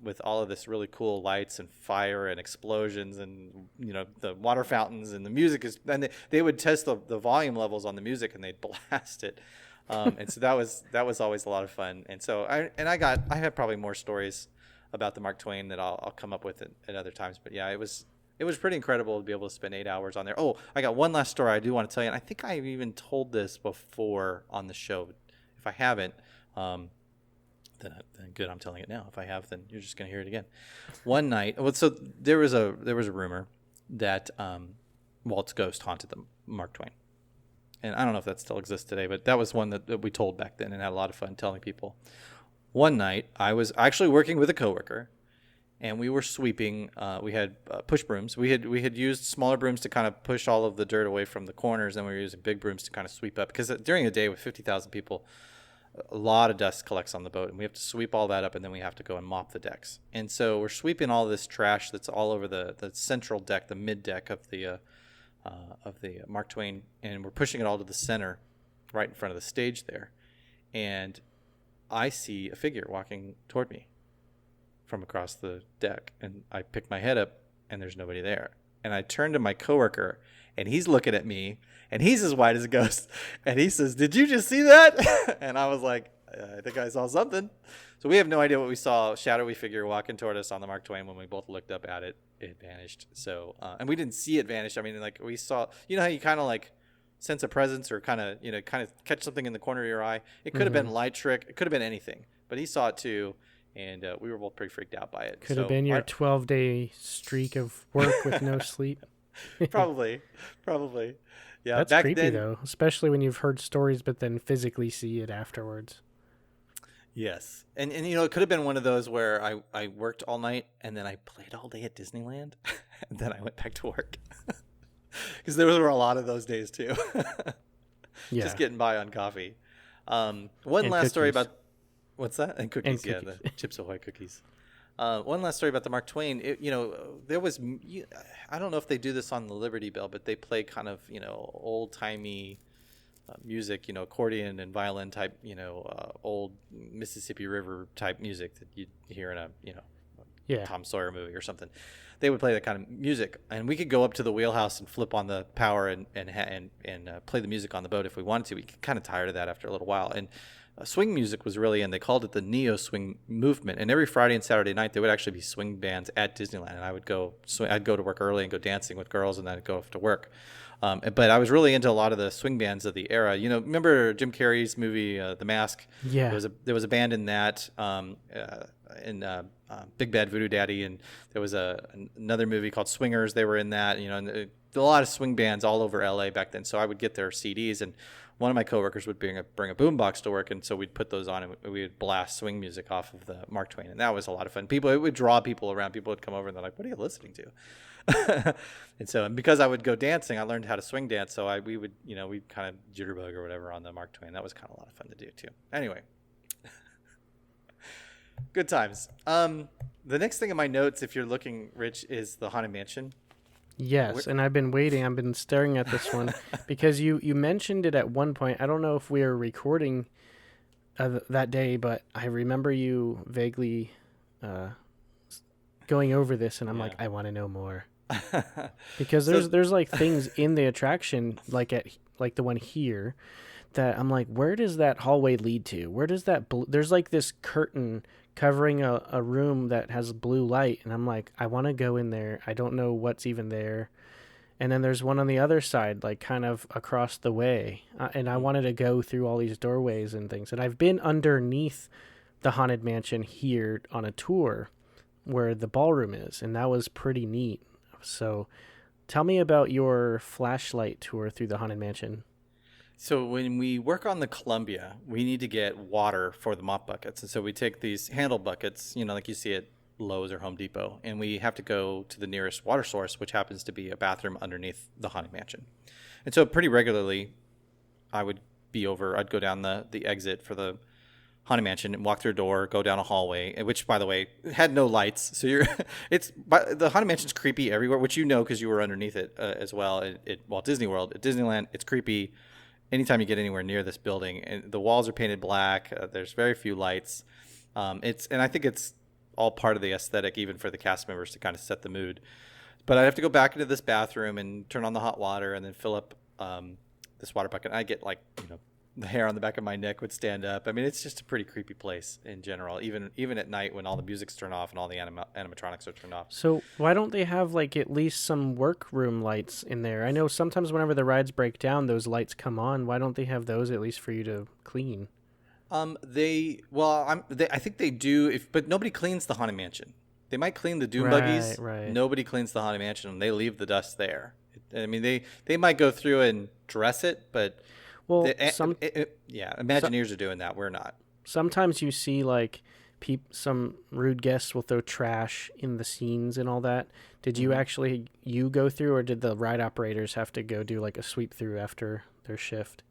with all of this really cool lights and fire and explosions and the water fountains and the music is. And they would test the volume levels on the music, and they'd blast it. And so that was always a lot of fun. And so I have probably more stories about the Mark Twain that I'll come up with at other times. But yeah, it was pretty incredible to be able to spend 8 hours on there. Oh, I got one last story I do want to tell you, and I think I've even told this before on the show. If I haven't, then good, I'm telling it now. If I have, then you're just gonna hear it again. One night, so there was a rumor that Walt's ghost haunted the Mark Twain. And I don't know if that still exists today, but that was one that we told back then and had a lot of fun telling people. One night, I was actually working with a coworker, and we were sweeping. We had push brooms. We had used smaller brooms to kind of push all of the dirt away from the corners, and we were using big brooms to kind of sweep up. Because during a day with 50,000 people, a lot of dust collects on the boat, and we have to sweep all that up, and then we have to go and mop the decks. And so we're sweeping all this trash that's all over the central deck, the mid deck of the of the Mark Twain, and we're pushing it all to the center, right in front of the stage there. And I see a figure walking toward me from across the deck, and I pick my head up, and there's nobody there. And I turn to my coworker, and he's looking at me, and he's as white as a ghost, and he says, "Did you just see that?" And I was like, "I think I saw something." So we have no idea what we saw. Shadowy figure walking toward us on the Mark Twain. When we both looked up at it, it vanished. So and we didn't see it vanish. I mean, like, we saw, you know how you kind of like sense a presence, or kind of catch something in the corner of your eye. It could have been light trick. It could have been anything, but he saw it too. And we were both pretty freaked out by it. Could have been your 12-day streak of work with no sleep. Probably. Yeah, that's back creepy then, though, especially when you've heard stories but then physically see it afterwards. Yes, and it could have been one of those where I worked all night and then I played all day at Disneyland, and then I went back to work, because there were a lot of those days too. Yeah. Just getting by on coffee. One And last story cookies. about what's that? And cookies, And yeah, cookies. the Chips Ahoy cookies. One last story about the Mark Twain. There was, I don't know if they do this on the Liberty Bell, but they play kind of, old timey music, accordion and violin type, old Mississippi River type music that you'd hear in a, Tom Sawyer movie or something. They would play that kind of music, and we could go up to the wheelhouse and flip on the power and play the music on the boat if we wanted to. We get kind of tired of that after a little while. And swing music was really in. They called it the neo swing movement. And every Friday and Saturday night, there would actually be swing bands at Disneyland. And I would go. I'd go to work early and go dancing with girls, and then I'd go off to work. But I was really into a lot of the swing bands of the era. Remember Jim Carrey's movie The Mask? Yeah. There was a band in that. In Big Bad Voodoo Daddy, and there was another movie called Swingers. They were in that. And a lot of swing bands all over LA back then. So I would get their CDs, and one of my coworkers would bring a boombox to work, and so we'd put those on and we would blast swing music off of the Mark Twain, and that was a lot of fun. It would draw people around. People would come over and they're like, "What are you listening to?" and because I would go dancing, I learned how to swing dance. So we'd kind of jitterbug or whatever on the Mark Twain. That was kind of a lot of fun to do too. Anyway, good times. The next thing in my notes, if you're looking, Rich, is the Haunted Mansion. Yes, and I've been waiting. I've been staring at this one because you mentioned it at one point. I don't know if we were recording that day, but I remember you vaguely going over this, and I'm like, I want to know more. Because there's like things in the attraction, like the one here, that I'm like, where does that hallway lead to? Where does that there's like this curtain covering a room that has blue light, and I'm like, I want to go in there. I don't know what's even there. And then there's one on the other side, like kind of across the way, and I wanted to go through all these doorways and things. And I've been underneath the Haunted Mansion here on a tour where the ballroom is, and that was pretty neat. So tell me about your flashlight tour through the Haunted Mansion. So when we work on the Columbia, we need to get water for the mop buckets. And so we take these handle buckets, like you see at Lowe's or Home Depot, and we have to go to the nearest water source, which happens to be a bathroom underneath the Haunted Mansion. And so pretty regularly, I'd go down the exit for the Haunted Mansion and walk through a door, go down a hallway, which, by the way, had no lights. So the Haunted Mansion's creepy everywhere, which because you were underneath it as well at Walt Disney World. At Disneyland, it's creepy anytime you get anywhere near this building. And the walls are painted black. There's very few lights. And I think it's all part of the aesthetic, even for the cast members, to kind of set the mood. But I'd have to go back into this bathroom and turn on the hot water and then fill up this water bucket. I get the hair on the back of my neck would stand up. I mean, it's just a pretty creepy place in general, even at night when all the music's turned off and all the animatronics are turned off. So why don't they have at least some workroom lights in there? I know sometimes whenever the rides break down, those lights come on. Why don't they have those at least for you to clean? I think they do, but nobody cleans the Haunted Mansion. They might clean the Doom buggies. Right. Nobody cleans the Haunted Mansion, and they leave the dust there. I mean, they might go through and dress it, but Imagineers are doing that. We're not. Sometimes you see some rude guests will throw trash in the scenes and all that. Did you actually go through, or did the ride operators have to go do a sweep through after their shift?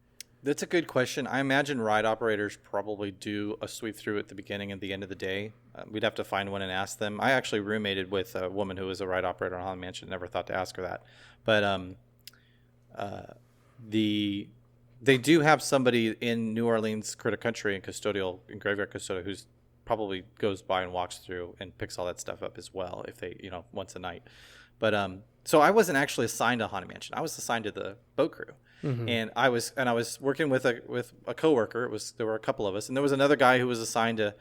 That's a good question. I imagine ride operators probably do a sweep through at the beginning and the end of the day. We'd have to find one and ask them. I actually roommated with a woman who was a ride operator on Haunted Mansion. Never thought to ask her that. But They do have somebody in New Orleans Critter Country and Graveyard Custodial who's probably goes by and walks through and picks all that stuff up as well if they, once a night. But so I wasn't actually assigned to Haunted Mansion. I was assigned to the boat crew. Mm-hmm. And I was working with a coworker. There were a couple of us, and there was another guy who was assigned to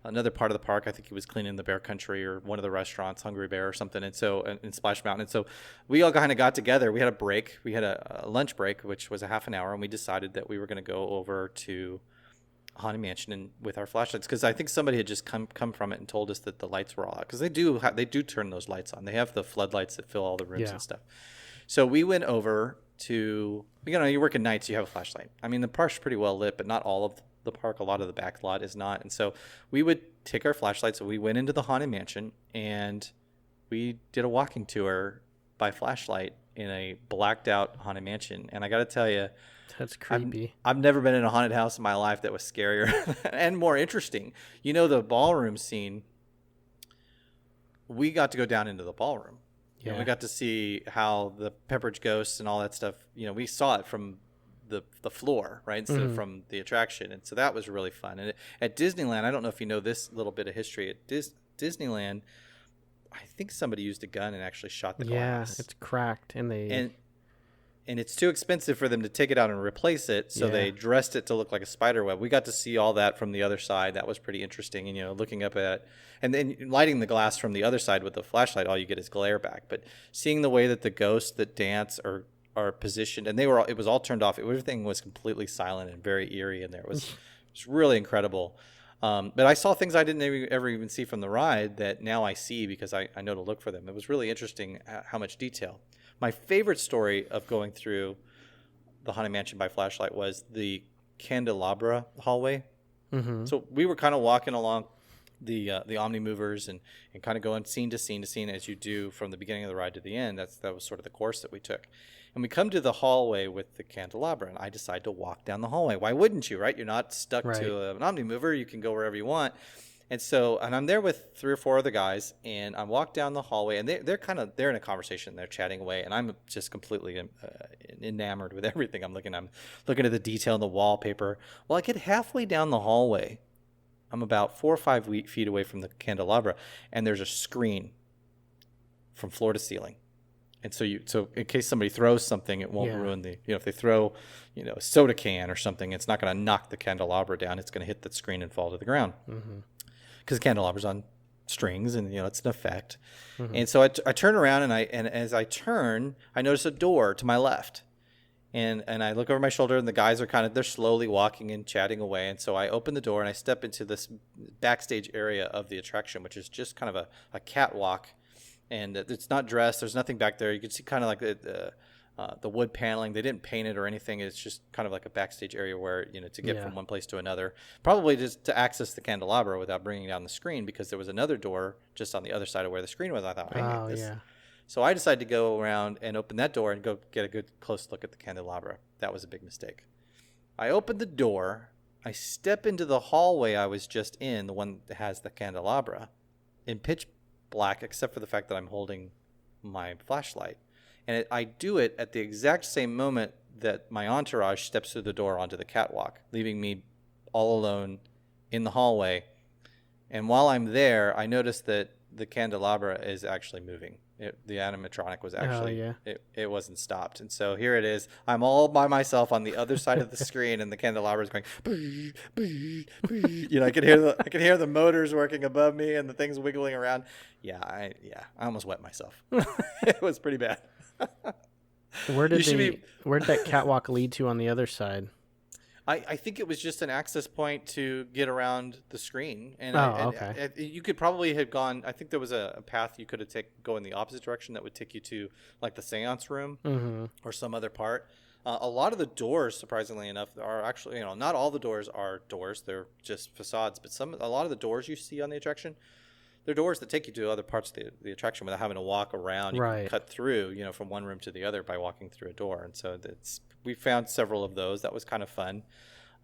another part of the park. I think he was cleaning the Bear Country or one of the restaurants, Hungry Bear or something. And so in Splash Mountain. And so we all kind of got together. We had a break. We had a lunch break, which was a half an hour. And we decided that we were going to go over to Haunted Mansion with our flashlights. Because I think somebody had just come from it and told us that the lights were all out. Because they do turn those lights on. They have the floodlights that fill all the rooms and stuff. So we went over to, you work at nights, you have a flashlight. I mean, the park's pretty well lit, but not all of the park. A lot of the back lot is not. And so we would take our flashlights. So we went into the Haunted Mansion and we did a walking tour by flashlight in a blacked out Haunted Mansion. And I got to tell you, that's creepy. I've never been in a haunted house in my life that was scarier and more interesting. The ballroom scene, we got to go down into the ballroom. Yeah. And we got to see how the Pepperidge Ghosts and all that stuff, we saw it from the floor, right, instead of from the attraction. And so that was really fun. And at Disneyland, I don't know if you know this little bit of history. At Disneyland, I think somebody used a gun and actually shot the glass. Yeah, it's cracked. And it's too expensive for them to take it out and replace it, so they dressed it to look like a spider web. We got to see all that from the other side. That was pretty interesting. And, looking up at, and then lighting the glass from the other side with the flashlight, all you get is glare back. But seeing the way that the ghosts that dance are positioned, and it was all turned off. Everything was completely silent and very eerie in there. It was really incredible. But I saw things I didn't ever even see from the ride that now I see because I know to look for them. It was really interesting how much detail. My favorite story of going through the Haunted Mansion by flashlight was the candelabra hallway. Mm-hmm. So we were kind of walking along the Omni-Movers and kind of going scene to scene as you do from the beginning of the ride to the end. That was sort of the course that we took. And we come to the hallway with the candelabra, and I decide to walk down the hallway. Why wouldn't you, right? You're not stuck to an Omni-Mover. You can go wherever you want. And I'm there with 3 or 4 other guys, and I walk down the hallway, and they're in a conversation, they're chatting away, and I'm just completely enamored with everything I'm looking at the detail in the wallpaper. Well, I get halfway down the hallway. I'm about 4 or 5 feet away from the candelabra, and there's a screen from floor to ceiling. And so in case somebody throws something, it won't ruin if they throw, a soda can or something, it's not going to knock the candelabra down. It's going to hit the screen and fall to the ground. Mm-hmm. Because the candelabra's on strings and it's an effect. Mm-hmm. And so I turn around and as I turn, I notice a door to my left. And I look over my shoulder and the guys are they're slowly walking and chatting away. And so I open the door and I step into this backstage area of the attraction, which is just kind of a catwalk. And it's not dressed. There's nothing back there. You can see kind of like the wood paneling. They didn't paint it or anything. It's just kind of like a backstage area where, to get from one place to another, probably just to access the candelabra without bringing down the screen, because there was another door just on the other side of where the screen was. I thought, I hate this. So I decided to go around and open that door and go get a good close look at the candelabra. That was a big mistake. I opened the door. I step into the hallway I was just in, the one that has the candelabra, in pitch black, except for the fact that I'm holding my flashlight. And I do it at the exact same moment that my entourage steps through the door onto the catwalk, leaving me all alone in the hallway. And while I'm there, I notice that the candelabra is actually moving. The animatronic was actually, it wasn't stopped. And so here it is. I'm all by myself on the other side of the screen, and the candelabra is going, bee, bee, bee. I could hear the motors working above me and the things wiggling around. I almost wet myself. It was pretty bad. Where did that catwalk lead to on the other side? I think it was just an access point to get around the screen. And okay. You could probably have gone, I think there was a path you could have go in the opposite direction that would take you to like the seance room or some other part. A lot of the doors, surprisingly enough, are actually, not all the doors are doors. They're just facades. But a lot of the doors you see on the attraction, they're doors that take you to other parts of the attraction without having to walk around. You can cut through, from one room to the other by walking through a door. And so we found several of those. That was kind of fun.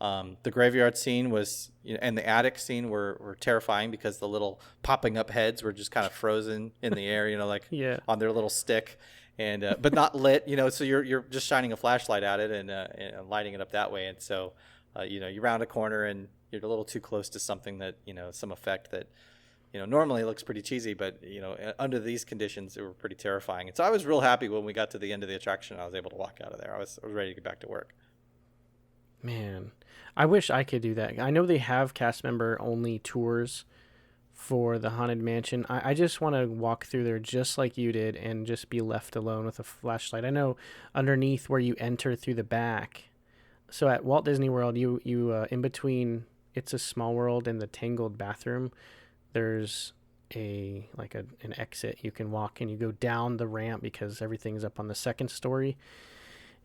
The graveyard scene was, and the attic scene were terrifying because the little popping up heads were just kind of frozen in the air, on their little stick. and but not lit. So you're just shining a flashlight at it and lighting it up that way. And so you round a corner and you're a little too close to something that some effect that normally looks pretty cheesy, but under these conditions it were pretty terrifying. And so I was real happy when we got to the end of the attraction. I was able to walk out of there. I was ready to get back to work. Man, I wish I could do that. I know they have cast member only tours for the Haunted Mansion. I just want to walk through there just like you did and just be left alone with a flashlight. I know underneath where you enter through the back. So at Walt Disney World, you in between It's a Small World and the Tangled bathroom, there's an exit you can walk, and you go down the ramp because everything's up on the second story.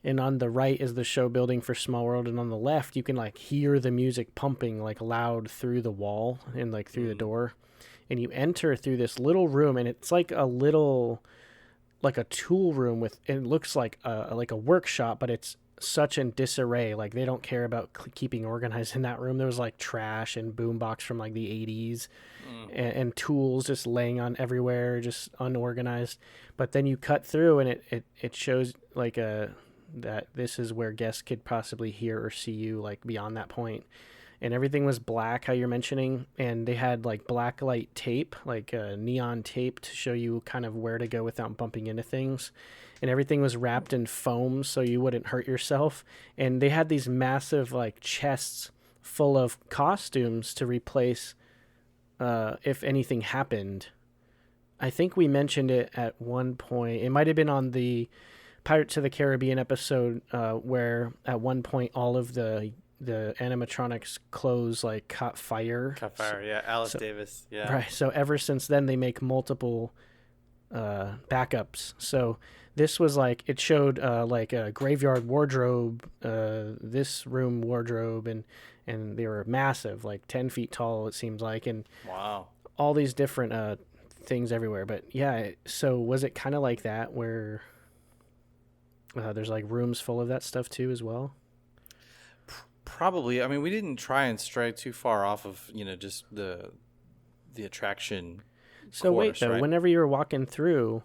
And on the right is the show building for Small World, and on the left you can hear the music pumping loud through the wall and through the door. And you enter through this little room, and it's like a tool room with, it looks like a workshop, but it's such in disarray. They don't care about keeping organized in that room. There was trash and boombox from the 80s and tools just laying on everywhere, just unorganized. But then you cut through and it shows that this is where guests could possibly hear or see you beyond that point. And everything was black, how you're mentioning, and they had black light tape, neon tape to show you kind of where to go without bumping into things. And everything was wrapped in foam so you wouldn't hurt yourself. And they had these massive chests full of costumes to replace if anything happened. I think we mentioned it at one point. It might have been on the Pirates of the Caribbean episode where at one point all of the animatronics clothes caught fire. Yeah. Alice Davis. Yeah. Right. So ever since then they make multiple backups. So this was it showed a graveyard wardrobe, this room wardrobe, and they were massive, 10 feet tall it seems like, and wow, all these different things everywhere. But yeah, so was it kind of like that where there's rooms full of that stuff too as well? Probably. I mean, we didn't try and stray too far off of just the attraction. So course, wait though, right? Whenever you were walking through,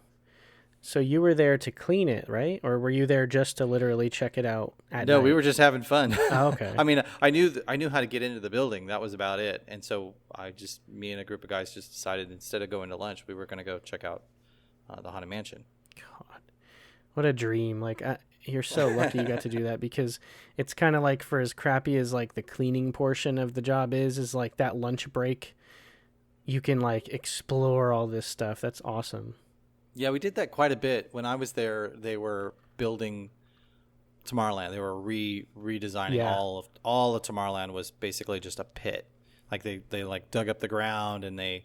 so you were there to clean it, right? Or were you there just to literally check it out at No, night? we were just having fun. Oh, okay. I mean, I knew how to get into the building. That was about it. And so me and a group of guys just decided instead of going to lunch, we were going to go check out the Haunted Mansion. God, what a dream! You're so lucky you got to do that, because it's kind of for as crappy as the cleaning portion of the job is that lunch break, you can explore all this stuff. That's awesome. Yeah, we did that quite a bit. When I was there, they were building Tomorrowland. They were redesigning all of Tomorrowland was basically just a pit. They dug up the ground and they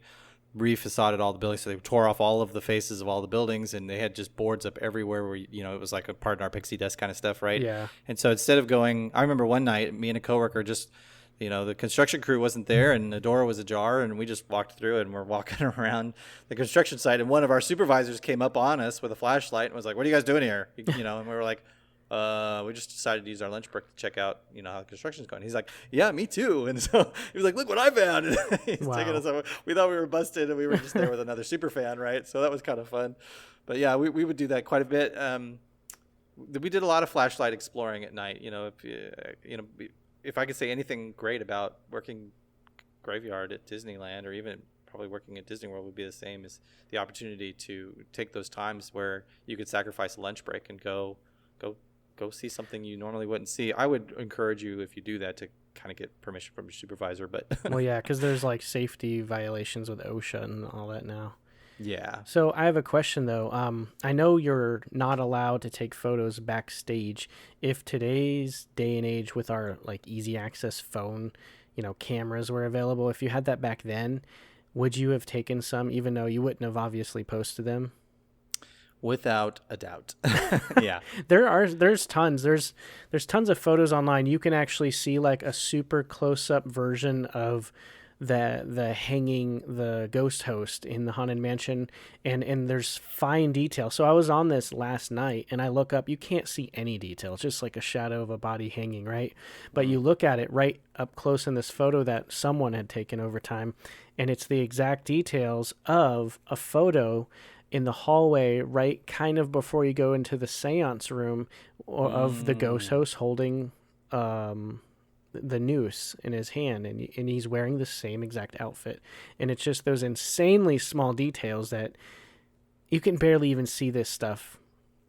refacaded all the buildings. So they tore off all of the faces of all the buildings, and they had just boards up everywhere where it was a pardon our pixie dust kind of stuff, right? Yeah. And so instead of going, I remember one night, me and a coworker just, the construction crew wasn't there and the door was ajar, and we just walked through and we're walking around the construction site, and one of our supervisors came up on us with a flashlight and was like, "What are you guys doing here?" And we were like, we just decided to use our lunch break to check out, how the construction's going. He's like, "Yeah, me too." And so he was like, "Look what I found." And he's taking us over. We thought we were busted, and we were just there with another super fan, right? So that was kind of fun. But yeah, we would do that quite a bit. We did a lot of flashlight exploring at night. If I could say anything great about working graveyard at Disneyland, or even probably working at Disney World, would be the same, as the opportunity to take those times where you could sacrifice a lunch break and go see something you normally wouldn't see. I would encourage you, if you do that, to kind of get permission from your supervisor. But well, yeah, because there's safety violations with OSHA and all that now. Yeah. So I have a question though. I know you're not allowed to take photos backstage. If today's day and age with our easy access phone, cameras were available, if you had that back then, would you have taken some, even though you wouldn't have obviously posted them? Without a doubt. Yeah. There's tons. There's tons of photos online. You can actually see a super close up version of the hanging the ghost host in the Haunted Mansion, and there's fine detail. So I was on this last night and I look up, you can't see any detail. It's just a shadow of a body hanging, right? But you look at it right up close in this photo that someone had taken over time, and it's the exact details of a photo in the hallway, right kind of before you go into the seance room of the ghost host holding the noose in his hand, and he's wearing the same exact outfit. And it's just those insanely small details that you can barely even see this stuff.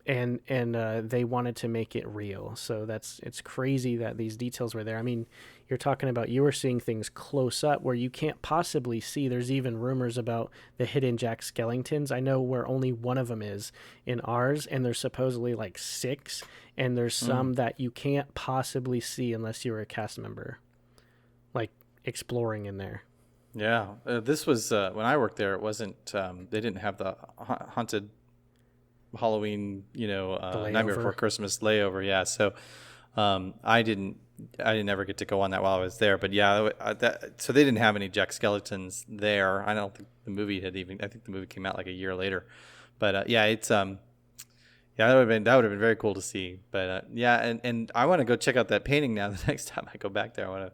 And they wanted to make it real. So it's crazy that these details were there. I mean, you're talking about you were seeing things close up where you can't possibly see. There's even rumors about the hidden Jack Skellingtons. I know where only one of them is in ours, and there's supposedly like 6, and there's some that you can't possibly see unless you're a cast member, like exploring in there. Yeah, this was when I worked there. It wasn't. They didn't have the haunted Halloween, Nightmare Before Christmas layover. Yeah, so I didn't ever get to go on that while I was there. But yeah, so they didn't have any Jack Skeletons there. I don't think the movie had even. I think the movie came out like a year later. But yeah, it's that would have been very cool to see. But yeah, and I want to go check out that painting now. The next time I go back there, I want to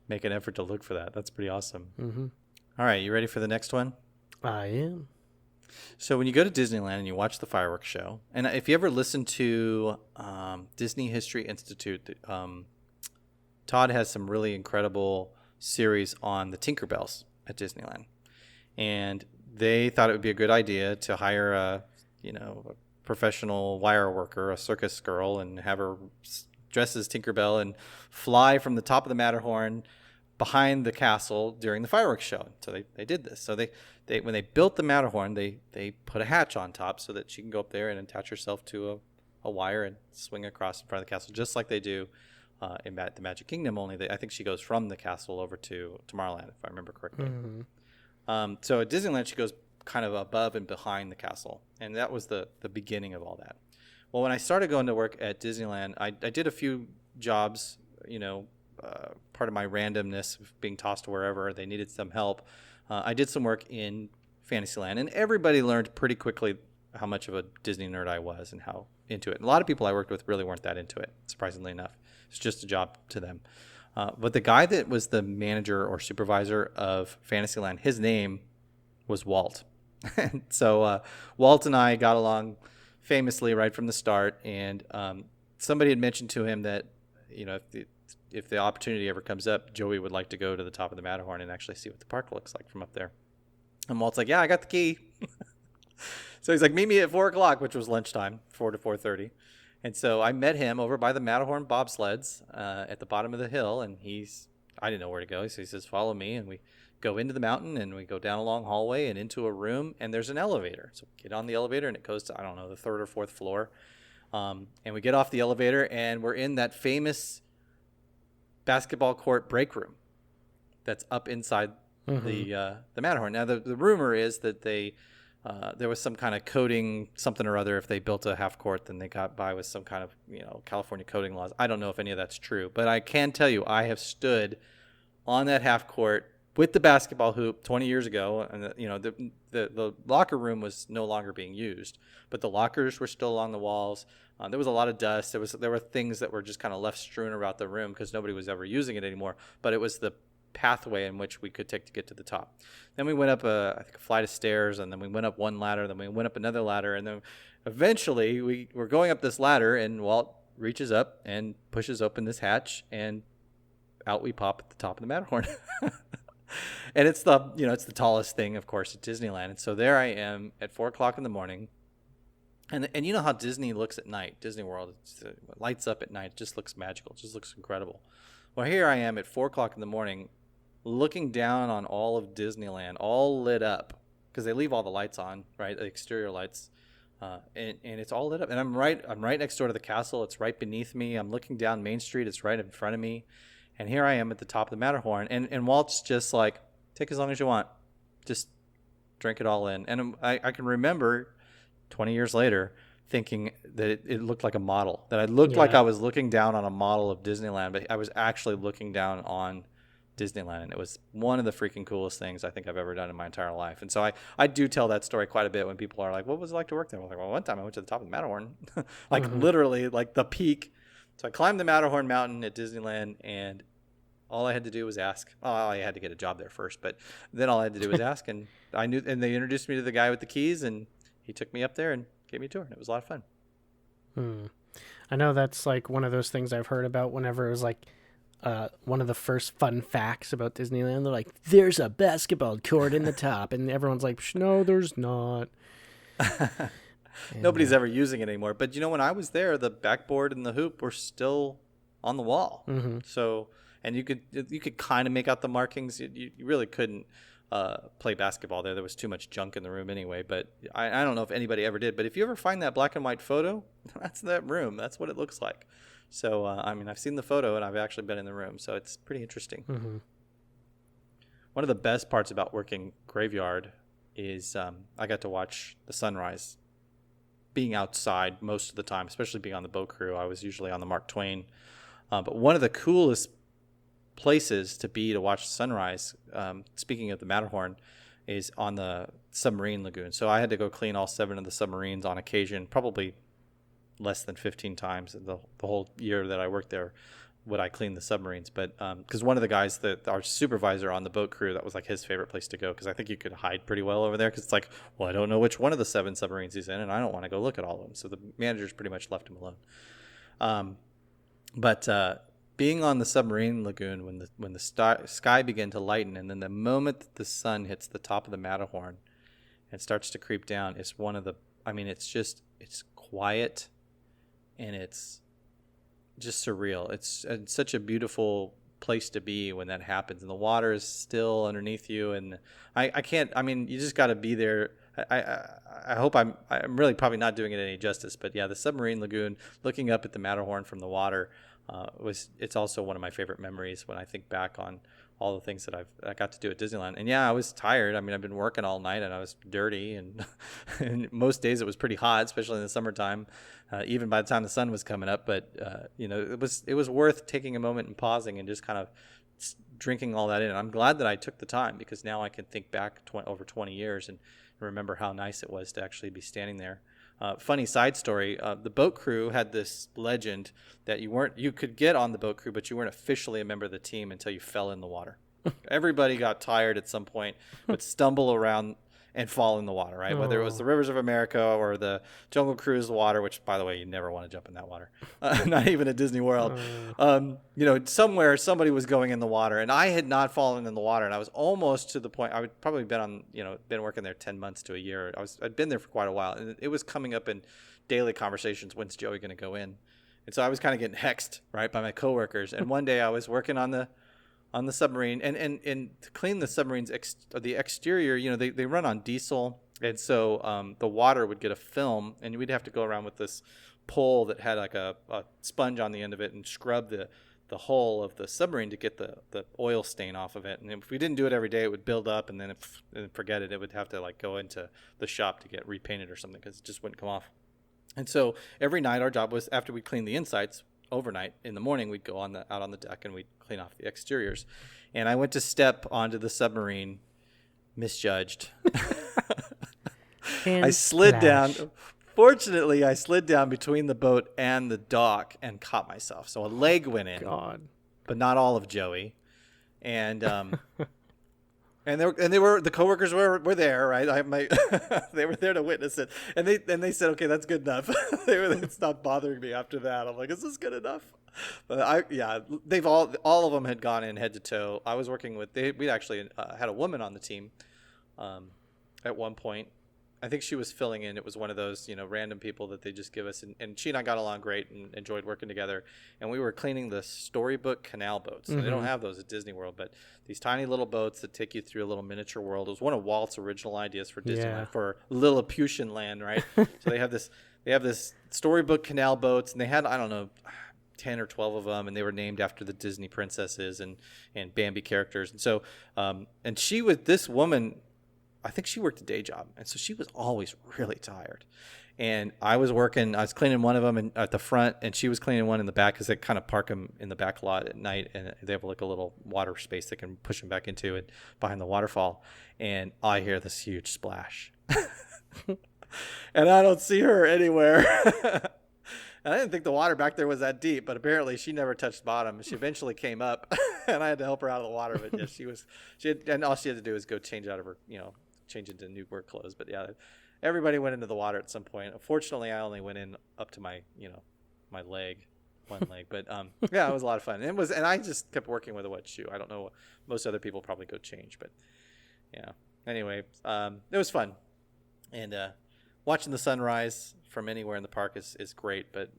make an effort to look for that. That's pretty awesome. Mm-hmm. All right, you ready for the next one? I am. So when you go to Disneyland and you watch the fireworks show, and if you ever listen to Disney History Institute, Todd has some really incredible series on the Tinkerbells at Disneyland. And they thought it would be a good idea to hire a professional wire worker, a circus girl, and have her dress as Tinkerbell and fly from the top of the Matterhorn behind the castle during the fireworks show. So they did this. So they when they built the Matterhorn, they put a hatch on top so that she can go up there and attach herself to a wire and swing across in front of the castle, just like they do in the Magic Kingdom. Only I think she goes from the castle over to Tomorrowland, if I remember correctly. Mm-hmm. So at Disneyland, she goes kind of above and behind the castle, and that was the beginning of all that. Well, when I started going to work at Disneyland, I did a few jobs, part of my randomness of being tossed wherever they needed some help. I did some work in Fantasyland, and everybody learned pretty quickly how much of a Disney nerd I was and how into it. And a lot of people I worked with really weren't that into it, surprisingly enough. It's just a job to them. But the guy that was the manager or supervisor of Fantasyland, his name was Walt. And so Walt and I got along famously right from the start. And somebody had mentioned to him that, if the opportunity ever comes up, Joey would like to go to the top of the Matterhorn and actually see what the park looks like from up there. And Walt's like, yeah, I got the key. So he's like, meet me at 4 o'clock, which was lunchtime, 4 to 4:30. And so I met him over by the Matterhorn bobsleds at the bottom of the hill. And I didn't know where to go. So he says, follow me. And we go into the mountain and we go down a long hallway and into a room. And there's an elevator. So we get on the elevator and it goes to, the 3rd or 4th floor. And we get off the elevator and we're in that famous basketball court break room that's up inside the Matterhorn. Now, the rumor is that there was some kind of coding something or other. If they built a half court, then they got by with some kind of California coding laws. I don't know if any of that's true, but I can tell you I have stood on that half court with the basketball hoop 20 years ago, and the locker room was no longer being used, but the lockers were still along the walls. There was a lot of dust. There were things that were just kind of left strewn around the room because nobody was ever using it anymore. But it was the pathway in which we could take to get to the top. Then we went up a flight of stairs, and then we went up one ladder, then we went up another ladder, and then eventually we were going up this ladder, and Walt reaches up and pushes open this hatch, and out we pop at the top of the Matterhorn. And it's the tallest thing, of course, at Disneyland. And so there I am at 4 o'clock in the morning. And you know how Disney looks at night, Disney World, it lights up at night. It just looks magical. It just looks incredible. Well, here I am at 4 o'clock in the morning looking down on all of Disneyland, all lit up, because they leave all the lights on, right, the exterior lights, and it's all lit up. And I'm right next door to the castle. It's right beneath me. I'm looking down Main Street. It's right in front of me. And here I am at the top of the Matterhorn. And Walt's just like, take as long as you want. Just drink it all in. And I can remember 20 years later thinking that it looked like a model, that I looked like I was looking down on a model of Disneyland, but I was actually looking down on Disneyland. And it was one of the freaking coolest things I think I've ever done in my entire life. And so I do tell that story quite a bit when people are like, what was it like to work there? I was like, well, one time I went to the top of the Matterhorn, literally like the peak. So I climbed the Matterhorn mountain at Disneyland, and all I had to do was ask. Oh, I had to get a job there first, but then all I had to do was ask, and I knew. And they introduced me to the guy with the keys, and he took me up there and gave me a tour, and it was a lot of fun. I know that's like one of those things I've heard about whenever it was like one of the first fun facts about Disneyland. They're like, there's a basketball court in the top, and everyone's like, no, there's not. Nobody's ever using it anymore. But when I was there, the backboard and the hoop were still on the wall. So, and you could kind of make out the markings. You really couldn't play basketball there. There was too much junk in the room anyway. But I don't know if anybody ever did. But if you ever find that black and white photo, that's that room. That's what it looks like. So, I've seen the photo, and I've actually been in the room. So it's pretty interesting. One of the best parts about working graveyard is I got to watch the sunrise. Being outside most of the time, especially being on the boat crew, I was usually on the Mark Twain. But one of the coolest places to be to watch the sunrise, speaking of the Matterhorn, is on the submarine lagoon. So I had to go clean all 7 of the submarines on occasion, probably less than 15 times the whole year that I worked there would I clean the submarines. But because one of the guys, our supervisor on the boat crew, that was like his favorite place to go, because I think you could hide pretty well over there, because it's like, well, I don't know which one of the 7 submarines he's in, and I don't want to go look at all of them. So the managers pretty much left him alone. But being on the submarine lagoon when the sky began to lighten, and then the moment that the sun hits the top of the Matterhorn and starts to creep down, it's one of the, it's quiet, and it's just surreal. It's such a beautiful place to be when that happens, and the water is still underneath you, and I can't, you just got to be there. I hope I'm really probably not doing it any justice, but yeah, the submarine lagoon, looking up at the Matterhorn from the water, it's also one of my favorite memories when I think back on all the things that I got to do at Disneyland. And yeah, I was tired. I've been working all night, and I was dirty, and, and most days it was pretty hot, especially in the summertime, even by the time the sun was coming up. But it was worth taking a moment and pausing and just kind of drinking all that in. And I'm glad that I took the time, because now I can think back over 20 years and remember how nice it was to actually be standing there. Funny side story, the boat crew had this legend that you could get on the boat crew, but you weren't officially a member of the team until you fell in the water. Everybody got tired at some point, would stumble around and fall in the water, right? Whether it was the Rivers of America or the Jungle Cruise water, which, by the way, you never want to jump in that water, not even at Disney World. Somewhere somebody was going in the water, and I had not fallen in the water, and I was almost to the point. I would probably been working there 10 months to a year. I'd been there for quite a while, and it was coming up in daily conversations. When's Joey going to go in? And so I was kind of getting hexed, right, by my coworkers. And one day I was working on the submarine, and to clean the submarine's the exterior, they run on diesel, and so the water would get a film, and we'd have to go around with this pole that had like a sponge on the end of it and scrub the hull of the submarine to get the oil stain off of it. And if we didn't do it every day, it would build up, and then forget it, it would have to like go into the shop to get repainted or something, because it just wouldn't come off. And so every night our job was, after we cleaned the insides, overnight, in the morning we'd go out on the deck and we'd clean off the exteriors. And I went to step onto the submarine, misjudged. I slid down. Fortunately, I slid down between the boat and the dock and caught myself. So a leg went in, but not all of Joey. And and the coworkers were there, right? They were there to witness it, and they said, okay, that's good enough. It stopped bothering me after that. I'm like, is this good enough? But they've all of them had gone in head to toe. I was working with, we actually had a woman on the team at one point. I think she was filling in. It was one of those, random people that they just give us. And she and I got along great and enjoyed working together. And we were cleaning the storybook canal boats. Mm-hmm. They don't have those at Disney World, but these tiny little boats that take you through a little miniature world. It was one of Walt's original ideas for Disneyland, for Lilliputian land, right? So they have this storybook canal boats, and they had, I don't know, 10 or 12 of them, and they were named after the Disney princesses and Bambi characters. And so, and she was, this woman, I think she worked a day job, and so she was always really tired. And I was cleaning one of them at the front, and she was cleaning one in the back, because they kind of park them in the back lot at night, and they have like a little water space they can push them back into it behind the waterfall. And I hear this huge splash, and I don't see her anywhere. And I didn't think the water back there was that deep, but apparently she never touched bottom. She eventually came up, and I had to help her out of the water. But yeah, and all she had to do was go change out of her, change into new work clothes. But yeah, everybody went into the water at some point. Unfortunately, I only went in up to my my leg, one leg. But yeah, it was a lot of fun. And I just kept working with a wet shoe. I don't know. Most other people probably go change, but yeah. Anyway, it was fun, and watching the sunrise from anywhere in the park is great. But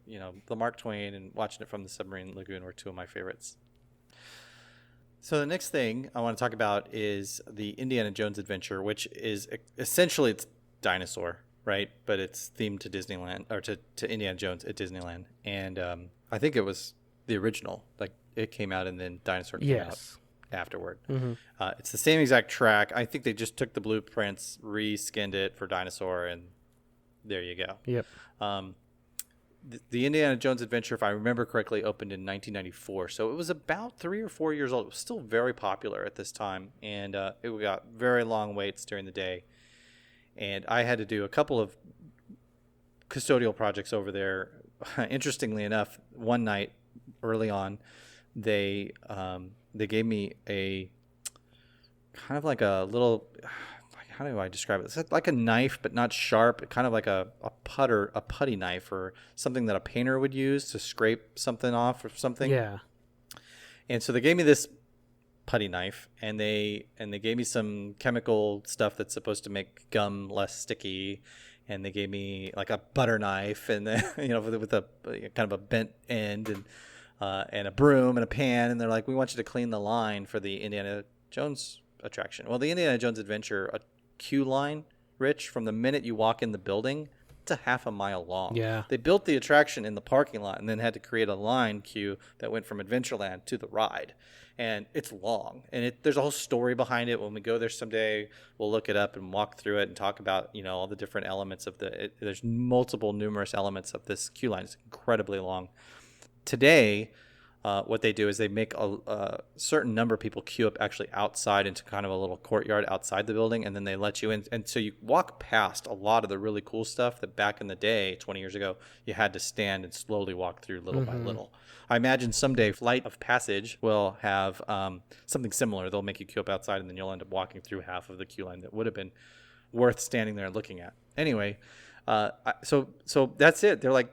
the Mark Twain and watching it from the submarine lagoon were two of my favorites. So the next thing I want to talk about is the Indiana Jones Adventure, which is essentially it's dinosaur, right? But it's themed to Disneyland or to Indiana Jones at Disneyland, and I think it was the original. Like it came out and then dinosaur came out afterward. Mm-hmm. It's the same exact track. I think they just took the blueprints, re-skinned it for dinosaur, and there you go. Yep. The Indiana Jones Adventure, if I remember correctly, opened in 1994. So it was about 3 or 4 years old. It was still very popular at this time, and it got very long waits during the day. And I had to do a couple of custodial projects over there. Interestingly enough, one night early on, they gave me a kind of like a little, how do I describe it? It's like a knife, but not sharp. Kind of like a putty knife, or something that a painter would use to scrape something off or something. Yeah. And so they gave me this putty knife, and they gave me some chemical stuff that's supposed to make gum less sticky. And they gave me like a butter knife, and with a kind of a bent end, and a broom and a pan. And they're like, we want you to clean the line for the Indiana Jones attraction. Well, the Indiana Jones Adventure queue line, Rich, from the minute you walk in the building, it's a half a mile long. Yeah. They built the attraction in the parking lot and then had to create a line queue that went from Adventureland to the ride. And it's long. And there's a whole story behind it. When we go there someday, we'll look it up and walk through it and talk about, all the different elements of there's numerous elements of this queue line. It's incredibly long. Today, what they do is they make a certain number of people queue up actually outside into kind of a little courtyard outside the building, and then they let you in. And so you walk past a lot of the really cool stuff that back in the day, 20 years ago, you had to stand and slowly walk through little by little. I imagine someday Flight of Passage will have something similar. They'll make you queue up outside, and then you'll end up walking through half of the queue line that would have been worth standing there and looking at. Anyway, so that's it. They're like,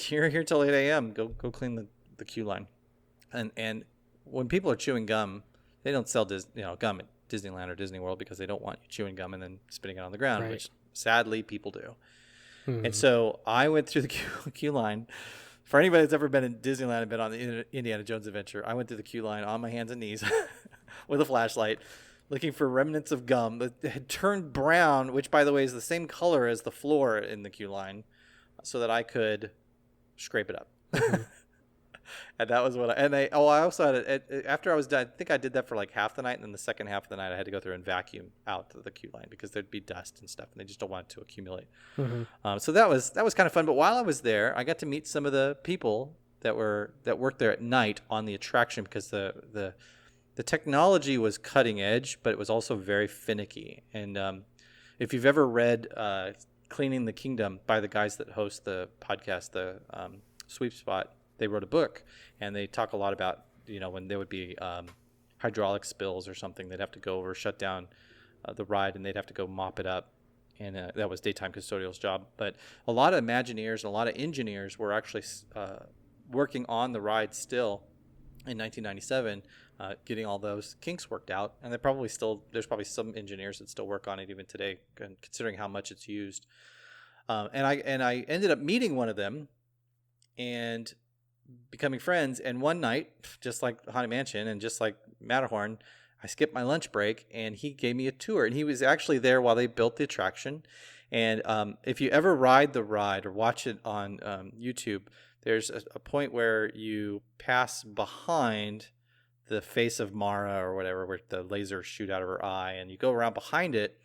you're here till 8 a.m. Go clean the queue line. And when people are chewing gum, they don't sell gum at Disneyland or Disney World because they don't want you chewing gum and then spitting it on the ground, which sadly people do. And so I went through the queue line. For anybody that's ever been in Disneyland and been on the Indiana Jones Adventure, I went through the queue line on my hands and knees with a flashlight, looking for remnants of gum that had turned brown, which, by the way, is the same color as the floor in the queue line, so that I could scrape it up. And that was what I also had it after I was done. I think I did that for like half the night, and then the second half of the night I had to go through and vacuum out the queue line because there'd be dust and stuff, and they just don't want it to accumulate. So that was kind of fun. But while I was there, I got to meet some of the people that worked there at night on the attraction, because the technology was cutting edge, but it was also very finicky. And if you've ever read Cleaning the Kingdom by the guys that host the podcast, the Sweep Spot, they wrote a book, and they talk a lot about, when there would be hydraulic spills or something, they'd have to go over, shut down the ride, and they'd have to go mop it up. And that was daytime custodial's job. But a lot of Imagineers and a lot of engineers were actually working on the ride still in 1997, getting all those kinks worked out. And there's probably some engineers that still work on it even today, considering how much it's used. And I ended up meeting one of them and becoming friends. And one night, just like Haunted Mansion and just like Matterhorn, I skipped my lunch break, and he gave me a tour. And he was actually there while they built the attraction. And if you ever ride the ride or watch it on YouTube, there's a point where you pass behind the face of Mara or whatever, where the lasers shoot out of her eye, and you go around behind it,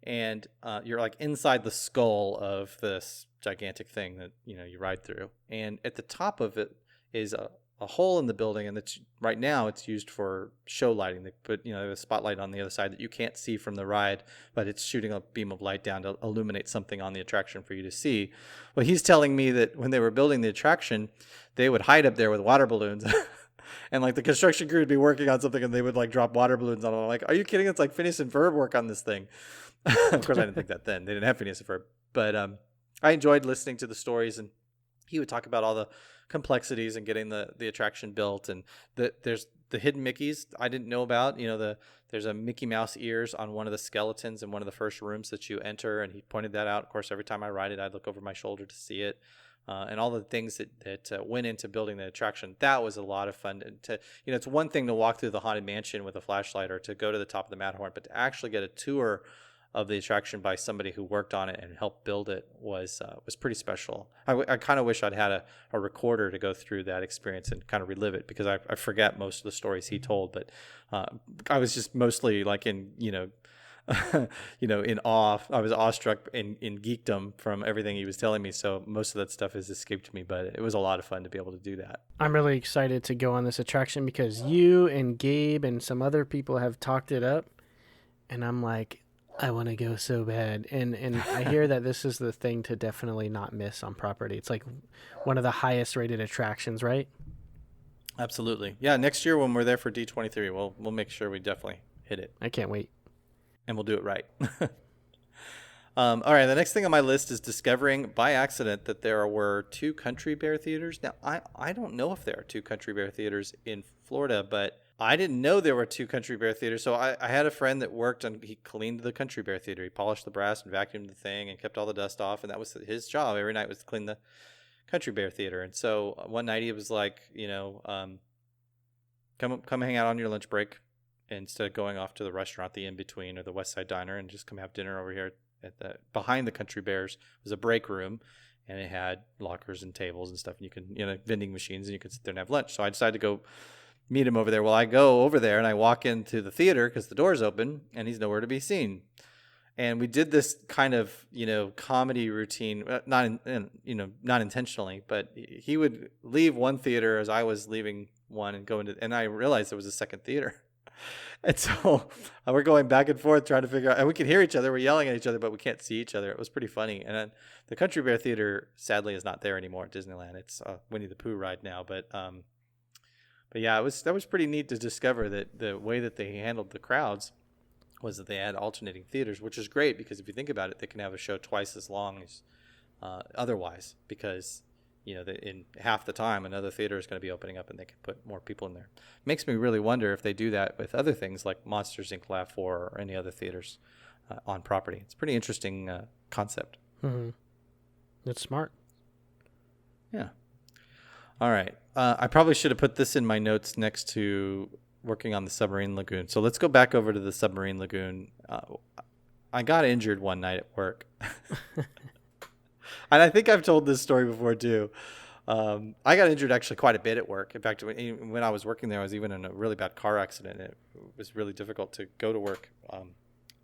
and you're like inside the skull of this gigantic thing that you ride through. And at the top of it is a hole in the building, and right now it's used for show lighting. They put a spotlight on the other side that you can't see from the ride, but it's shooting a beam of light down to illuminate something on the attraction for you to see. Well, he's telling me that when they were building the attraction, they would hide up there with water balloons. And like the construction crew would be working on something, and they would like drop water balloons on them. I'm like, are you kidding? It's like Phineas and Ferb work on this thing. Of course, I didn't think that then. They didn't have Phineas and Ferb But I enjoyed listening to the stories, and he would talk about all the complexities and getting the attraction built, and there's the hidden Mickeys I didn't know about. There's a Mickey Mouse ears on one of the skeletons in one of the first rooms that you enter, and he pointed that out. Of course, every time I ride it, I'd look over my shoulder to see it, and all the things that went into building the attraction. That was a lot of fun. It's one thing to walk through the Haunted Mansion with a flashlight or to go to the top of the Matterhorn, but to actually get a tour of the attraction by somebody who worked on it and helped build it was pretty special. I kind of wish I'd had a recorder to go through that experience and kind of relive it, because I forget most of the stories he told, but I was just mostly like in in awe. I was awestruck in geekdom from everything he was telling me, so most of that stuff has escaped me, but it was a lot of fun to be able to do that. I'm really excited to go on this attraction because you and Gabe and some other people have talked it up, and I'm like, I want to go so bad. And I hear that this is the thing to definitely not miss on property. It's like one of the highest rated attractions, right? Absolutely. Yeah, next year when we're there for D23, we'll make sure we definitely hit it. I can't wait. And we'll do it right. All right, the next thing on my list is discovering by accident that there were 2 Country Bear theaters. Now, I don't know if there are 2 Country Bear theaters in Florida, but I didn't know there were 2 Country Bear theaters. So I had a friend that worked on, he cleaned the Country Bear theater. He polished the brass and vacuumed the thing and kept all the dust off. And that was his job every night, was to clean the Country Bear theater. And so one night he was like, come hang out on your lunch break instead of going off to the restaurant, the In-Between or the West Side Diner, and just come have dinner over here behind the Country Bears was a break room, and it had lockers and tables and stuff, and you can, vending machines, and you could sit there and have lunch. So I decided to go meet him over there. Well, I go over there and I walk into the theater because the door's open and he's nowhere to be seen. And we did this kind of, comedy routine, not intentionally, but he would leave one theater as I was leaving one and go into, and I realized there was a second theater. And so we're going back and forth trying to figure out, and we can hear each other. We're yelling at each other, but we can't see each other. It was pretty funny. And then the Country Bear Theater sadly is not there anymore at Disneyland. It's a Winnie the Pooh ride now, but yeah, that was pretty neat to discover that the way that they handled the crowds was that they had alternating theaters, which is great because if you think about it, they can have a show twice as long as otherwise, because in half the time another theater is going to be opening up and they can put more people in there. Makes me really wonder if they do that with other things like Monsters Inc. Lab 4 or any other theaters on property. It's a pretty interesting concept. Mm-hmm. That's smart. Yeah. All right. I probably should have put this in my notes next to working on the submarine lagoon. So let's go back over to the submarine lagoon. I got injured one night at work. And I think I've told this story before too. I got injured actually quite a bit at work. In fact, when I was working there, I was even in a really bad car accident. It was really difficult to go to work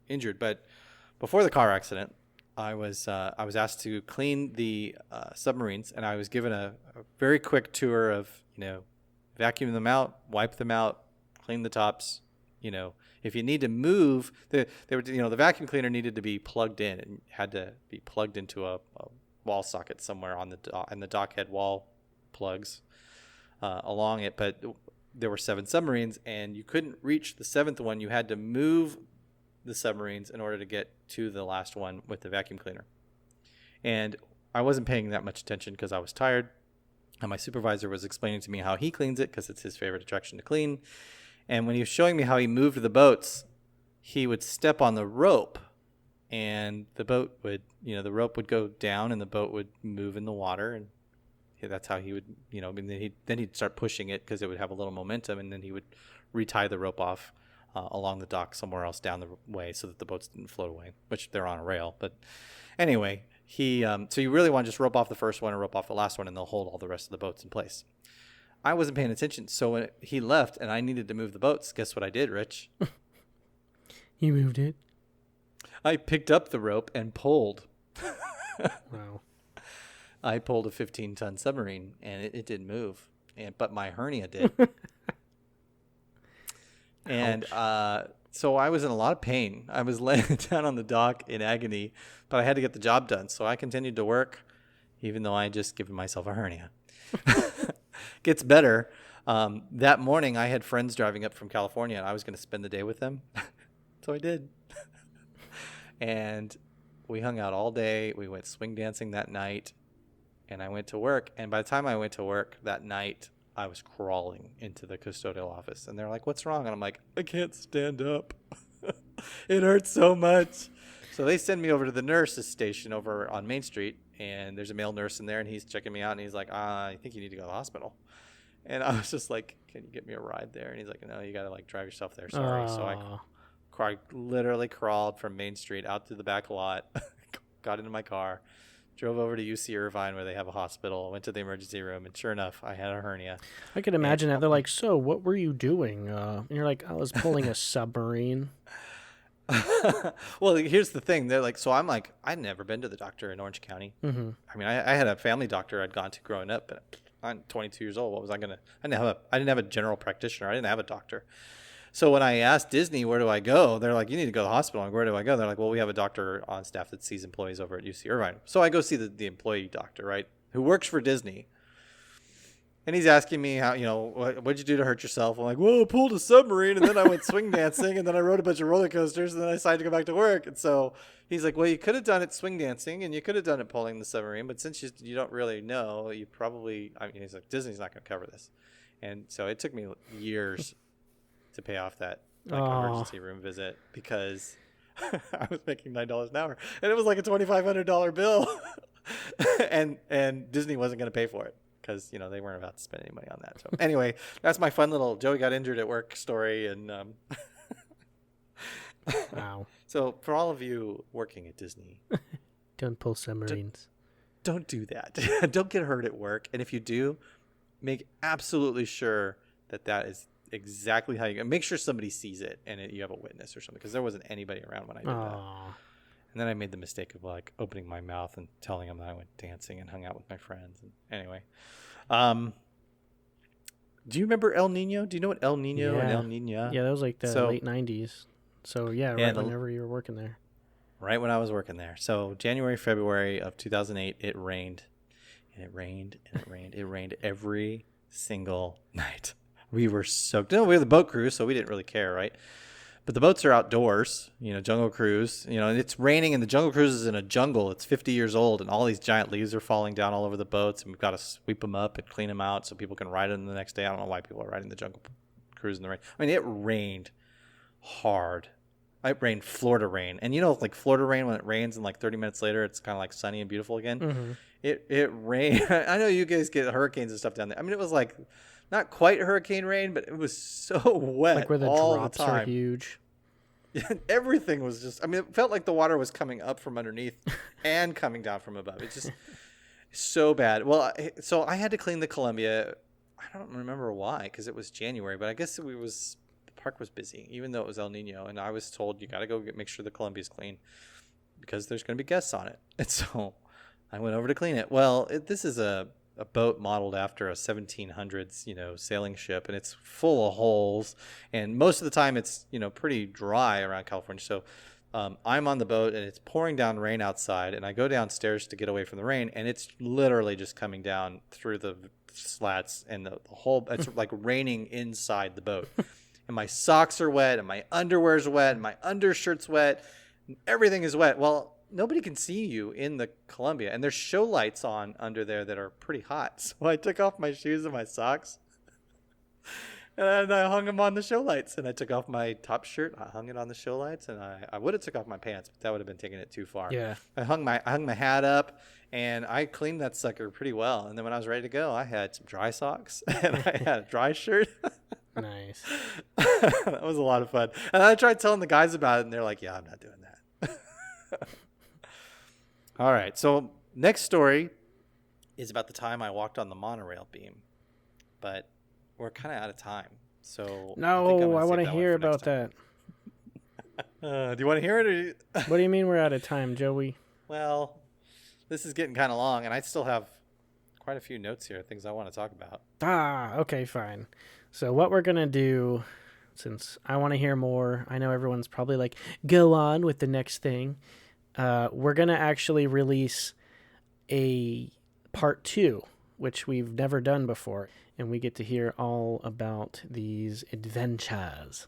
injured. But before the car accident, I was asked to clean the submarines, and I was given a very quick tour of, vacuum them out, wipe them out, clean the tops. If you need to move, the vacuum cleaner needed to be plugged in and had to be plugged into a wall socket somewhere on the dock head wall plugs along it. But there were 7 submarines, and you couldn't reach the 7th one. You had to move the submarines in order to get to the last one with the vacuum cleaner. And I wasn't paying that much attention because I was tired. And my supervisor was explaining to me how he cleans it because it's his favorite attraction to clean. And when he was showing me how he moved the boats, he would step on the rope, and the boat would, the rope would go down and the boat would move in the water. And that's how he would, then he'd start pushing it because it would have a little momentum, and then he would retie the rope off along the dock somewhere else down the way so that the boats didn't float away, which they're on a rail. But anyway, so you really want to just rope off the first one and rope off the last one, and they'll hold all the rest of the boats in place. I wasn't paying attention, so when he left and I needed to move the boats, guess what I did, Rich? You moved it? I picked up the rope and pulled. Wow. I pulled a 15-ton submarine, and it didn't move, but my hernia did. And so I was in a lot of pain. I was laying down on the dock in agony, but I had to get the job done. So I continued to work, even though I had just given myself a hernia. Gets better. That morning, I had friends driving up from California, and I was going to spend the day with them. So I did. And we hung out all day. We went swing dancing that night, and I went to work. And by the time I went to work that night, I was crawling into the custodial office. And they're like, what's wrong? And I'm like, I can't stand up. It hurts so much. So they send me over to the nurse's station over on Main Street. And there's a male nurse in there, and he's checking me out. And he's like, I think you need to go to the hospital. And I was just like, can you get me a ride there? And he's like, no, you got to like drive yourself there. Sorry. So I literally crawled from Main Street out to the back lot, got into my car, drove over to UC Irvine where they have a hospital, went to the emergency room, and sure enough, I had a hernia. I could imagine that. They're like, so what were you doing? And you're like, I was pulling a submarine. Well, here's the thing. They're like, so I'm like, I'd never been to the doctor in Orange County. Mm-hmm. I mean, I had a family doctor I'd gone to growing up, but I'm 22 years old. What was I going to, I didn't have a general practitioner. I didn't have a doctor. So when I asked Disney, where do I go? They're like, you need to go to the hospital. And where do I go? They're like, well, we have a doctor on staff that sees employees over at UC Irvine. So I go see the employee doctor, right, who works for Disney. And he's asking me how, what'd you do to hurt yourself? I'm like, well, I pulled a submarine, and then I went swing dancing, and then I rode a bunch of roller coasters, and then I decided to go back to work. And so he's like, well, you could have done it swing dancing, and you could have done it pulling the submarine, but since you don't really know, you probably, he's like, Disney's not going to cover this. And so it took me years to pay off that emergency room visit because I was making $9 an hour, and it was like a $2,500 bill, and Disney wasn't going to pay for it. Because, they weren't about to spend any money on that. So anyway, that's my fun little Joey got injured at work story. And wow. So for all of you working at Disney, don't pull submarines. Don't do that. Don't get hurt at work. And if you do, make absolutely sure that is exactly how you make sure somebody sees it and you have a witness or something. Because there wasn't anybody around when I did that. And then I made the mistake of like opening my mouth and telling them that I went dancing and hung out with my friends. And anyway, do you remember El Nino? Do you know what El Nino and El Nina? Yeah, that was like the late 90s. So yeah, right whenever you were working there. Right when I was working there. So January, February of 2008, it rained. And it rained and it rained. It rained every single night. We were soaked. No, we were the boat crew, so we didn't really care, right? But the boats are outdoors, Jungle Cruise, and it's raining and the Jungle Cruise is in a jungle. It's 50 years old and all these giant leaves are falling down all over the boats and we've got to sweep them up and clean them out so people can ride them the next day. I don't know why people are riding the Jungle Cruise in the rain. I mean, it rained hard. It rained Florida rain. And like Florida rain, when it rains and like 30 minutes later, it's kind of like sunny and beautiful again. Mm-hmm. It rained. I know you guys get hurricanes and stuff down there. I mean, it was like not quite hurricane rain, but it was so wet like where the all drops the time. are huge. Everything was just, it felt like the water was coming up from underneath and coming down from above. It's just so bad. Well, so I had to clean the Columbia. I don't remember why, because it was January, but I guess the park was busy, even though it was El Nino. And I was told, you got to go make sure the Columbia's clean because there's going to be guests on it. And so I went over to clean it. Well, this is a boat modeled after a 1700s, sailing ship, and it's full of holes. And most of the time it's, pretty dry around California. So I'm on the boat and it's pouring down rain outside, and I go downstairs to get away from the rain, and it's literally just coming down through the slats and the whole, it's like raining inside the boat. And my socks are wet and my underwear's wet and my undershirt's wet. Everything is wet. Well, nobody can see you in the Columbia, and there's show lights on under there that are pretty hot. So I took off my shoes and my socks, and I hung them on the show lights. And I took off my top shirt, I hung it on the show lights, and I would have took off my pants, but that would have been taking it too far. Yeah. I hung my hat up, and I cleaned that sucker pretty well. And then when I was ready to go, I had some dry socks and I had a dry shirt. Nice. That was a lot of fun. And I tried telling the guys about it, and they're like, yeah, I'm not doing that. All right. So next story is about the time I walked on the monorail beam, but we're kind of out of time. So no, I want to hear about that. Do you want to hear it? Or What do you mean we're out of time, Joey? Well, this is getting kind of long, and I still have quite a few notes here, things I want to talk about. Okay, fine. So what we're going to do, since I want to hear more, I know everyone's probably like, go on with the next thing. We're going to actually release a part 2, which we've never done before, and we get to hear all about these adventures.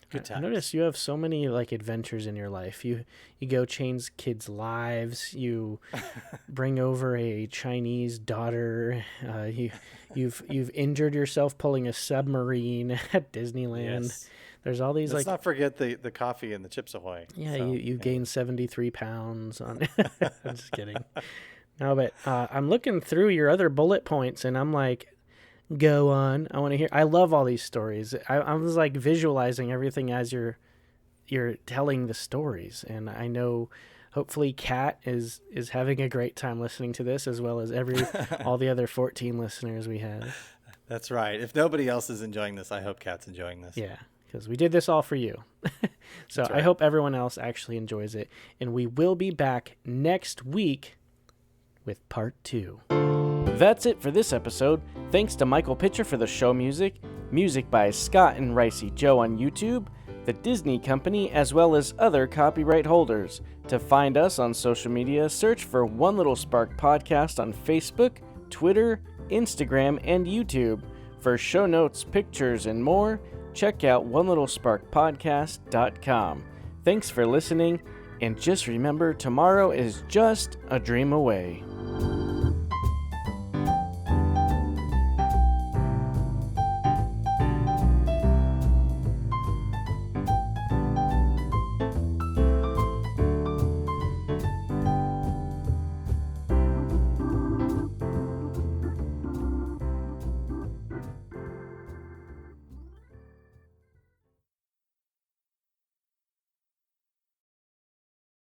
Good I times. notice you have so many like adventures in your life. You go change kids' lives. You bring over a Chinese daughter. You've injured yourself pulling a submarine at Disneyland. Yes. There's all these Let's not forget the coffee and the Chips Ahoy. Yeah, So, you gained 73 pounds on. I'm just kidding. No, but I'm looking through your other bullet points, and I'm like, go on. I want to hear. I love all these stories. I was like visualizing everything as you're telling the stories, and I know hopefully Kat is having a great time listening to this, as well as all the other 14 listeners we have. That's right. If nobody else is enjoying this, I hope Kat's enjoying this. Yeah, because we did this all for you. So That's right. I hope everyone else actually enjoys it, and we will be back next week with part 2. That's it for this episode. Thanks to Michael Pitcher for the show music by Scott and Ricey Joe on YouTube, the Disney Company, as well as other copyright holders. To find us on social media, search for One Little Spark Podcast on Facebook, Twitter, Instagram, and YouTube. For show notes, pictures, and more, check out onelittlesparkpodcast.com. Thanks for listening, and just remember, tomorrow is just a dream away.